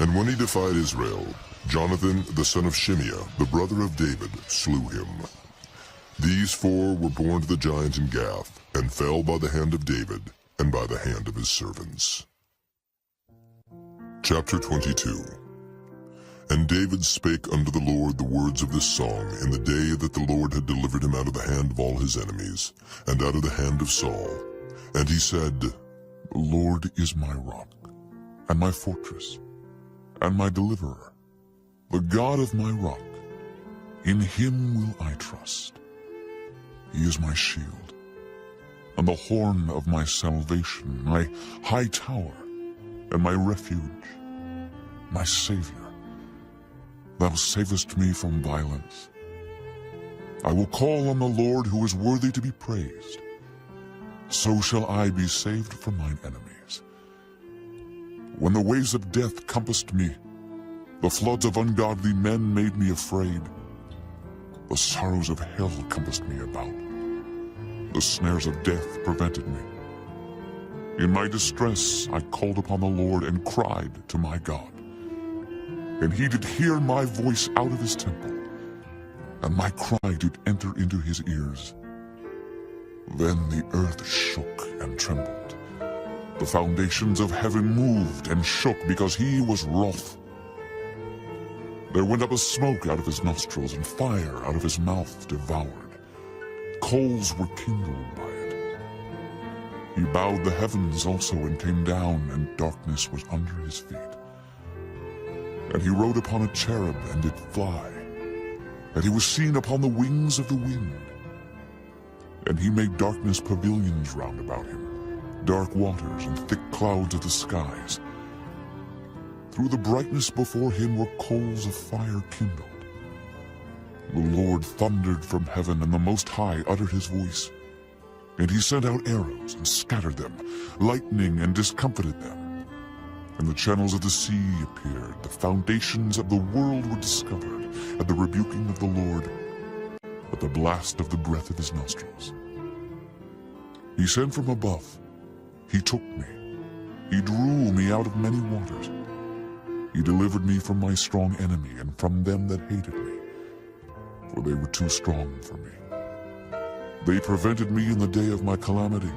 A: And when he defied Israel, Jonathan, the son of Shimeah, the brother of David, slew him. These 4 were born to the giant in Gath, and fell by the hand of David, and by the hand of his servants. Chapter 22. And David spake unto the Lord the words of this song in the day that the Lord had delivered him out of the hand of all his enemies, and out of the hand of Saul. And he said,
F: The Lord is my rock, and my fortress, and my deliverer, the God of my rock. In him will I trust. He is my shield, and the horn of my salvation, my high tower, and my refuge, my Savior. Thou savest me from violence. I will call on the Lord who is worthy to be praised. So shall I be saved from mine enemies. When the waves of death compassed me, the floods of ungodly men made me afraid. The sorrows of hell compassed me about. The snares of death prevented me. In my distress I called upon the Lord and cried to my God. And he did hear my voice out of his temple, and my cry did enter into his ears. Then the earth shook and trembled. The foundations of heaven moved and shook, because he was wroth. There went up a smoke out of his nostrils, and fire out of his mouth devoured. Coals were kindled by it. He bowed the heavens also, and came down, and darkness was under his feet. And he rode upon a cherub, and did fly. And he was seen upon the wings of the wind. And he made darkness pavilions round about him, dark waters and thick clouds of the skies. Through the brightness before him were coals of fire kindled. The Lord thundered from heaven, and the Most High uttered his voice. And he sent out arrows, and scattered them, lightning, and discomfited them. And the channels of the sea appeared, the foundations of the world were discovered, at the rebuking of the Lord, at the blast of the breath of his nostrils. He sent from above, he took me, he drew me out of many waters. He delivered me from my strong enemy, and from them that hated me, for they were too strong for me. They prevented me in the day of my calamity,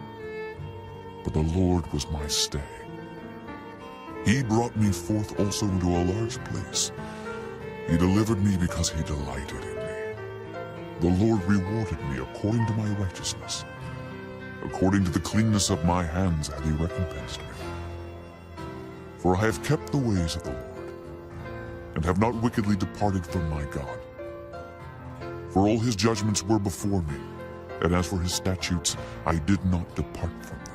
F: but the Lord was my stay. He brought me forth also into a large place. He delivered me because he delighted in me. The Lord rewarded me according to my righteousness. According to the cleanness of my hands hath he recompensed me. For I have kept the ways of the Lord, and have not wickedly departed from my God. For all his judgments were before me, and as for his statutes, I did not depart from them.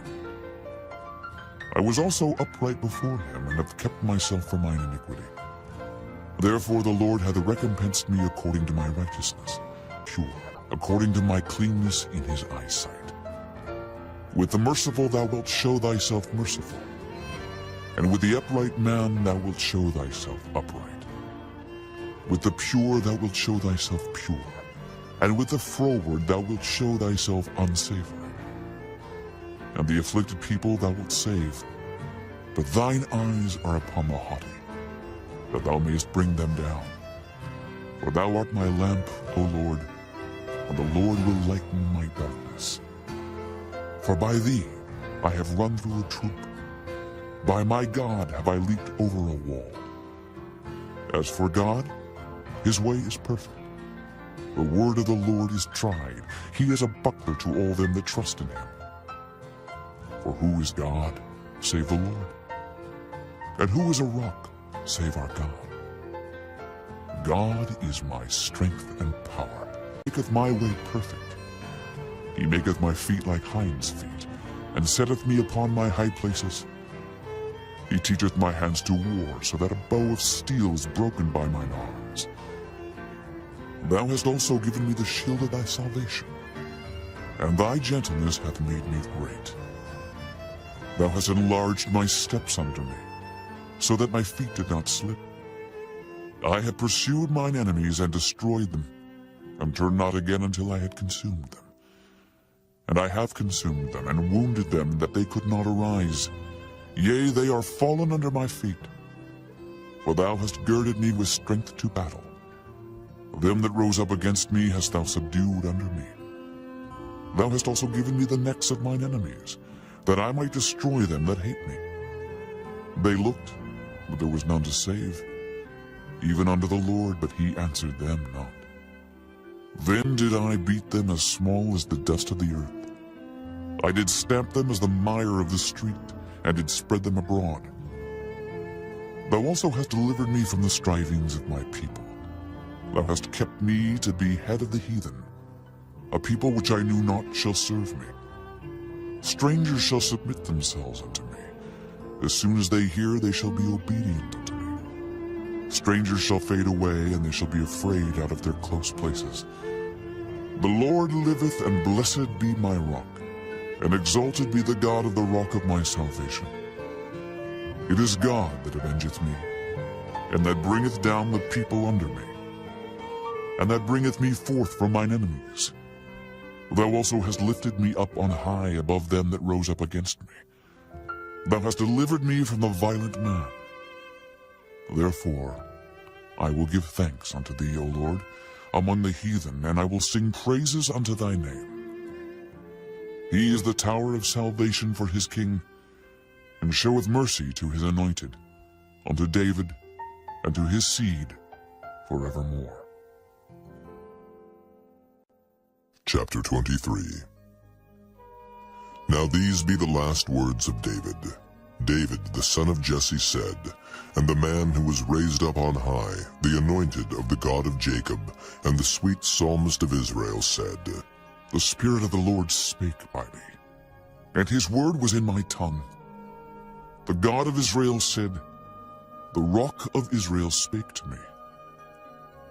F: I was also upright before him, and have kept myself from mine iniquity. Therefore the Lord hath recompensed me according to my righteousness, pure, according to my cleanness in his eyesight. With the merciful thou wilt show thyself merciful, and with the upright man thou wilt show thyself upright. With the pure thou wilt show thyself pure, and with the froward thou wilt show thyself unsavory. And the afflicted people thou wilt save, but thine eyes are upon the haughty, that thou mayest bring them down. For thou art my lamp, O Lord, and the Lord will lighten my darkness. For by thee I have run through a troop, by my God have I leaped over a wall. As for God, his way is perfect. The word of the Lord is tried. He is a buckler to all them that trust in him. For who is God, save the Lord? And who is a rock, save our God? God is my strength and power. He maketh my way perfect. He maketh my feet like hinds' feet, and setteth me upon my high places. He teacheth my hands to war, so that a bow of steel is broken by mine arms. Thou hast also given me the shield of thy salvation, and thy gentleness hath made me great. Thou hast enlarged my steps under me, so that my feet did not slip. I have pursued mine enemies and destroyed them, and turned not again until I had consumed them. And I have consumed them, and wounded them, that they could not arise. Yea, they are fallen under my feet.
B: For thou hast girded me with strength to battle. Them that rose up against me hast thou subdued under me. Thou hast also given me the necks of mine enemies, that I might destroy them that hate me. They looked, but there was none to save, even unto the Lord, but he answered them not. Then did I beat them as small as the dust of the earth. I did stamp them as the mire of the street, and did spread them abroad. Thou also hast delivered me from the strivings of my people. Thou hast kept me to be head of the heathen. A people which I knew not shall serve me. Strangers shall submit themselves unto me. As soon as they hear, they shall be obedient unto me. Strangers shall fade away, and they shall be afraid out of their close places. The Lord liveth, and blessed be my rock, and exalted be the God of the rock of my salvation. It is God that avengeth me, and that bringeth down the people under me, and that bringeth me forth from mine enemies. Thou also hast lifted me up on high above them that rose up against me. Thou hast delivered me from the violent man. Therefore I will give thanks unto thee, O Lord, among the heathen, and I will sing praises unto thy name. He is the tower of salvation for his king, and showeth mercy to his anointed, unto David, and to his seed forevermore.
A: Chapter 23. Now these be the last words of David. David, the son of Jesse, said, and the man who was raised up on high, the anointed of the God of Jacob, and the sweet psalmist of Israel, said, The Spirit of the Lord spake by me, and his word was in my tongue. The God of Israel said, The rock of Israel spake to me.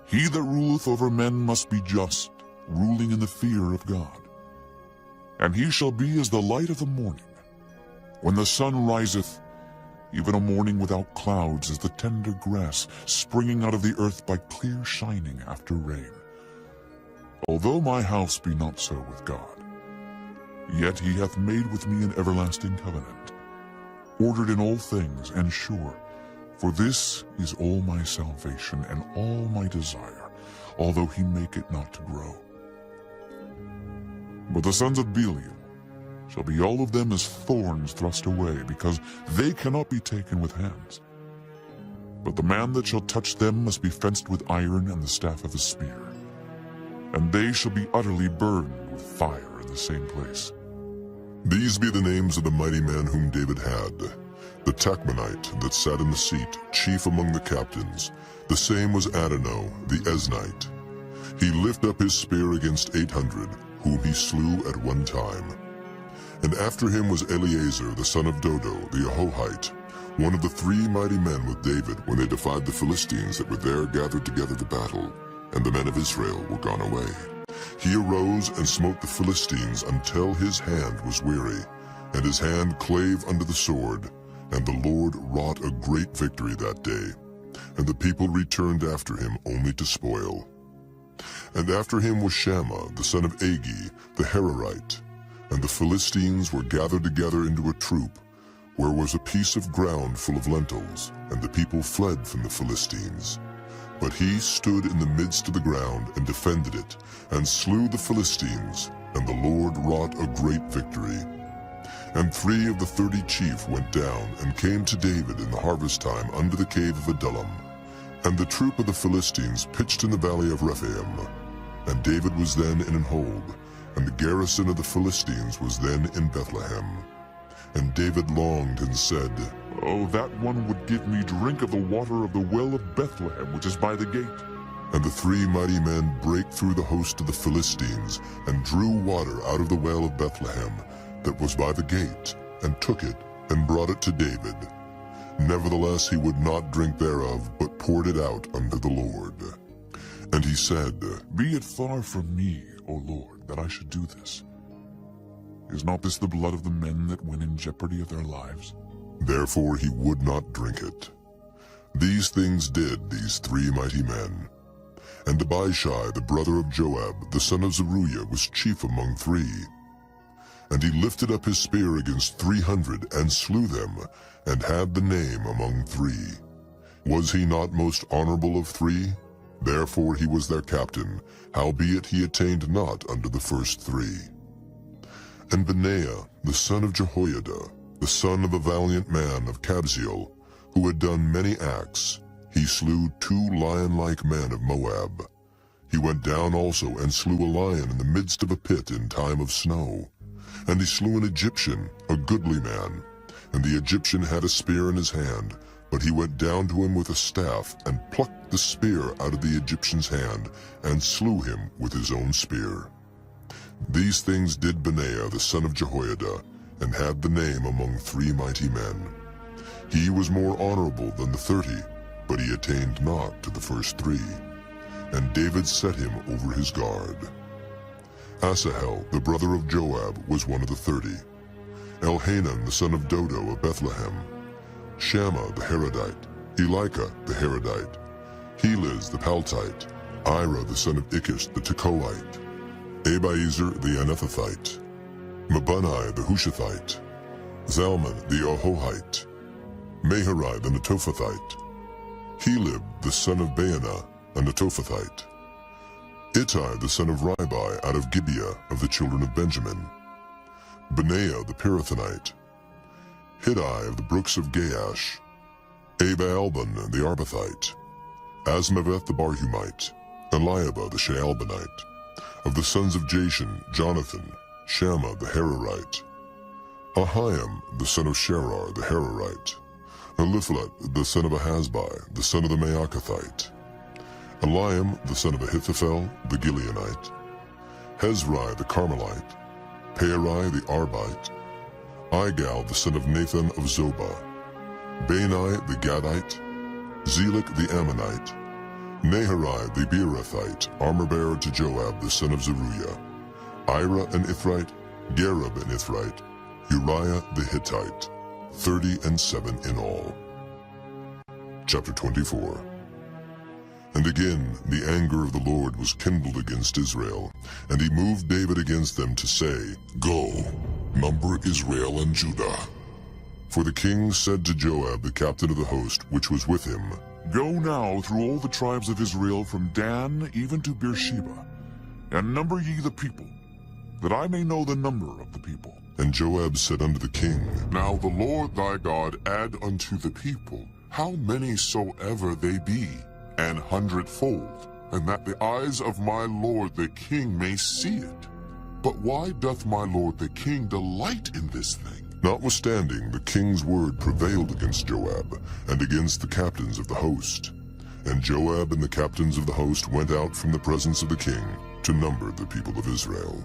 A: He that ruleth over men must be just, ruling in the fear of God. And he shall be as the light of the morning, when the sun riseth, even a morning without clouds, as the tender grass springing out of the earth by clear shining after rain. Although my house be not so with God, yet he hath made with me an everlasting covenant, ordered in all things and sure. For this is all my salvation and all my desire, although he make it not to grow. But the sons of Belial shall be all of them as thorns thrust away, because they cannot be taken with hands. But the man that shall touch them must be fenced with iron and the staff of a spear, and they shall be utterly burned with fire in the same place. These be the names of the mighty man whom David had. The Tachmonite that sat in the seat, chief among the captains. The same was Adonai the Eznite. He lifted up his spear against 800, whom he slew at one time. And after him was Eleazar the son of Dodo the Ahohite, one of the 3 mighty men with David when they defied the Philistines that were there gathered together to battle, and the men of Israel were gone away. He arose and smote the Philistines until his hand was weary, and his hand clave under the sword, and the Lord wrought a great victory that day, and the people returned after him only to spoil. And after him was Shammah the son of Agi the Hararite, and the Philistines were gathered together into a troop, where was a piece of ground full of lentils, and the people fled from the Philistines. But he stood in the midst of the ground and defended it, and slew the Philistines, and the Lord wrought a great victory. And 3 of the 30 chief went down, and came to David in the harvest time under the cave of Adullam. And the troop of the Philistines pitched in the valley of Rephaim. And David was then in an hold, and the garrison of the Philistines was then in Bethlehem. And David longed and said,
B: Oh, that one would give me drink of the water of the well of Bethlehem, which is by the gate.
A: And the 3 mighty men brake through the host of the Philistines, and drew water out of the well of Bethlehem, that was by the gate, and took it, and brought it to David. Nevertheless he would not drink thereof, but poured it out unto the Lord. And he said,
B: Be it far from me, O Lord, that I should do this. Is not this the blood of the men that went in jeopardy of their lives?
A: Therefore he would not drink it. These things did these 3 mighty men. And Abishai the brother of Joab, the son of Zeruiah, was chief among 3. And he lifted up his spear against 300, and slew them, and had the name among 3. Was he not most honorable of three? Therefore he was their captain, howbeit he attained not unto the first three. And Benaiah, the son of Jehoiada, the son of a valiant man of Kabzeel, who had done many acts, he slew 2 lion-like men of Moab. He went down also and slew a lion in the midst of a pit in time of snow. And he slew an Egyptian, a goodly man. And the Egyptian had a spear in his hand, but he went down to him with a staff, and plucked the spear out of the Egyptian's hand, and slew him with his own spear. These things did Benaiah the son of Jehoiada, and had the name among 3 mighty men. He was more honorable than the 30, but he attained not to the first 3. And David set him over his guard. Asahel, the brother of Joab, was one of the 30. Elhanan, the son of Dodo of Bethlehem. Shammah the Harodite. Elika the Harodite. Heliz the Paltite. Ira the son of Ikish the Tekoite. Abiezer the Anethothite. Mabunai the Hushathite. Zalman the Ahohite. Maharai the Netophathite. Helib the son of Baanah, a Netophathite. Ittai the son of Ribai out of Gibeah of the children of Benjamin. Benaiah the Pirathonite. Hiddai of the brooks of Gaash. Abaalban the Arbathite. Asmaveth the Barhumite. Eliabah the Shaalbanite. Of the sons of Jashan, Jonathan, Shammah the Hararite. Ahiam the son of Sherar the Hararite. Eliphalet the son of Ahasbai, the son of the Maacathite. Eliam the son of Ahithophel the Gileonite. Hezrai the Carmelite. Pearai the Arbite. Igal the son of Nathan of Zobah. Bani the Gadite. Zelek the Ammonite. Naharai the Beerothite, armor-bearer to Joab the son of Zeruiah. Ira an Ithrite, Gareb an Ithrite, Uriah the Hittite, 37 in all. Chapter 24. And again the anger of the Lord was kindled against Israel, and he moved David against them to say, Go, number Israel and Judah. For the king said to Joab the captain of the host which was with him,
B: Go now through all the tribes of Israel from Dan even to Beersheba, and number ye the people, that I may know the number of the people.
A: And Joab said unto the king,
E: Now the Lord thy God add unto the people how many soever they be, 100-fold, and that the eyes of my lord the king may see it. But why doth my lord the king delight in this thing?
A: Notwithstanding, the king's word prevailed against Joab, and against the captains of the host. And Joab and the captains of the host went out from the presence of the king to number the people of Israel.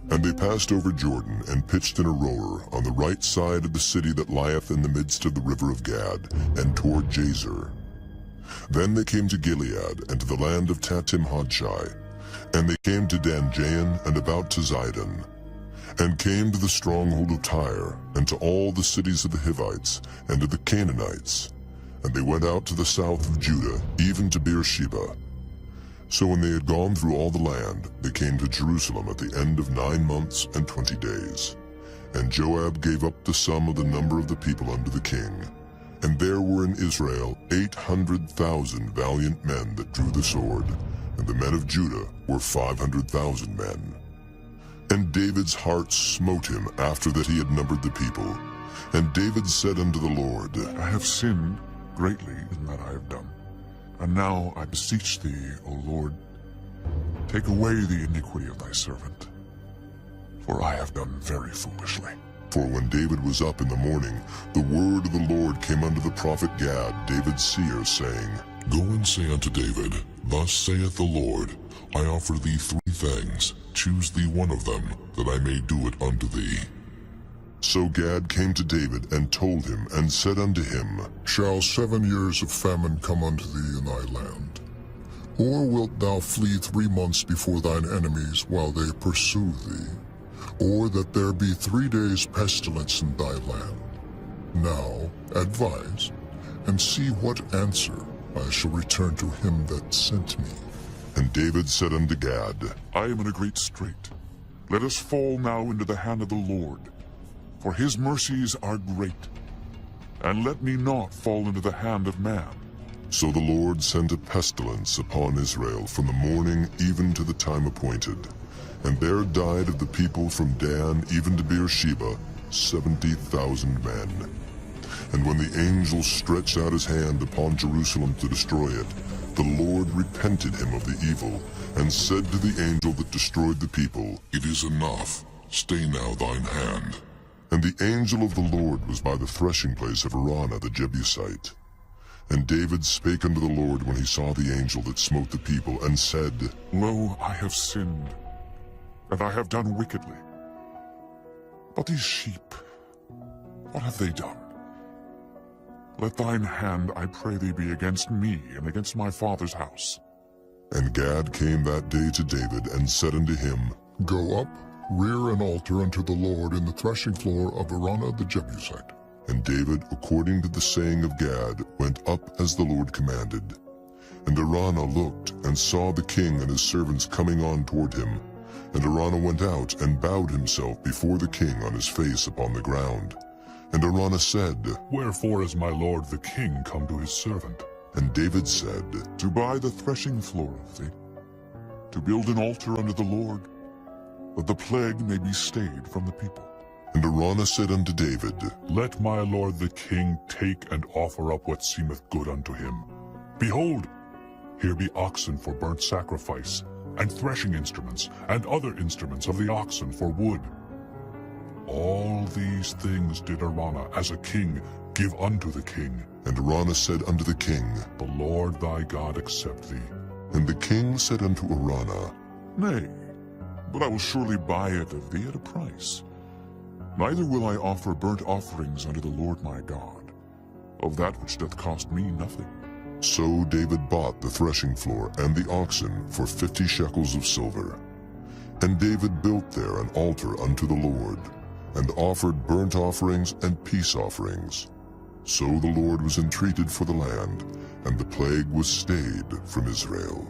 A: And they passed over Jordan, and pitched in a rower on the right side of the city that lieth in the midst of the river of Gad, and toward Jazer. Then they came to Gilead, and to the land of Tatim-Hodshai, and they came to Dan-Jaan, and about to Zidon, and came to the stronghold of Tyre, and to all the cities of the Hivites, and to the Canaanites. And they went out to the south of Judah, even to Beersheba. So when they had gone through all the land, they came to Jerusalem at the end of 9 months and 20 days. And Joab gave up the sum of the number of the people unto the king. And there were in Israel 800,000 valiant men that drew the sword, and the men of Judah were 500,000 men. And David's heart smote him after that he had numbered the people. And David said unto the Lord,
B: I have sinned greatly in that I have done. And now I beseech thee, O Lord, take away the iniquity of thy servant, for I have done very foolishly.
A: For when David was up in the morning, the word of the Lord came unto the prophet Gad, David's seer, saying,
D: Go and say unto David, Thus saith the Lord, I offer thee 3 things. Choose thee one of them, that I may do it unto thee.
A: So Gad came to David, and told him, and said unto him,
D: Shall 7 years of famine come unto thee in thy land? Or wilt thou flee 3 months before thine enemies while they pursue thee? Or that there be 3 days pestilence in thy land? Now advise, and see what answer I shall return to him that sent me.
A: And David said unto Gad,
B: I am in a great strait. Let us fall now into the hand of the Lord, for his mercies are great. and let me not fall into the hand of man.
A: So the Lord sent a pestilence upon Israel from the morning even to the time appointed. And there died of the people from Dan even to Beersheba 70,000 men. And when the angel stretched out his hand upon Jerusalem to destroy it, the Lord repented him of the evil, and said to the angel that destroyed the people,
D: It is enough. Stay now thine hand.
A: And the angel of the Lord was by the threshing place of Araunah the Jebusite. And David spake unto the Lord when he saw the angel that smote the people, and said,
B: Lo, I have sinned, and I have done wickedly. But these sheep, what have they done? Let thine hand, I pray thee, be against me and against my father's house.
A: And Gad came that day to David, and said unto him,
D: Go up, rear an altar unto the Lord in the threshing floor of Araunah the Jebusite.
A: And David, according to the saying of Gad, went up as the Lord commanded. And Araunah looked, and saw the king and his servants coming on toward him. And Araunah went out, and bowed himself before the king on his face upon the ground. And Araunah said,
F: Wherefore is my lord the king come to his servant?
A: And David said,
B: To buy the threshing floor of thee, to build an altar unto the Lord, that the plague may be stayed from the people.
A: And Araunah said unto David,
F: Let my lord the king take and offer up what seemeth good unto him. Behold, here be oxen for burnt sacrifice, and threshing instruments, and other instruments of the oxen for wood. All these things did Araunah as a king give unto the king.
A: And Araunah said unto the king,
F: The Lord thy God accept thee.
A: And the king said unto Araunah,
B: Nay, but I will surely buy it of thee at a price. Neither will I offer burnt offerings unto the Lord my God, of that which doth cost me nothing.
A: So David bought the threshing floor and the oxen for 50 shekels of silver. And David built there an altar unto the Lord, and offered burnt offerings and peace offerings. So the Lord was entreated for the land, and the plague was stayed from Israel.